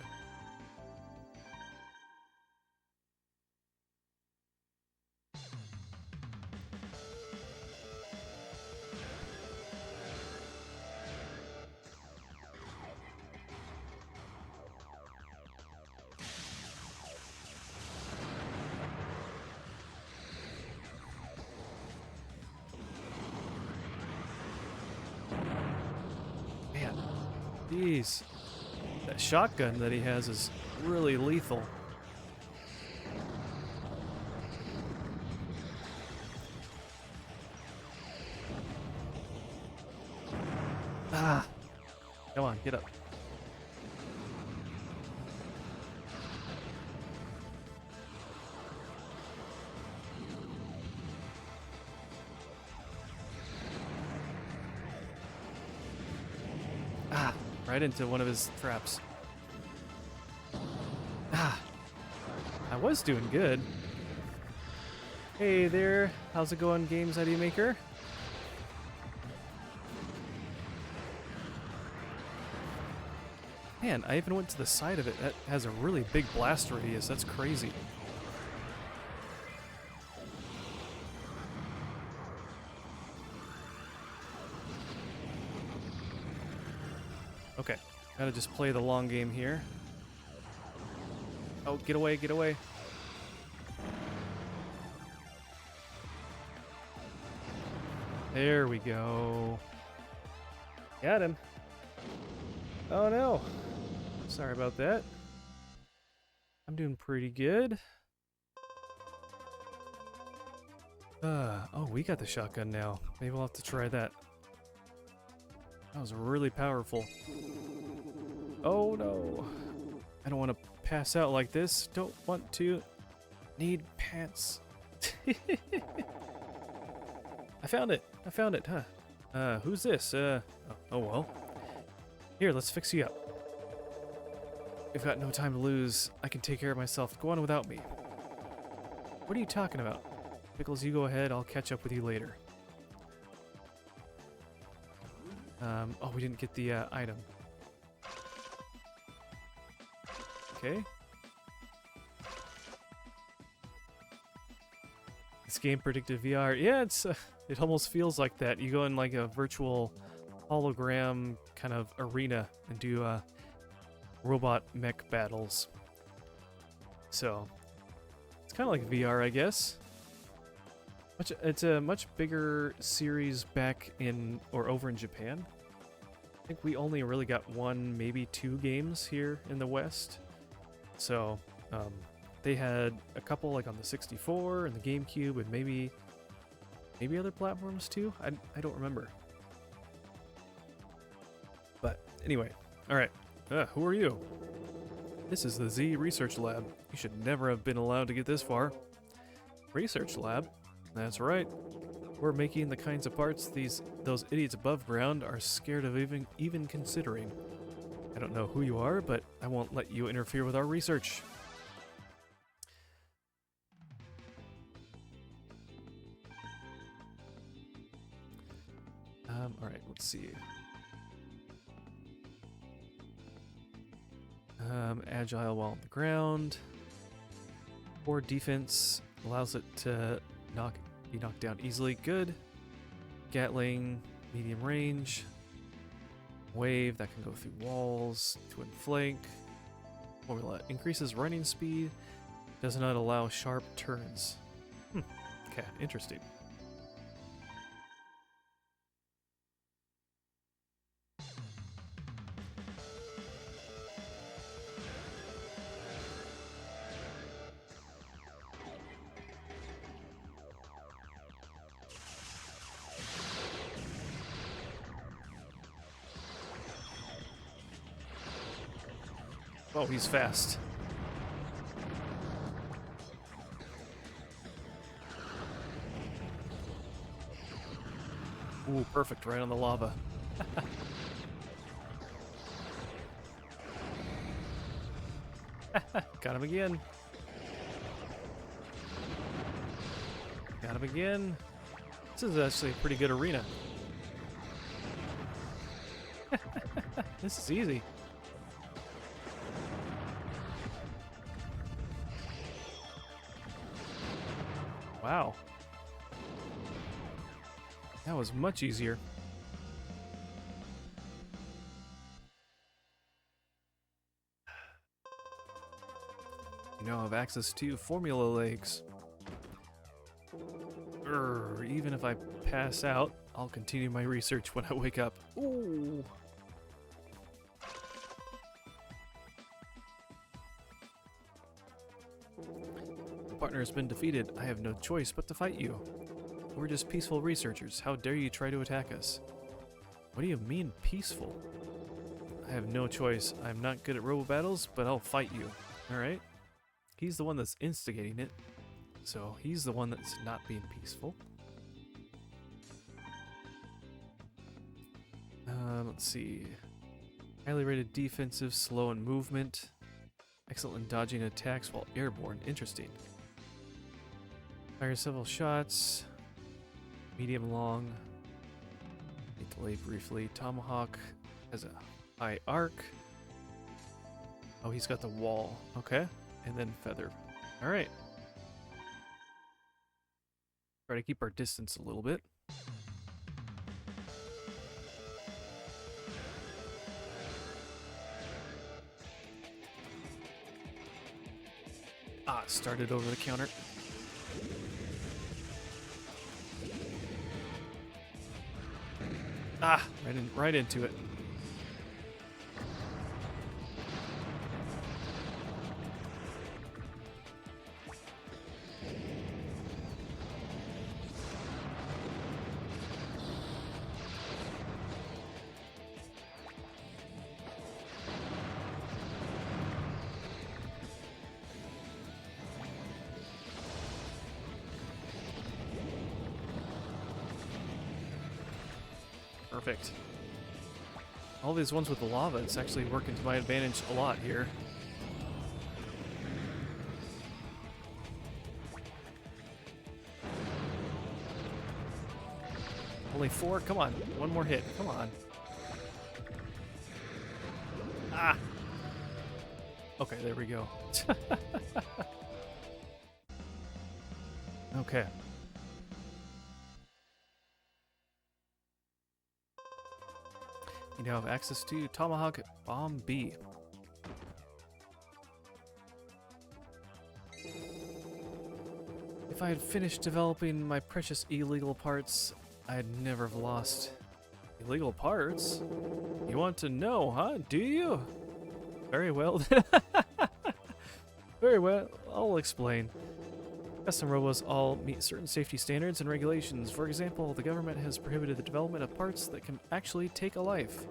Jeez. That shotgun that he has is really lethal. Ah! Come on, get up. Ah! Right into one of his traps. Ah! I was doing good. Hey there, how's it going, Games ID Maker? Man, I even went to the side of it. That has a really big blast radius. That's crazy. Okay, gotta just play the long game here. Oh, get away, get away. There we go. Got him. Oh no. Sorry about that. I'm doing pretty good. Oh, we got the shotgun now. Maybe we'll have to try that. That was really powerful. Oh no. I don't want to pass out like this. Don't want to. Need pants. I found it. I found it, huh? Who's this? Oh well. Here, let's fix you up. We've got no time to lose. I can take care of myself. Go on without me. What are you talking about? Pickles, you go ahead. I'll catch up with you later. Oh, we didn't get the item. Okay. This game predicted VR. Yeah, it's it almost feels like that. You go in like a virtual hologram kind of arena and do robot mech battles. So it's kind of like VR, I guess. It's a much bigger series back in or over in Japan. I think we only really got one, maybe two games here in the West. So they had a couple like on the 64 and the GameCube and maybe other platforms too. I don't remember. But anyway, all right. Who are you? This is the Z Research Lab. You should never have been allowed to get this far. Research Lab? That's right. We're making the kinds of parts those idiots above ground are scared of even considering. I don't know who you are, but I won't let you interfere with our research. Alright, let's see. Agile while on the ground. Poor defense allows it to be knocked down easily. Good. Gatling, medium range. Wave that can go through walls. Twin flank. Formula increases running speed. Does not allow sharp turns. Okay, interesting. Oh, he's fast. Ooh, perfect, right on the lava. Got him again. Got him again. This is actually a pretty good arena. This is easy. Wow. That was much easier. You now have access to formula legs. Even if I pass out, I'll continue my research when I wake up. Ooh. Partner has been defeated. I have no choice but to fight you. We're just peaceful researchers. How dare you try to attack us? What do you mean, peaceful? I have no choice. I'm not good at robo battles, but I'll fight you. Alright? He's the one that's instigating it. So he's the one that's not being peaceful. Let's see. Highly rated defensive, slow in movement. Excellent in dodging attacks while airborne. Interesting. Fire several shots. Medium long. Delay briefly. Tomahawk has a high arc. Oh, he's got the wall. Okay. And then feather. Alright. Try to keep our distance a little bit. Started over the counter. Right into it. Perfect. All these ones with the lava, it's actually working to my advantage a lot here. Only 4? Come on. One more hit. Come on. Ah! Okay, there we go. Okay. You now have access to Tomahawk Bomb B. If I had finished developing my precious illegal parts, I'd never have lost. Illegal parts? You You want to know, huh? Do you? Very well. Very well. I'll explain. Custom Robos all meet certain safety standards and regulations. For example, the government has prohibited the development of parts that can actually take a life.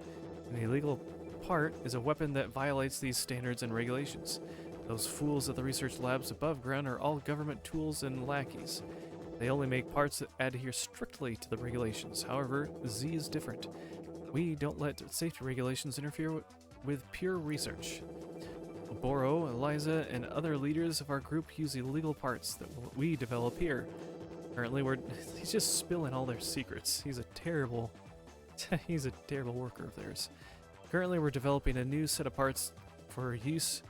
An illegal part is a weapon that violates these standards and regulations. Those fools at the research labs above ground are all government tools and lackeys. They only make parts that adhere strictly to the regulations. However, Z is different. We don't let safety regulations interfere with pure research. Boro, Eliza, and other leaders of our group use illegal parts that we develop here. Currently, he's just spilling all their secrets. He's a terrible worker of theirs. Currently, we're developing a new set of parts for use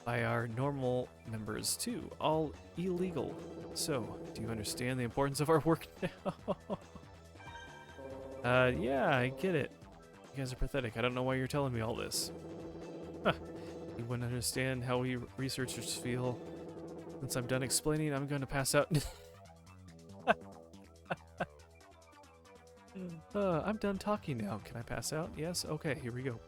by our normal members too, all illegal. So, do you understand the importance of our work now? Yeah, I get it. You guys are pathetic. I don't know why you're telling me all this. Huh. You wouldn't understand how we researchers feel. Once I'm done explaining, I'm going to pass out. I'm done talking now. Can I pass out? Yes? Okay, here we go.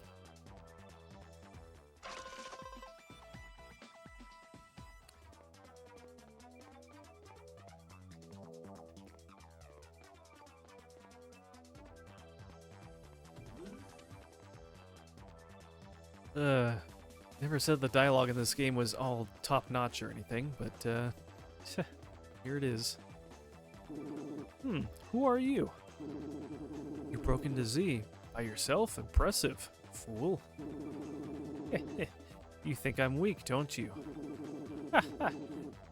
Never said the dialogue in this game was all top-notch or anything, but, here it is. Who are you? You broke into Z by yourself? Impressive, fool. You think I'm weak, don't you?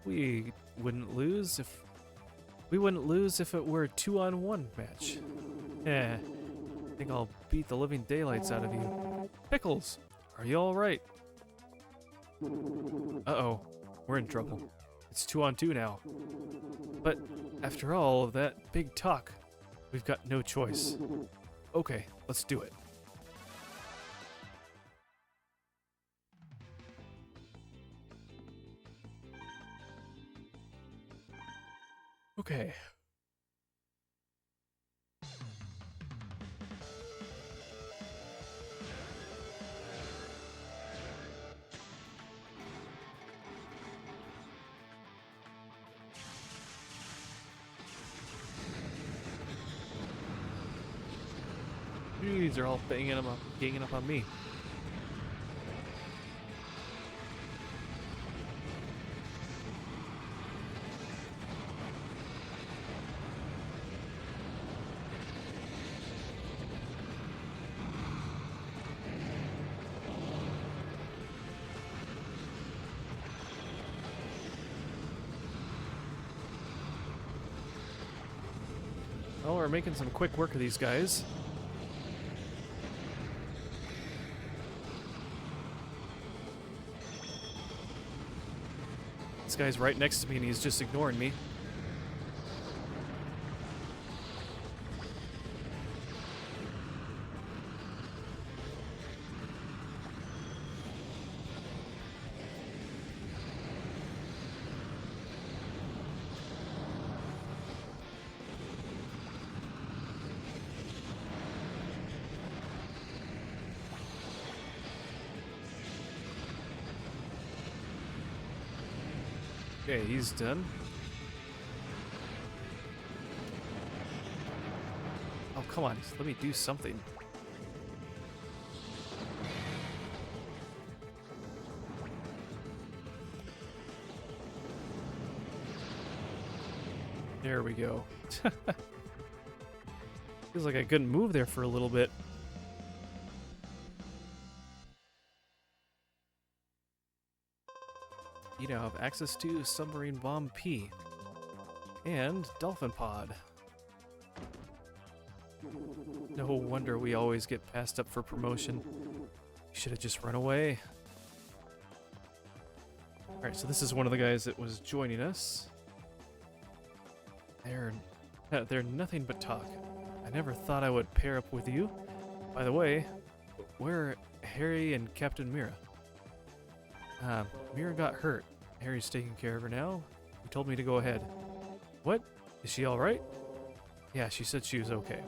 We wouldn't lose if it were a 2-on-1 match. I think I'll beat the living daylights out of you. Pickles, are you all right? Uh-oh, we're in trouble. It's 2-on-2 now. But after all of that big talk, we've got no choice. Okay, let's do it. Okay. Jeez, they're all ganging up on me. Well, we're making some quick work of these guys. This guy's right next to me and he's just ignoring me. Okay, he's done. Oh, come on. Let me do something. There we go. Feels like I couldn't move there for a little bit. You now have access to Submarine Bomb P and Dolphin Pod. No wonder we always get passed up for promotion. You should have just run away. Alright, so this is one of the guys that was joining us. They're nothing but talk. I never thought I would pair up with you. By the way, where are Harry and Captain Mira? Mira got hurt. Harry's taking care of her now. He told me to go ahead. What? Is she alright? Yeah, she said she was okay.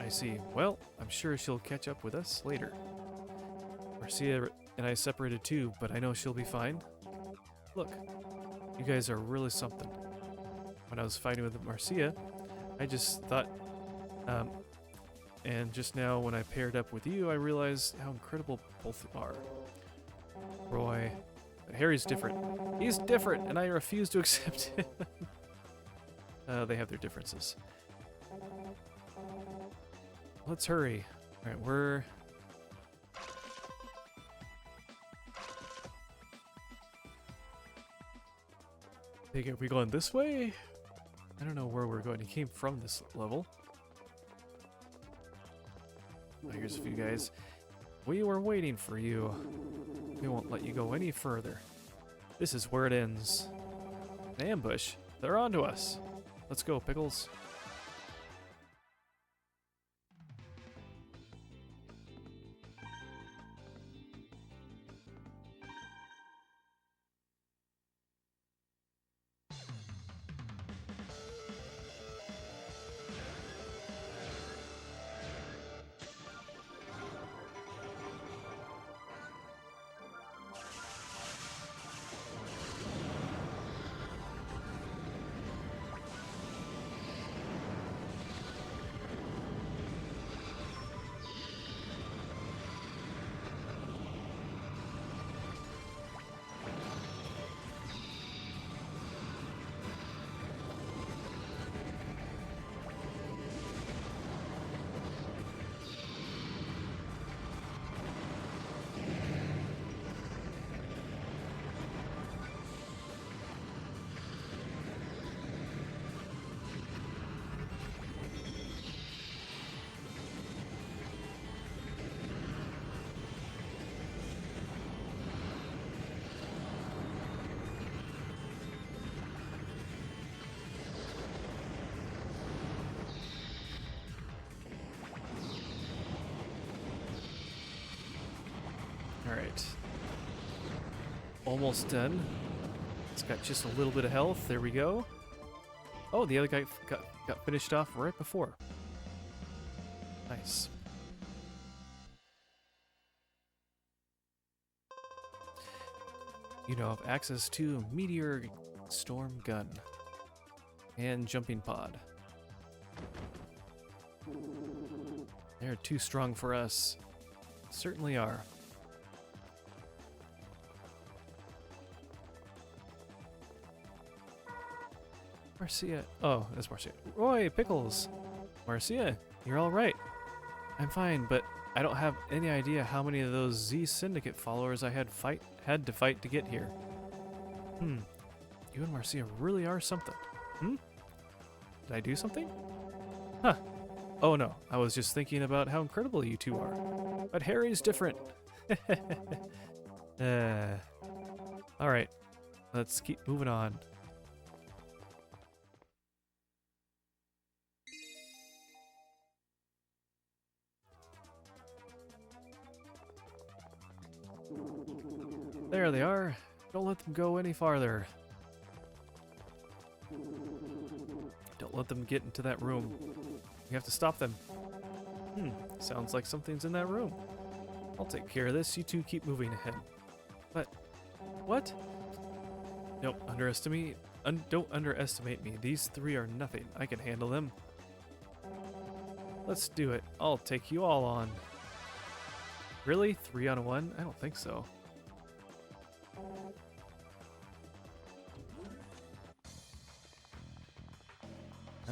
I see. Well, I'm sure she'll catch up with us later. Marcia and I separated too, but I know she'll be fine. Look, you guys are really something. When I was fighting with Marcia, I just thought, and just now when I paired up with you, I realized how incredible both are. Roy, but Harry's different. He's different, and I refuse to accept it. They have their differences. Let's hurry. All right, we're... Are we going this way? I don't know where we're going. He came from this level. Oh, here's a few guys. We were waiting for you. We won't let you go any further. This is where it ends. An ambush. They're onto us. Let's go, Pickles. Alright. Almost done. It's got just a little bit of health. There we go. Oh, the other guy got finished off right before. Nice. You now have access to Meteor Storm Gun and Jumping Pod. They're too strong for us. Certainly are. Marcia. Oh, that's Marcia. Roy, Pickles. Marcia, you're all right. I'm fine, but I don't have any idea how many of those Z Syndicate followers I had to fight to get here. You and Marcia really are something. Did I do something? Huh. Oh no, I was just thinking about how incredible you two are. But Harry's different. Alright, let's keep moving on. There they are. Don't let them go any farther. Don't let them get into that room. We have to stop them. Sounds like something's in that room. I'll take care of this. You two keep moving ahead. But, what? Don't underestimate me. These three are nothing. I can handle them. Let's do it. I'll take you all on. Really? 3-on-1? I don't think so.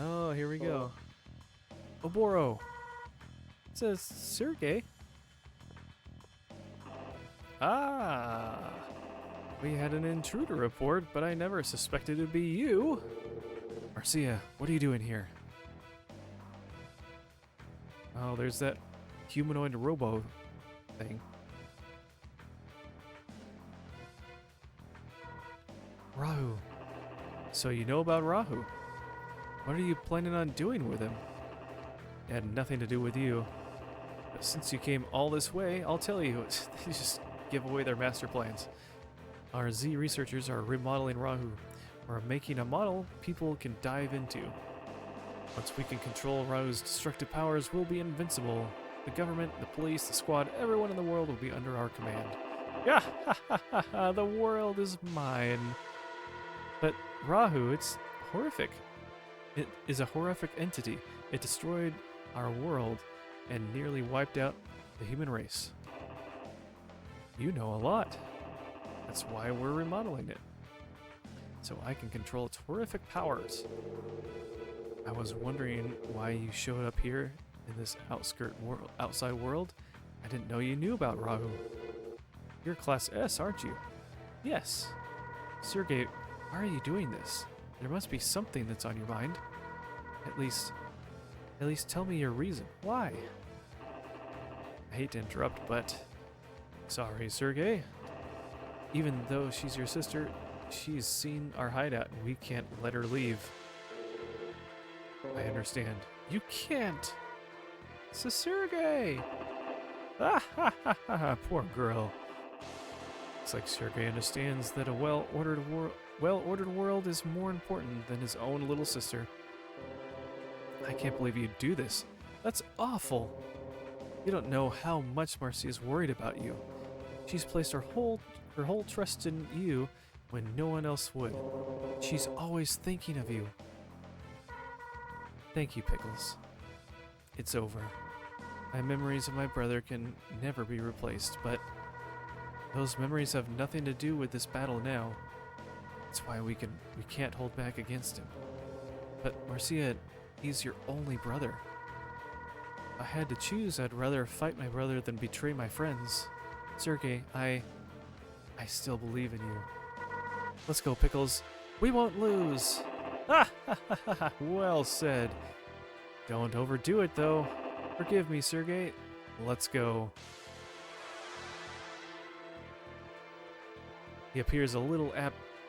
Oh, here we go. Oboro. It says Sergey. Ah. We had an intruder report, but I never suspected it'd be you. Marcia, what are you doing here? Oh, there's that humanoid robo thing. Rahu. So you know about Rahu. What are you planning on doing with him? It had nothing to do with you. But since you came all this way, I'll tell you. They just give away their master plans. Our Z researchers are remodeling Rahu. We're making a model people can dive into. Once we can control Rao's destructive powers, we'll be invincible. The government, the police, the squad, everyone in the world will be under our command. Yeah, ha ha ha ha, the world is mine. But Rahu, it's horrific. It is a horrific entity. It destroyed our world and nearly wiped out the human race. You know a lot. That's why we're remodeling it. So I can control its horrific powers. I was wondering why you showed up here in this outside world. I didn't know you knew about Rahu. You're Class S, aren't you? Yes. Sergey, why are you doing this? There must be something that's on your mind. At least tell me your reason. Why? I hate to interrupt, but... Sorry, Sergey. Even though she's your sister, she's seen our hideout and we can't let her leave. I understand. You can't! So Sergey! Ah ha ha ha ha, poor girl. Looks like Sergey understands that a well-ordered world is more important than his own little sister. I can't believe you'd do this. That's awful. You don't know how much Marcy is worried about you. She's placed her whole trust in you when no one else would. She's always thinking of you. Thank you, Pickles. It's over. My memories of my brother can never be replaced, but those memories have nothing to do with this battle now. That's why we can't hold back against him. But Marcia, he's your only brother. If I had to choose, I'd rather fight my brother than betray my friends. Sergey, I still believe in you. Let's go, Pickles. We won't lose. Ha ha ha ha! Well said. Don't overdo it, though. Forgive me, Sergey. Let's go. He appears a little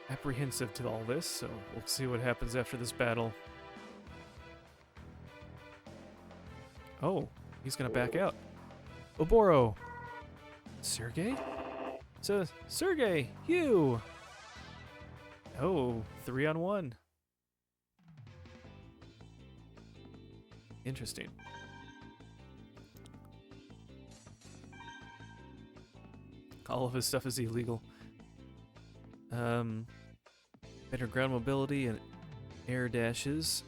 apprehensive to all this, so we'll see what happens after this battle. Oh, he's gonna back out. Oboro! Sergey? So, Sergey, you! Oh, 3-on-1. Interesting. All of his stuff is illegal. Better ground mobility and air dashes.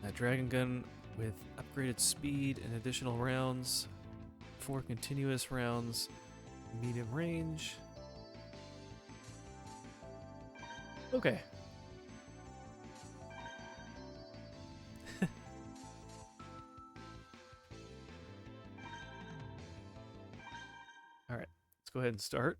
A dragon gun with upgraded speed and additional rounds. 4 continuous rounds. Medium range. Okay. Alright, let's go ahead and start.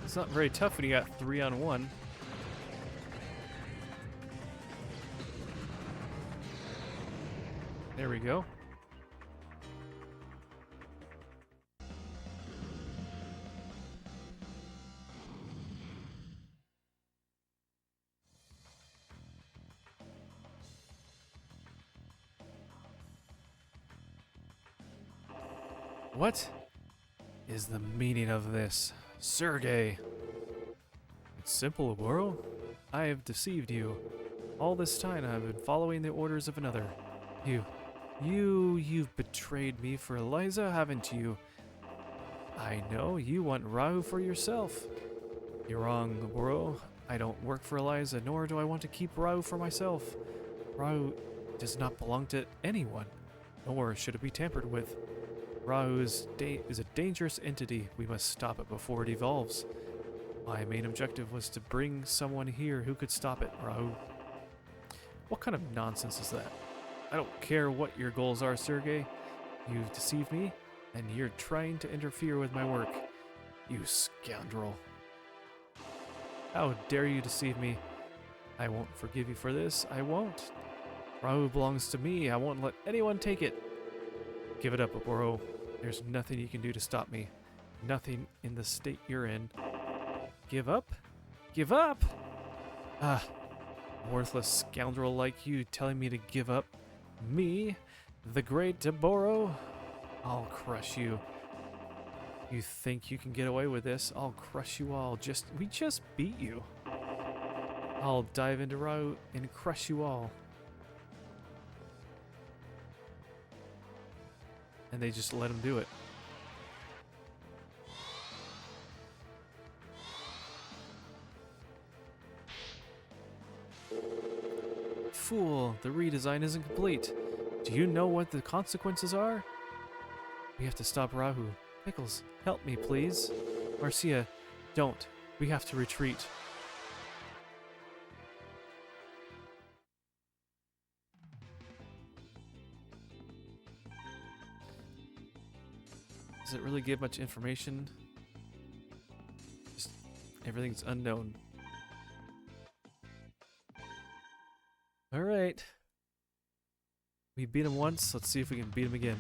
It's not very tough when you got 3-on-1. There we go. What is the meaning of this? Sergey! It's simple, Oboro. I have deceived you. All this time I've been following the orders of another. You've betrayed me for Eliza, haven't you? I know, you want Rahu for yourself. You're wrong, Oboro. I don't work for Eliza, nor do I want to keep Rahu for myself. Rahu does not belong to anyone, nor should it be tampered with. Rahu is a dangerous entity. We must stop it before it evolves. My main objective was to bring someone here who could stop it, Rahu. What kind of nonsense is that? I don't care what your goals are, Sergey. You've deceived me, and you're trying to interfere with my work. You scoundrel. How dare you deceive me? I won't forgive you for this. I won't. Rahu belongs to me. I won't let anyone take it. Give it up, Oboro. There's nothing you can do to stop me. Nothing in the state you're in. Give up? Give up? Ah, worthless scoundrel like you telling me to give up? Me? The great Oboro? I'll crush you. You think you can get away with this? I'll crush you all. We just beat you. I'll dive into Rahu and crush you all. And they just let him do it. Fool, the redesign isn't complete. Do you know what the consequences are? We have to stop Rahu. Pickles, help me, please. Marcia, don't. We have to retreat. Does it really give much information? Just everything's unknown. Alright. We beat him once, let's see if we can beat him again.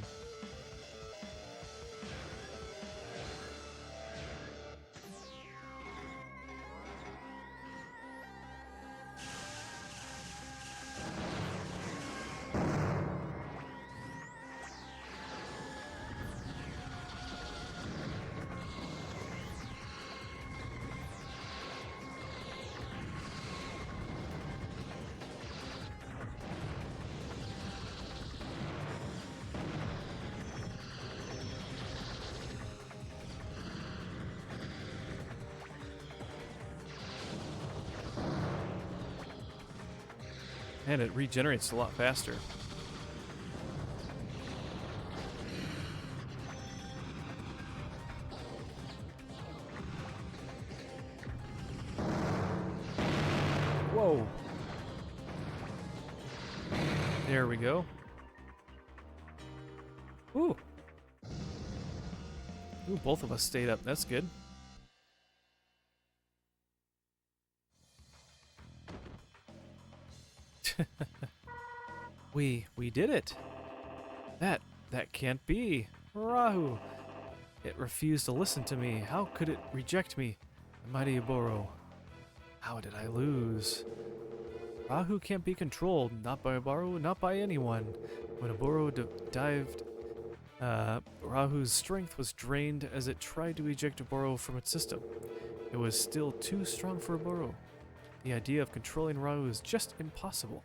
And it regenerates a lot faster. Whoa. There we go. Ooh. Ooh, both of us stayed up. That's good. We did it. That can't be. Rahu. It refused to listen to me. How could it reject me? The mighty Oboro. How did I lose? Rahu can't be controlled, not by Oboro, not by anyone. When Oboro dived, Rahu's strength was drained as it tried to eject Oboro from its system. It was still too strong for Oboro. The idea of controlling Rahu is just impossible.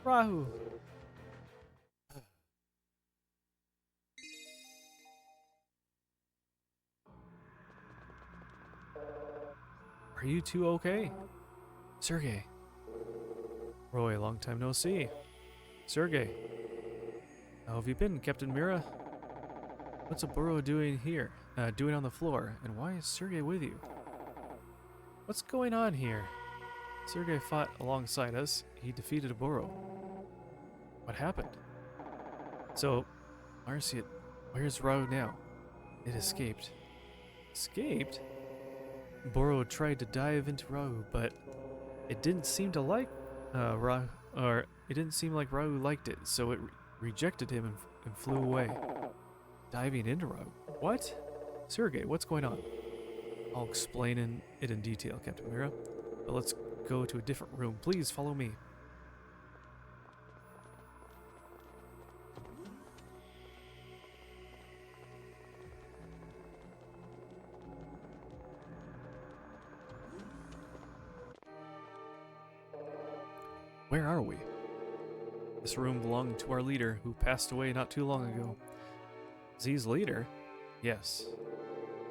Rahu! Are you two okay? Sergey. Roy, long time no see. Sergey. How have you been, Captain Mira? What's Oboro doing here? Doing on the floor? And why is Sergey with you? What's going on here? Sergey fought alongside us. He defeated Oboro. What happened? So, Marcia, where's Rahu now? It escaped. Escaped? Oboro tried to dive into Rahu, but it didn't seem to like Rahu, or it didn't seem like Rahu liked it, so it rejected him and flew away. Diving into Rahu? What? Sergey, what's going on? I'll explain it in detail, Captain Mira. But let's go to a different room. Please follow me. Where are we? This room belonged to our leader, who passed away not too long ago. Z's leader? Yes.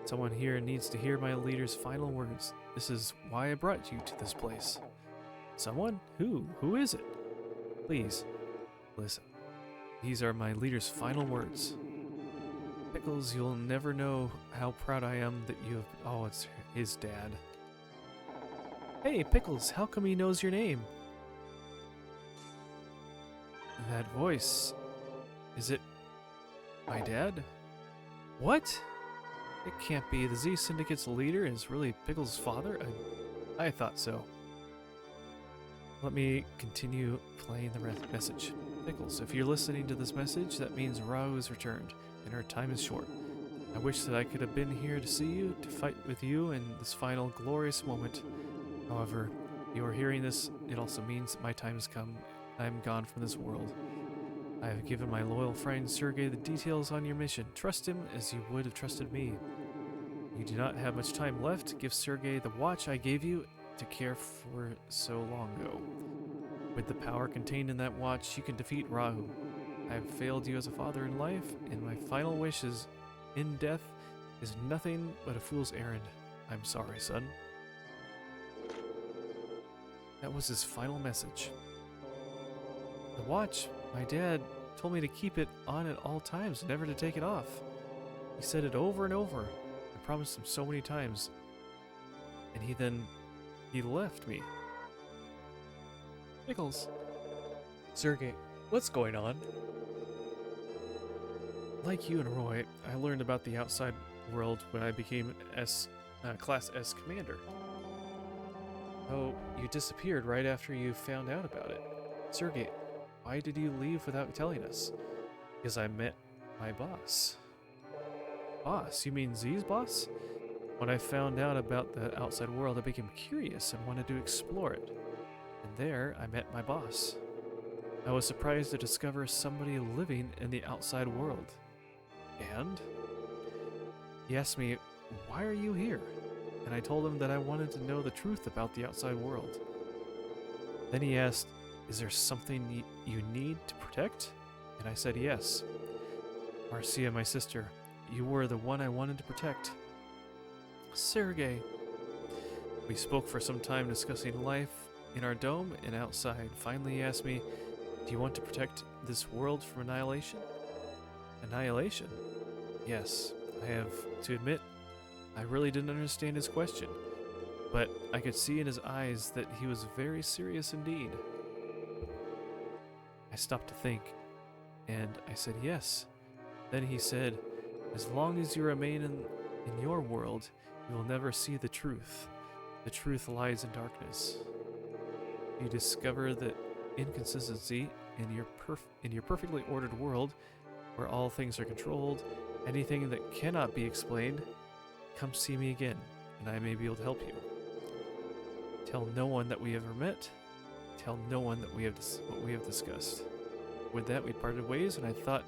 Someone here needs to hear my leader's final words. This is why I brought you to this place. Someone? Who? Who is it? Please, listen. These are my leader's final words. Pickles, you'll never know how proud I am that you have... Oh, it's his dad. Hey, Pickles, how come he knows your name? That voice... Is it... my dad? What? It can't be. The Z Syndicate's leader is really Pickles' father? I thought so. Let me continue playing the message. Pickles, if you're listening to this message, that means Rahu has returned, and her time is short. I wish that I could have been here to see you, to fight with you in this final glorious moment. However, you are hearing this, it also means that my time has come. I am gone from this world. I have given my loyal friend Sergey the details on your mission. Trust him as you would have trusted me. You do not have much time left. Give Sergey the watch I gave you to care for so long ago. With the power contained in that watch, you can defeat Rahu. I have failed you as a father in life, and my final wish is in death is nothing but a fool's errand. I'm sorry, son. That was his final message. The watch, my dad told me to keep it on at all times, never to take it off. He said it over and over. I promised him so many times. And he left me. Pickles. Sergey, what's going on? Like you and Roy, I learned about the outside world when I became Class S commander. Oh, you disappeared right after you found out about it. Sergey, why did you leave without telling us? Because I met my boss. Boss? You mean Z's boss? When I found out about the outside world, I became curious and wanted to explore it. And there, I met my boss. I was surprised to discover somebody living in the outside world. And? He asked me, why are you here? And I told him that I wanted to know the truth about the outside world. Then he asked, is there something you need to protect? And I said yes. Marcia, my sister, you were the one I wanted to protect. Sergey. We spoke for some time discussing life in our dome and outside. Finally he asked me, do you want to protect this world from annihilation? Annihilation? Yes. I have to admit, I really didn't understand his question, but I could see in his eyes that he was very serious indeed. I stopped to think, and I said yes. Then he said, as long as you remain in your world, you will never see the truth. The truth lies in darkness. You discover the inconsistency in your perfectly ordered world, where all things are controlled, anything that cannot be explained. Come see me again, and I may be able to help you. Tell no one that we ever met. Tell no one that what we have discussed. With that, we parted ways, and I thought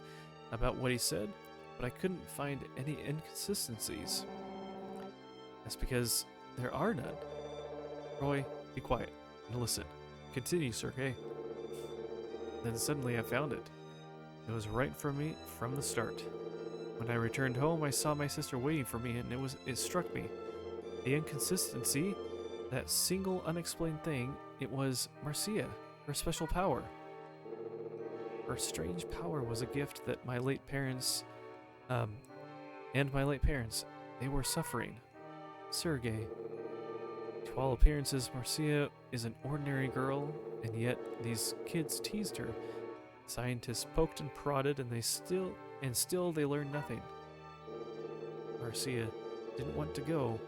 about what he said, but I couldn't find any inconsistencies. That's because there are none. Roy, be quiet and listen. Continue, Sergey. Then suddenly I found it. It was right for me from the start. When I returned home, I saw my sister waiting for me, and it struck me. The inconsistency, that single unexplained thing, it was Marcia, her special power. Her strange power was a gift that my late parents, they were suffering. Sergey. To all appearances, Marcia is an ordinary girl, and yet these kids teased her. Scientists poked and prodded, and still they learned nothing. Marcia didn't want to go,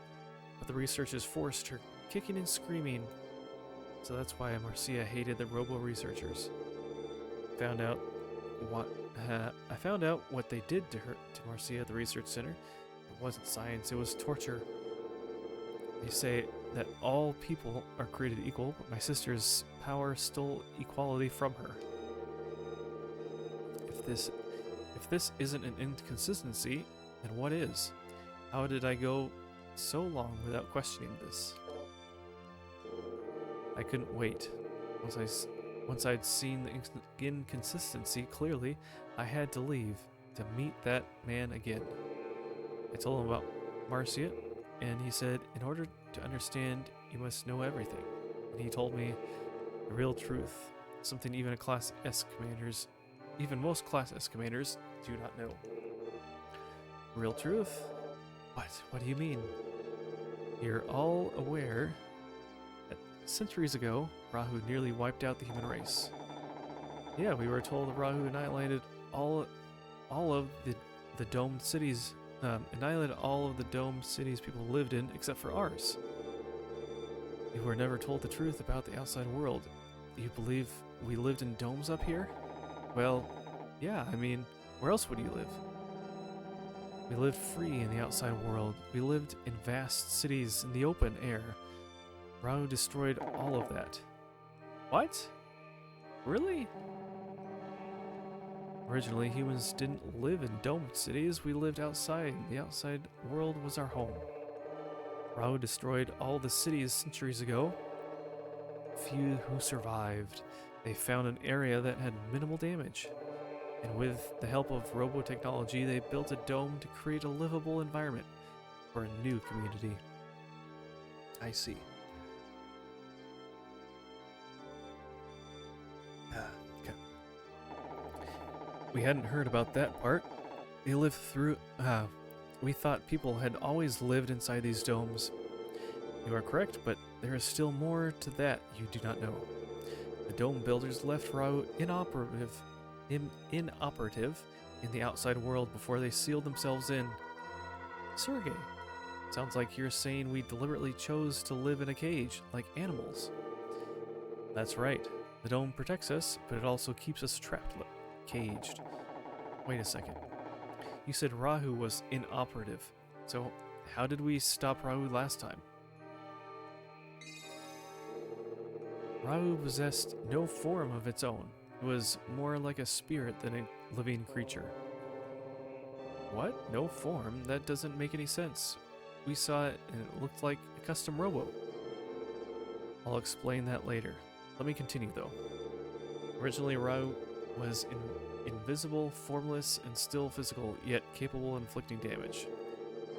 but the researchers forced her, kicking and screaming. So that's why Marcia hated the Robo researchers. I found out what they did to Marcia at the research center. It wasn't science, it was torture. They say that all people are created equal, but my sister's power stole equality from her. If this isn't an inconsistency, then what is? How did I go so long without questioning this? I couldn't wait. Once I'd seen the inconsistency clearly, I had to leave to meet that man again. I told him about Marcia, and he said, in order to understand, you must know everything. And he told me the real truth, something even a Class S commanders even most class estimators do not know. Real truth? What? What do you mean? You're all aware that centuries ago, Rahu nearly wiped out the human race. Yeah, we were told that Rahu annihilated all of the domed cities, annihilated all of the domed cities people lived in except for ours. You were never told the truth about the outside world. You believe we lived in domes up here? Well, yeah, I mean, where else would you live? We lived free in the outside world. We lived in vast cities in the open air. Rahu destroyed all of that. What? Really? Originally, humans didn't live in domed cities. We lived outside. The outside world was our home. Rahu destroyed all the cities centuries ago. Few who survived. They found an area that had minimal damage. And with the help of robo technology, they built a dome to create a livable environment for a new community. I see. Okay. We hadn't heard about that part. They lived through... we thought people had always lived inside these domes. You are correct, but there is still more to that you do not know. The dome builders left Rahu inoperative in the outside world before they sealed themselves in. Sergey, sounds like you're saying we deliberately chose to live in a cage, like animals. That's right. The dome protects us, but it also keeps us trapped, caged. Wait a second. You said Rahu was inoperative, so how did we stop Rahu last time? Rahu possessed no form of its own. It was more like a spirit than a living creature. What? No form? That doesn't make any sense. We saw it and it looked like a custom robo. I'll explain that later. Let me continue though. Originally, Rahu was invisible, formless, and still physical, yet capable of inflicting damage.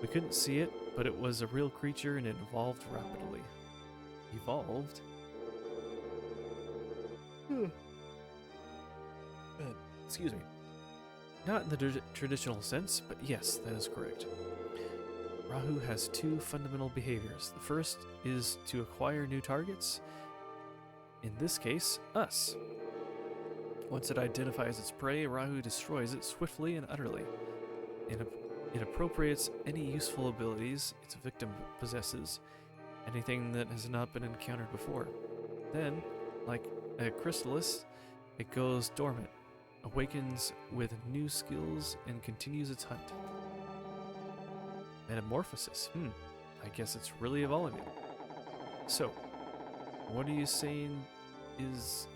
We couldn't see it, but it was a real creature and it evolved rapidly. Evolved? Excuse me. Not in the traditional sense, but yes, that is correct. Rahu has two fundamental behaviors. The first is to acquire new targets. In this case, us. Once it identifies its prey, Rahu destroys it swiftly and utterly. It appropriates any useful abilities its victim possesses, anything that has not been encountered before. Then, like a chrysalis, it goes dormant, awakens with new skills, and continues its hunt. Metamorphosis. I guess it's really evolving. So, what are you saying is...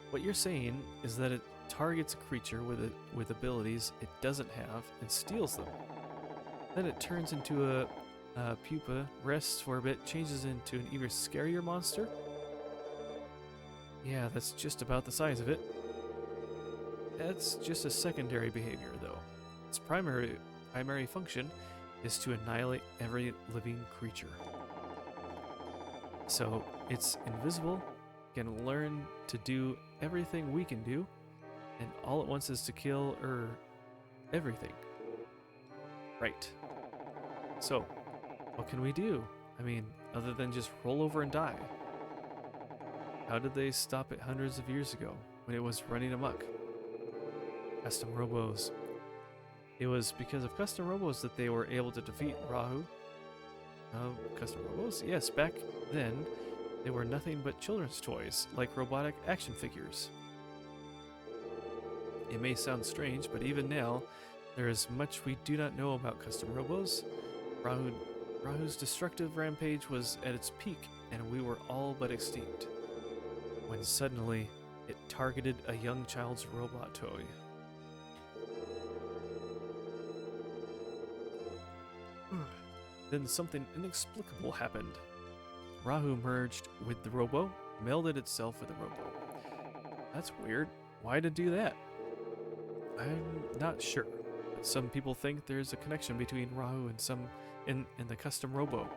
What you're saying is that it targets a creature with abilities it doesn't have and steals them. Then it turns into a pupa, rests for a bit, changes into an even scarier monster? Yeah, that's just about the size of it. That's just a secondary behavior, though. Its primary function is to annihilate every living creature. So, it's invisible, can learn to do everything we can do, and all it wants is to kill everything. Right. So, what can we do? I mean, other than just roll over and die? How did they stop it hundreds of years ago when it was running amok? Custom Robos. It was because of Custom Robos that they were able to defeat Rahu. Custom Robos? Yes, back then they were nothing but children's toys, like robotic action figures. It may sound strange, but even now, there is much we do not know about Custom Robos. Rahu's destructive rampage was at its peak, and we were all but extinct, when suddenly it targeted a young child's robot toy. Then something inexplicable happened. Rahu merged with the robo, melded itself with the robo. That's weird. Why to do that? I'm not sure, but some people think there's a connection between Rahu and some in the custom robo.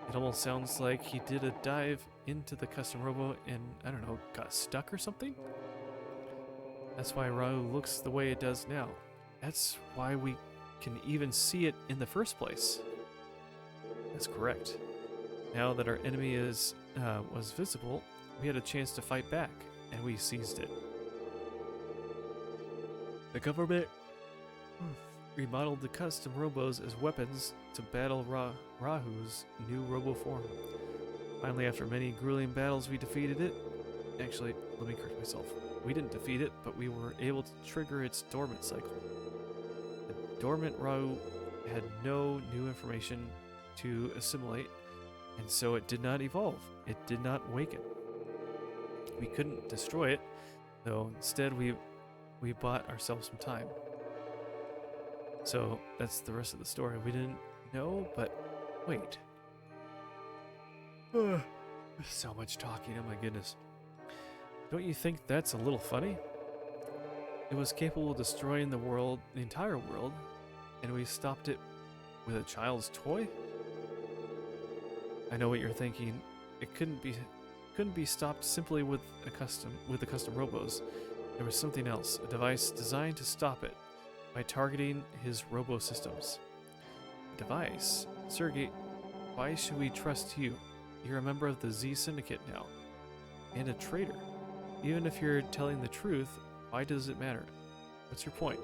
It almost sounds like he did a dive into the custom robo and, I don't know, got stuck or something? That's why Rahu looks the way it does now. That's why we can even see it in the first place. That's correct. Now that our enemy was visible, we had a chance to fight back, and we seized it. The government remodeled the custom robos as weapons to battle Rahu's new robo form. Finally, after many grueling battles, we defeated it. Actually, let me correct myself. We didn't defeat it, but we were able to trigger its dormant cycle. The dormant Rahu had no new information to assimilate, and so it did not evolve. It did not awaken. We couldn't destroy it, though instead we bought ourselves some time. So that's the rest of the story. We didn't know, but wait. So much talking, oh my goodness. Don't you think that's a little funny? It was capable of destroying the world, the entire world, and we stopped it with a child's toy? I know what you're thinking. It couldn't be stopped simply with the custom robos. There was something else, a device designed to stop it by targeting his robo systems. A device? Sergey, why should we trust you? You're a member of the Z Syndicate now, and a traitor. Even if you're telling the truth, why does it matter? What's your point?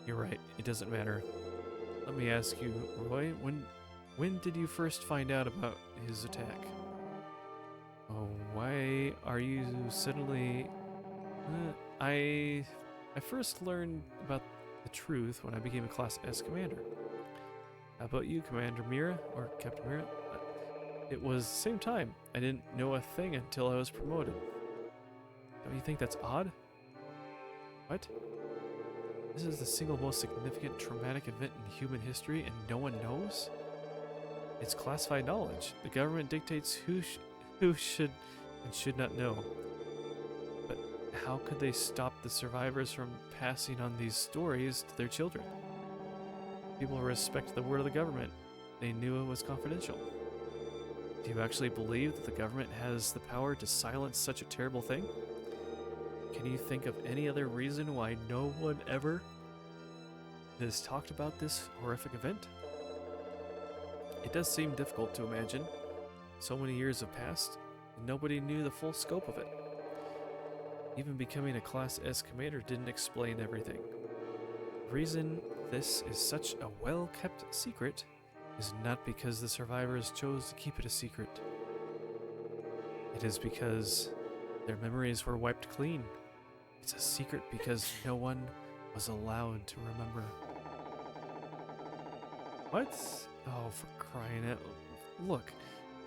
You're right, it doesn't matter. Let me ask you, Roy, when did you first find out about his attack? Oh, why are you suddenly... I first learned about the truth when I became a Class S commander. How about you, Commander Mira, or Captain Mira? It was the same time. I didn't know a thing until I was promoted. Don't you think that's odd? What? This is the single most significant traumatic event in human history and no one knows? It's classified knowledge. The government dictates who should and should not know. But how could they stop the survivors from passing on these stories to their children? People respect the word of the government. They knew it was confidential. Do you actually believe that the government has the power to silence such a terrible thing? Can you think of any other reason why no one ever has talked about this horrific event? It does seem difficult to imagine. So many years have passed, and nobody knew the full scope of it. Even becoming a Class S commander didn't explain everything. The reason this is such a well-kept secret is not because the survivors chose to keep it a secret. It is because their memories were wiped clean. It's a secret because no one was allowed to remember. What? Oh, for crying out. Look,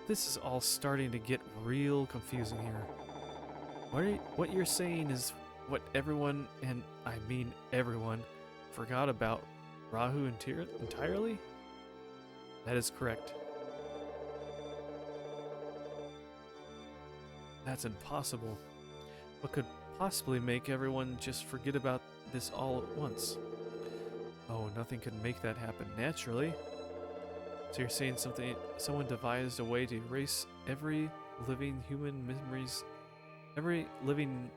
this is all starting to get real confusing here. What you're saying is what everyone, and I mean everyone, forgot about Rahu entirely? That is correct. That's impossible. What could possibly make everyone just forget about this all at once? Oh, nothing could make that happen naturally. So you're saying someone devised a way to erase every living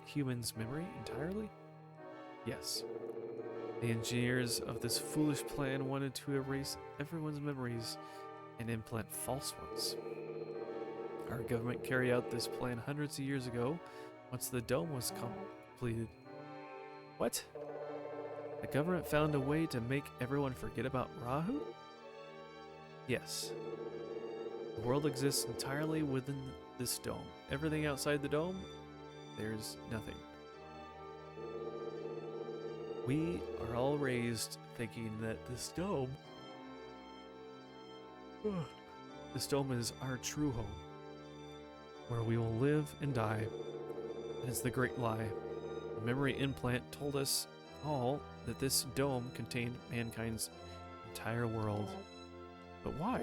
human's memory entirely? Yes. The engineers of this foolish plan wanted to erase everyone's memories and implant false ones. Our government carried out this plan hundreds of years ago, once the dome was completed. What? The government found a way to make everyone forget about Rahu? Yes. The world exists entirely within this dome. Everything outside the dome, there's nothing. We are all raised thinking that this dome is our true home, where we will live and die. It is the great lie. The memory implant told us all that this dome contained mankind's entire world. But why?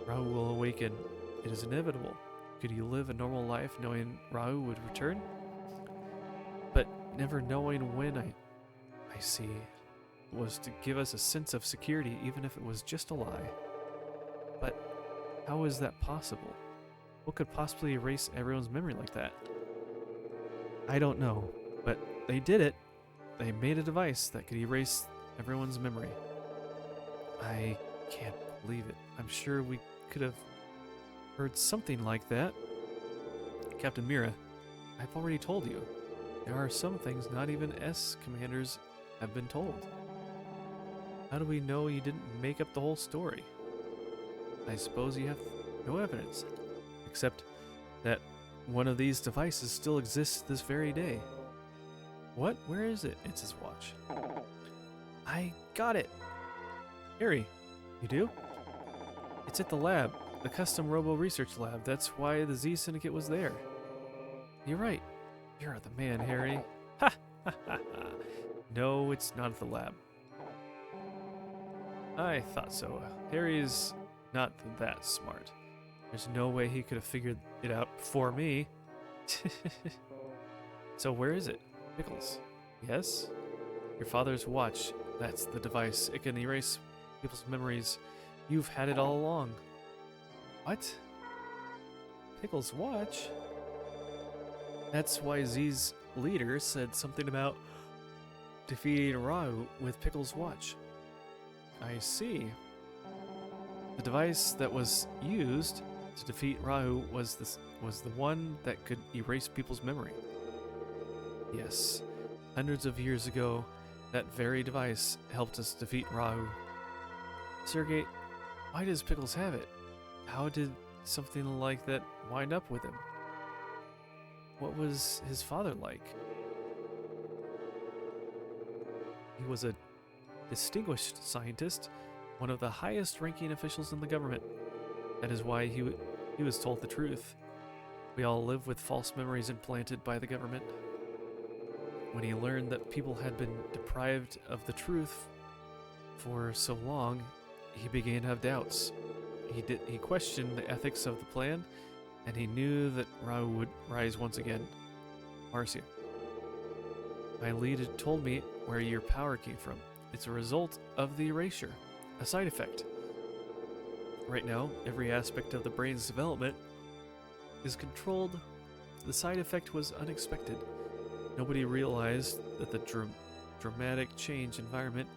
Rahu will awaken. It is inevitable. Could you live a normal life knowing Rahu would return? But never knowing when, I see, was to give us a sense of security, even if it was just a lie. But how is that possible? What could possibly erase everyone's memory like that? I don't know. But they did it. They made a device that could erase everyone's memory. I can't believe it. I'm sure we could have heard something like that. Captain Mira, I've already told you. There are some things not even S commanders have been told. How do we know you didn't make up the whole story? I suppose you have no evidence, except that one of these devices still exists this very day. What? Where is it? It's his watch. I got it! Harry, you do? It's at the lab, the Custom Robo research lab. That's why the Z Syndicate was there. You're right. You're the man, Harry. Ha! Ha ha ha. No, it's not at the lab. I thought so. Harry's not that smart. There's no way he could have figured it out before me. So where is it? Pickles. Yes? Your father's watch. That's the device. It can erase people's memories. You've had it all along. What? Pickles' watch? That's why Z's leader said something about defeating Rahu with Pickles' watch. I see. The device that was used to defeat Rahu was the one that could erase people's memory. Yes, hundreds of years ago, that very device helped us defeat Rahu. Sergei, why does Pickles have it? How did something like that wind up with him? What was his father like? He was a distinguished scientist, one of the highest ranking officials in the government. That is why he was told the truth. We all live with false memories implanted by the government. When he learned that people had been deprived of the truth for so long, he began to have doubts. He questioned the ethics of the plan, and he knew that Rahu would rise once again. Marcia, my lead had told me where your power came from. It's a result of the erasure, a side effect. Right now, every aspect of the brain's development is controlled. The side effect was unexpected. Nobody realized that the dramatic change environment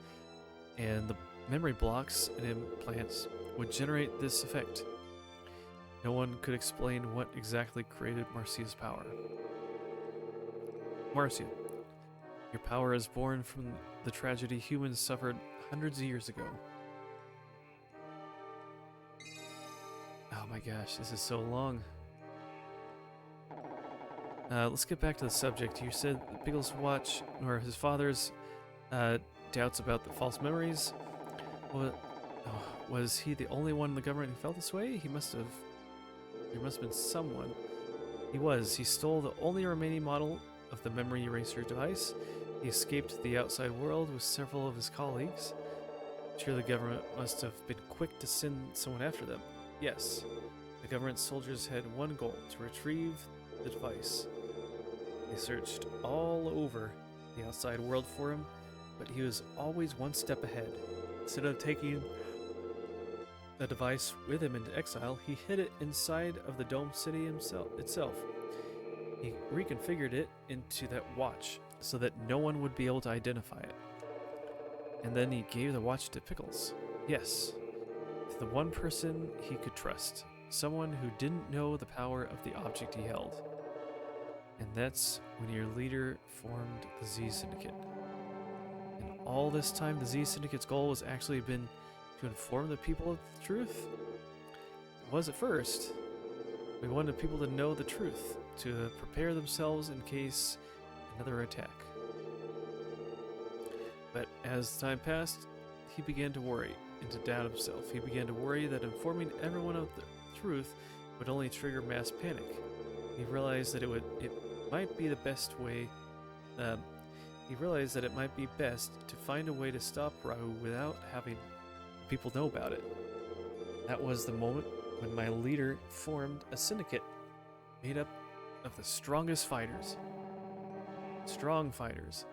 and the memory blocks and implants would generate this effect. No one could explain what exactly created Marcia's power. Marcia, your power is born from the tragedy humans suffered hundreds of years ago. Oh my gosh, this is so long. Let's get back to the subject. You said Pickles' watch, or his father's doubts about the false memories. Was he the only one in the government who felt this way? There must have been someone. He was. He stole the only remaining model of the memory eraser device. He escaped the outside world with several of his colleagues. Sure, the government must have been quick to send someone after them. Yes, the government soldiers had one goal: to retrieve the device. They searched all over the outside world for him, but he was always one step ahead. Instead of taking the device with him into exile, he hid it inside of the dome city itself. He reconfigured it into that watch so that no one would be able to identify it. And then he gave the watch to Pickles. Yes, to the one person he could trust. Someone who didn't know the power of the object he held. And that's when your leader formed the Z Syndicate. And all this time, the Z Syndicate's goal was actually been to inform the people of the truth? It was at first. We wanted people to know the truth, to prepare themselves in case another attack. But as time passed, he began to worry and to doubt himself. He began to worry that informing everyone of the truth would only trigger mass panic. He realized that it might be the best way. He realized that it might be best to find a way to stop Rahu without having people know about it. That was the moment when my leader formed a syndicate made up of the strongest fighters. Strong fighters.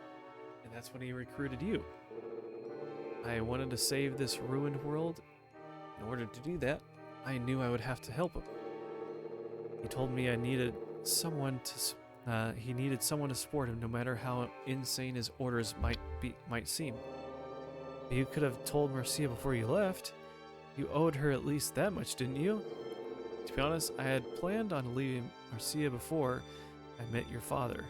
And that's when he recruited you. I wanted to save this ruined world. In order to do that, I knew I would have to help him. He told me I needed someone He needed someone to support him, no matter how insane his orders might seem. You could have told Marcia before you left. You owed her at least that much, didn't you? To be honest, I had planned on leaving Marcia before I met your father.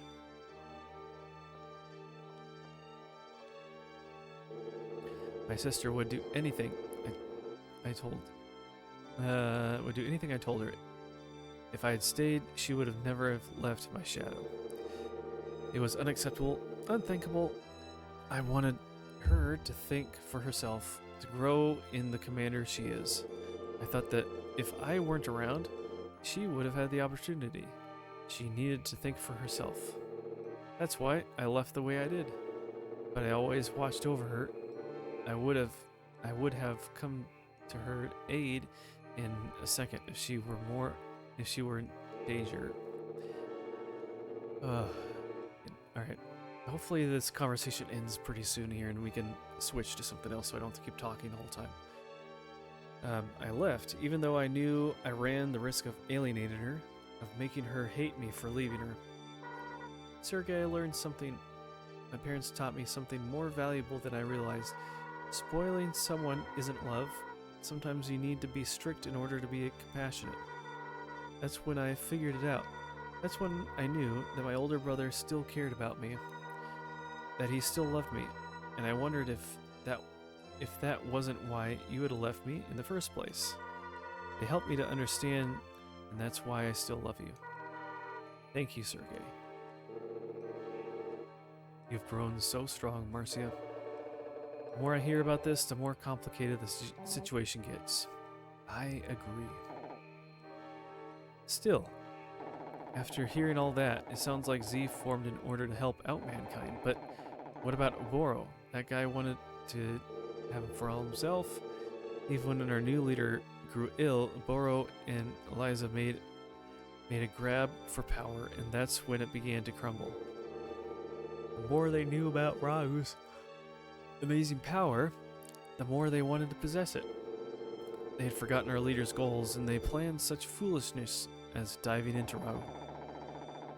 My sister would do anything would do anything I told her. If I had stayed, she would have never have left my shadow. It was unacceptable, unthinkable. I wanted her to think for herself, to grow in the commander she is. I thought that if I weren't around, she would have had the opportunity. She needed to think for herself. That's why I left the way I did. But I always watched over her. I would have come to her aid in a second if she were in danger. Alright. Hopefully this conversation ends pretty soon here and we can switch to something else so I don't have to keep talking the whole time. I left, even though I knew I ran the risk of alienating her, of making her hate me for leaving her. Sergei, I learned something. My parents taught me something more valuable than I realized. Spoiling someone isn't love. Sometimes you need to be strict in order to be compassionate. That's when I figured it out. That's when I knew that my older brother still cared about me, that he still loved me, and I wondered if that wasn't why you had left me in the first place. They helped me to understand, and that's why I still love you. Thank you, Sergei. You've grown so strong, Marcia. The more I hear about this, the more complicated the situation gets. I agree. Still, after hearing all that, it sounds like Z formed in order to help out mankind. But what about Oboro? That guy wanted to have him for all himself. Even when our new leader grew ill, Oboro and Eliza made a grab for power, and that's when it began to crumble. The more they knew about Rau's amazing power, the more they wanted to possess it. They had forgotten our leader's goals, and they planned such foolishness as diving into Rau.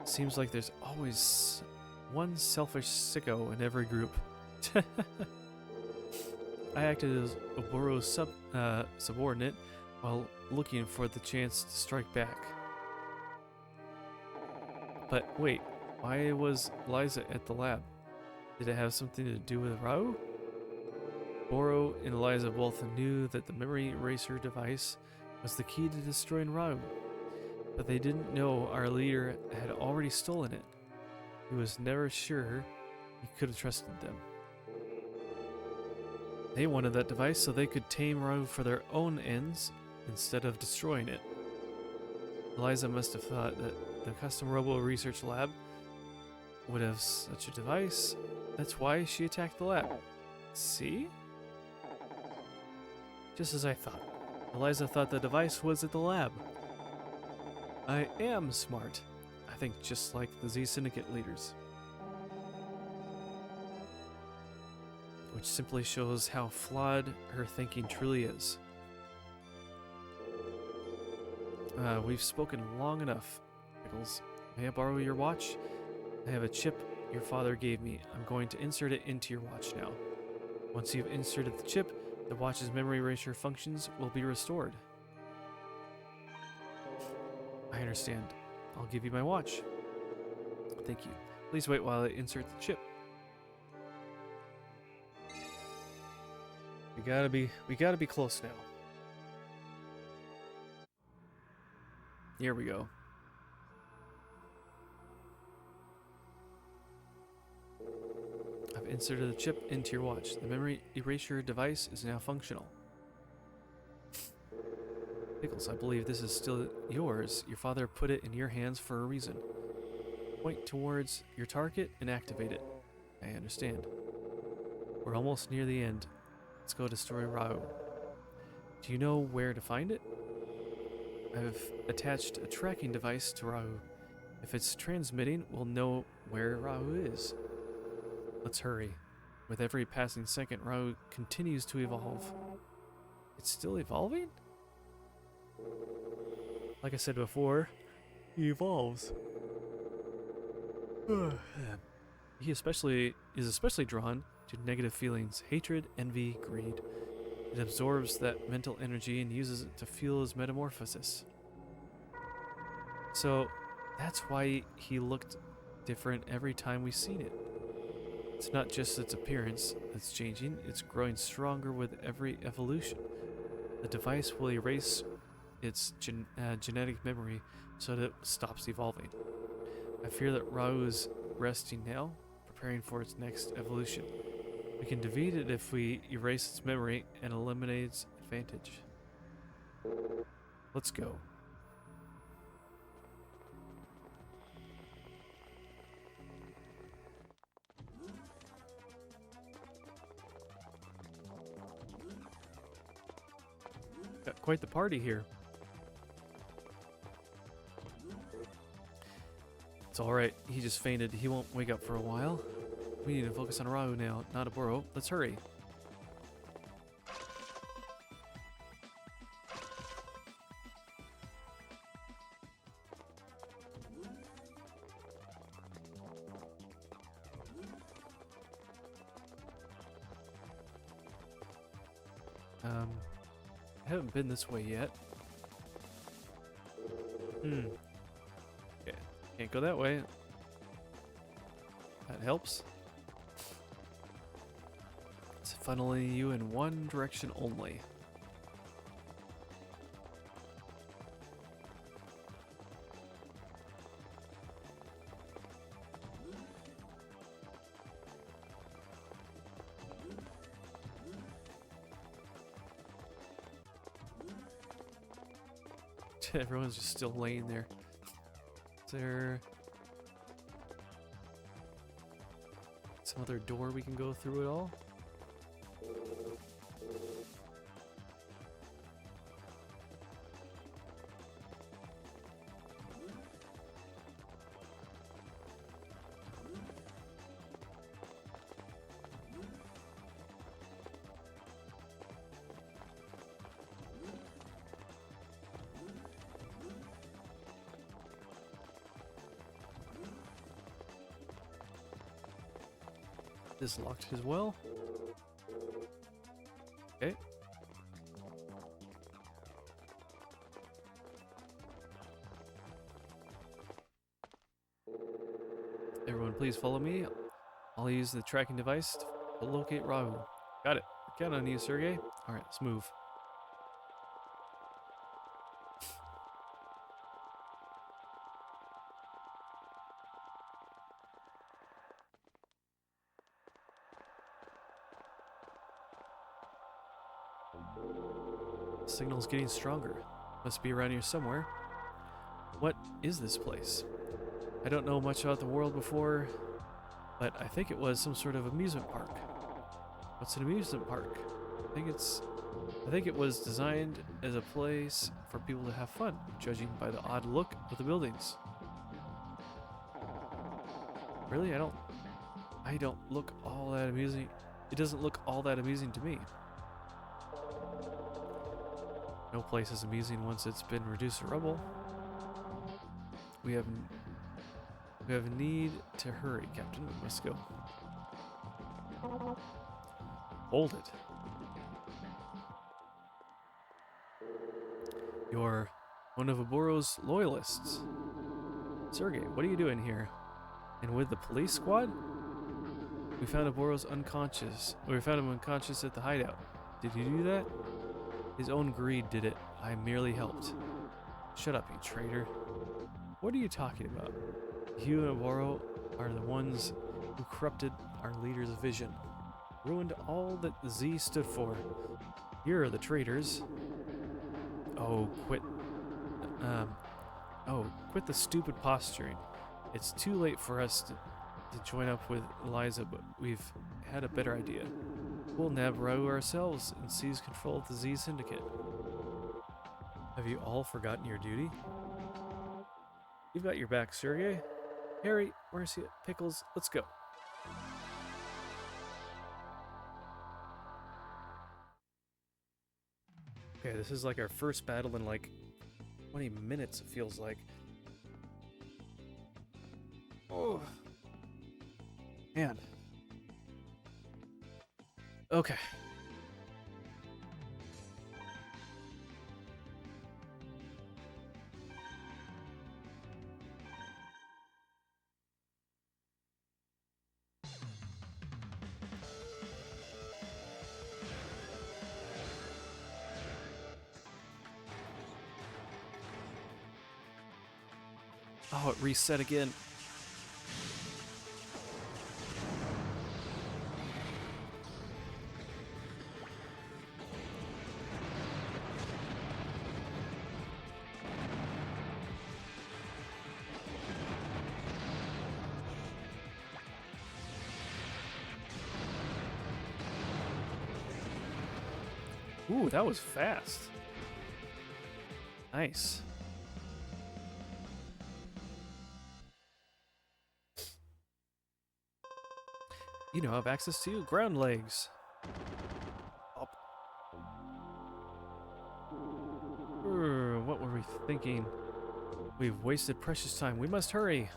Seems like there's always one selfish sicko in every group. I acted as Oboro's subordinate while looking for the chance to strike back. But wait, why was Liza at the lab? Did it have something to do with Rau? Oboro and Eliza both knew that the memory eraser device was the key to destroying Rau, but they didn't know our leader had already stolen it. He was never sure he could have trusted them. They wanted that device so they could tame Rau for their own ends instead of destroying it. Eliza must have thought that the Custom Robo research lab would have such a device. That's why she attacked the lab. See? Just as I thought. Eliza thought the device was at the lab. I am smart. I think just like the Z Syndicate leaders. Which simply shows how flawed her thinking truly is. We've spoken long enough, Pickles. May I borrow your watch? I have a chip your father gave me. I'm going to insert it into your watch now. Once you've inserted the chip, the watch's memory eraser functions will be restored. I understand. I'll give you my watch. Thank you. Please wait while I insert the chip. We gotta be close now. Here we go. I've inserted the chip into your watch. The memory erasure device is now functional. Pickles, I believe this is still yours. Your father put it in your hands for a reason. Point towards your target and activate it. I understand. We're almost near the end. Let's go destroy Rau. Do you know where to find it? I've attached a tracking device to Rau. If it's transmitting, we'll know where Rau is. Let's hurry. With every passing second, Rau continues to evolve. It's still evolving? Like I said before, he evolves. He is especially drawn to negative feelings, hatred, envy, greed. It absorbs that mental energy and uses it to fuel his metamorphosis. So that's why he looked different every time we seen it. It's not just its appearance that's changing, it's growing stronger with every evolution. The device will erase its genetic memory so that it stops evolving. I fear that Rau is resting now, preparing for its next evolution. We can defeat it if we erase its memory and eliminate its advantage. Let's go. Got quite the party here. It's alright, he just fainted. He won't wake up for a while. We need to focus on Rahu now, not Aburo. Let's hurry. I haven't been this way yet. Okay, can't go that way. That helps. It's funneling you in one direction only. Everyone's just still laying there. Is there some other door we can go through at all? This locked as well. Okay. Everyone please follow me. I'll use the tracking device to locate Rahu. Got it. Count on you, Sergey. Alright, let's move. The signal's getting stronger. Must be around here somewhere. What is this place? I don't know much about the world before, but I think it was some sort of amusement park. What's an amusement park? I think it was designed as a place for people to have fun, judging by the odd look of the buildings. Really? I don't look all that amusing. It doesn't look all that amusing to me. No place is amusing once it's been reduced to rubble. We have a need to hurry, Captain. We must go. Hold it. You're one of Aburo's loyalists. Sergey, what are you doing here? And with the police squad? We found Aburo's unconscious. We found him unconscious at the hideout. Did you do that? His own greed did it. I merely helped. Shut up, you traitor. What are you talking about? You and Aburo are the ones who corrupted our leader's vision. Ruined all that the Z stood for. You're the traitors. Oh, quit the stupid posturing. It's too late for us to join up with Eliza, but we've had a better idea. We'll nab Rahu ourselves and seize control of the Z Syndicate. Have you all forgotten your duty? You've got your back, Sergey. Harry, Marcia, Pickles, let's go. Okay, this is like our first battle in like 20 minutes, it feels like. Oh, Man. Okay. Oh, it reset again. Ooh, that was fast. Nice. You now have access to ground legs. Up. What were we thinking? We've wasted precious time. We must hurry.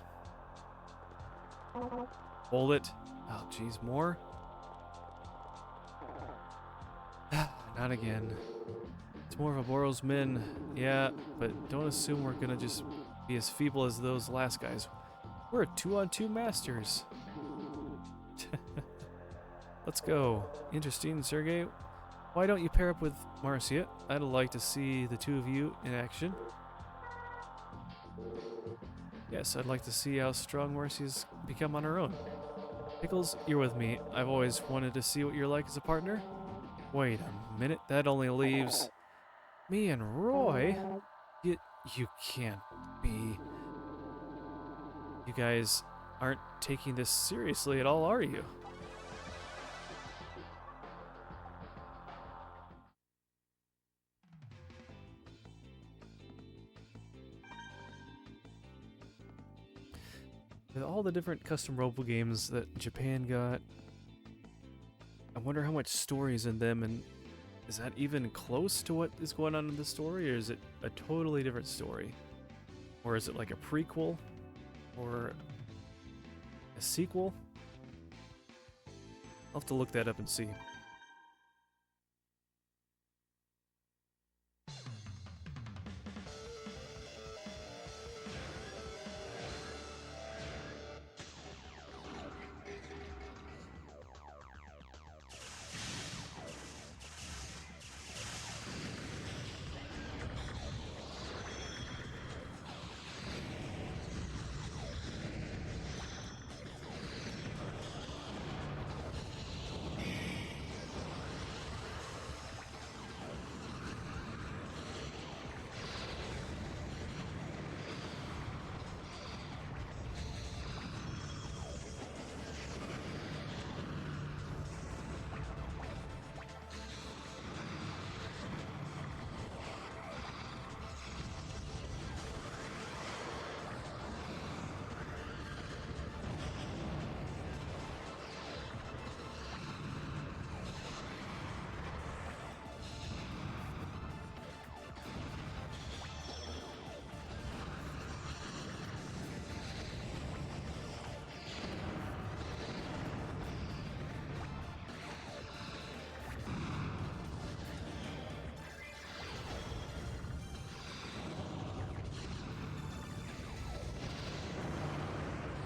Hold it. Oh, jeez, more? Not again. It's more of a Boros min. Yeah, but don't assume we're gonna just be as feeble as those last guys. We're 2-on-2 masters. Let's go. Interesting, Sergey. Why don't you pair up with Marcia? I'd like to see the two of you in action. Yes, I'd like to see how strong Marcia's become on her own. Pickles, you're with me. I've always wanted to see what you're like as a partner. Wait a minute, that only leaves me and Roy. You can't be. You guys aren't taking this seriously at all, are you? With all the different custom Robo games that Japan got, I wonder how much story is in them, and is that even close to what is going on in the story, or is it a totally different story? Or is it like a prequel? Or a sequel? I'll have to look that up and see.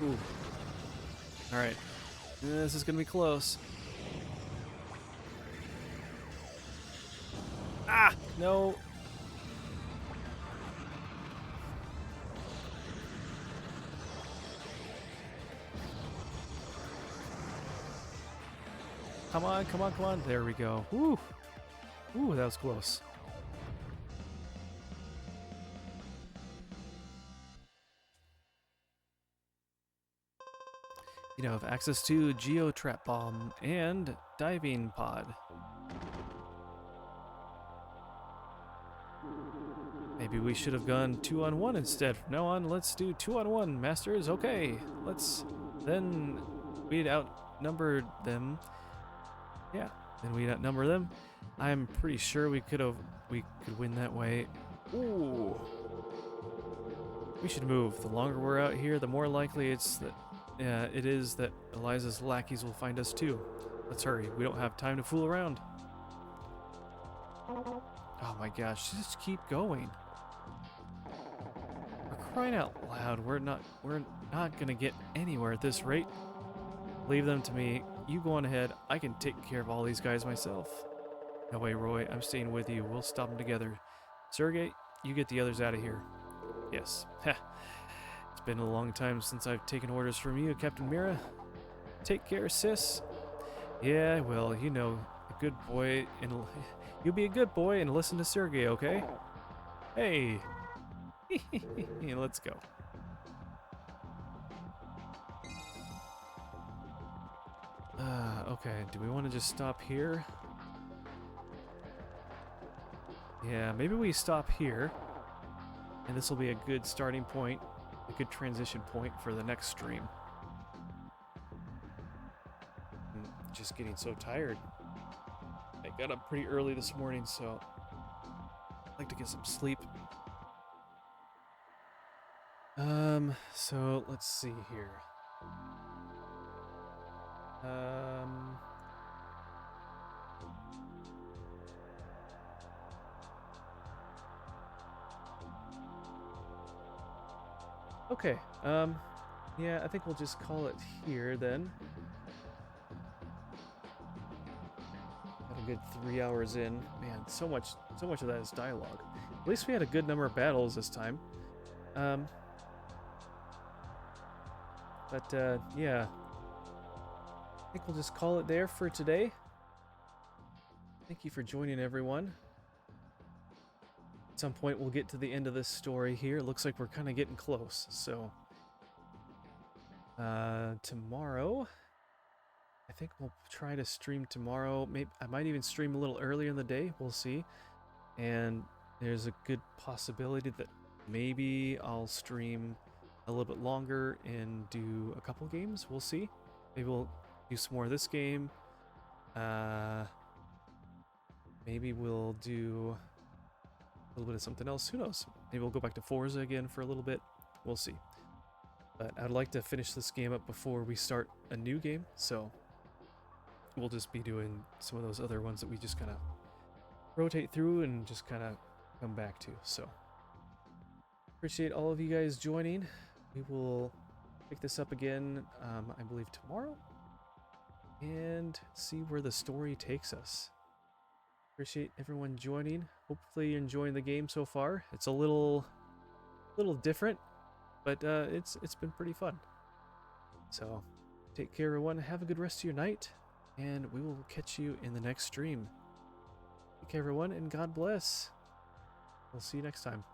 Ooh. Alright. This is gonna be close. Ah! No! Come on, come on, come on. There we go. Woo! Ooh, that was close. You now have access to Geo Trap Bomb and Diving Pod. Maybe we should have gone 2-on-1 instead. From now on, let's do 2-on-1, masters. Okay, let's then we'd outnumbered them. Yeah, then we'd outnumber them. I'm pretty sure we could win that way. Ooh. We should move. The longer we're out here, the more likely it's that it is that Eliza's lackeys will find us too. Let's hurry. We don't have time to fool around. Oh my gosh, just keep going. We're crying out loud. We're not gonna get anywhere at this rate. Leave them to me. You go on ahead. I can take care of all these guys myself. No way, Roy. I'm staying with you. We'll stop them together. Sergey, you get the others out of here. Yes. Ha. It's been a long time since I've taken orders from you, Captain Mira. Take care, sis. Yeah, well, you know, a good boy, and you'll be a good boy and listen to Sergey, okay? Hey. Let's go. Okay, do we want to just stop here? Yeah, maybe we stop here. And this will be a good starting point, a good transition point for the next stream. I'm just getting so tired. I got up pretty early this morning, so I'd like to get some sleep. So let's see here. Okay, yeah, I think we'll just call it here then. Got a good 3 hours in. Man, so much of that is dialogue. At least we had a good number of battles this time. Yeah. I think we'll just call it there for today. Thank you for joining, everyone. At some point, we'll get to the end of this story here. It looks like we're kind of getting close, so... tomorrow... I think we'll try to stream tomorrow. Maybe I might even stream a little earlier in the day. We'll see. And there's a good possibility that maybe I'll stream a little bit longer and do a couple games. We'll see. Maybe we'll do some more of this game. Maybe we'll do a little bit of something else. Who knows? Maybe we'll go back to Forza again for a little bit. We'll see. But I'd like to finish this game up before we start a new game, so we'll just be doing some of those other ones that we just kind of rotate through and just kind of come back to. So appreciate all of you guys joining. We will pick this up again, I believe tomorrow, and see where the story takes us. Appreciate everyone joining. Hopefully you're enjoying the game so far. It's a little different, but it's been pretty fun. So take care, everyone. Have a good rest of your night, and we will catch you in the next stream. Take care, everyone, and God bless. We'll see you next time.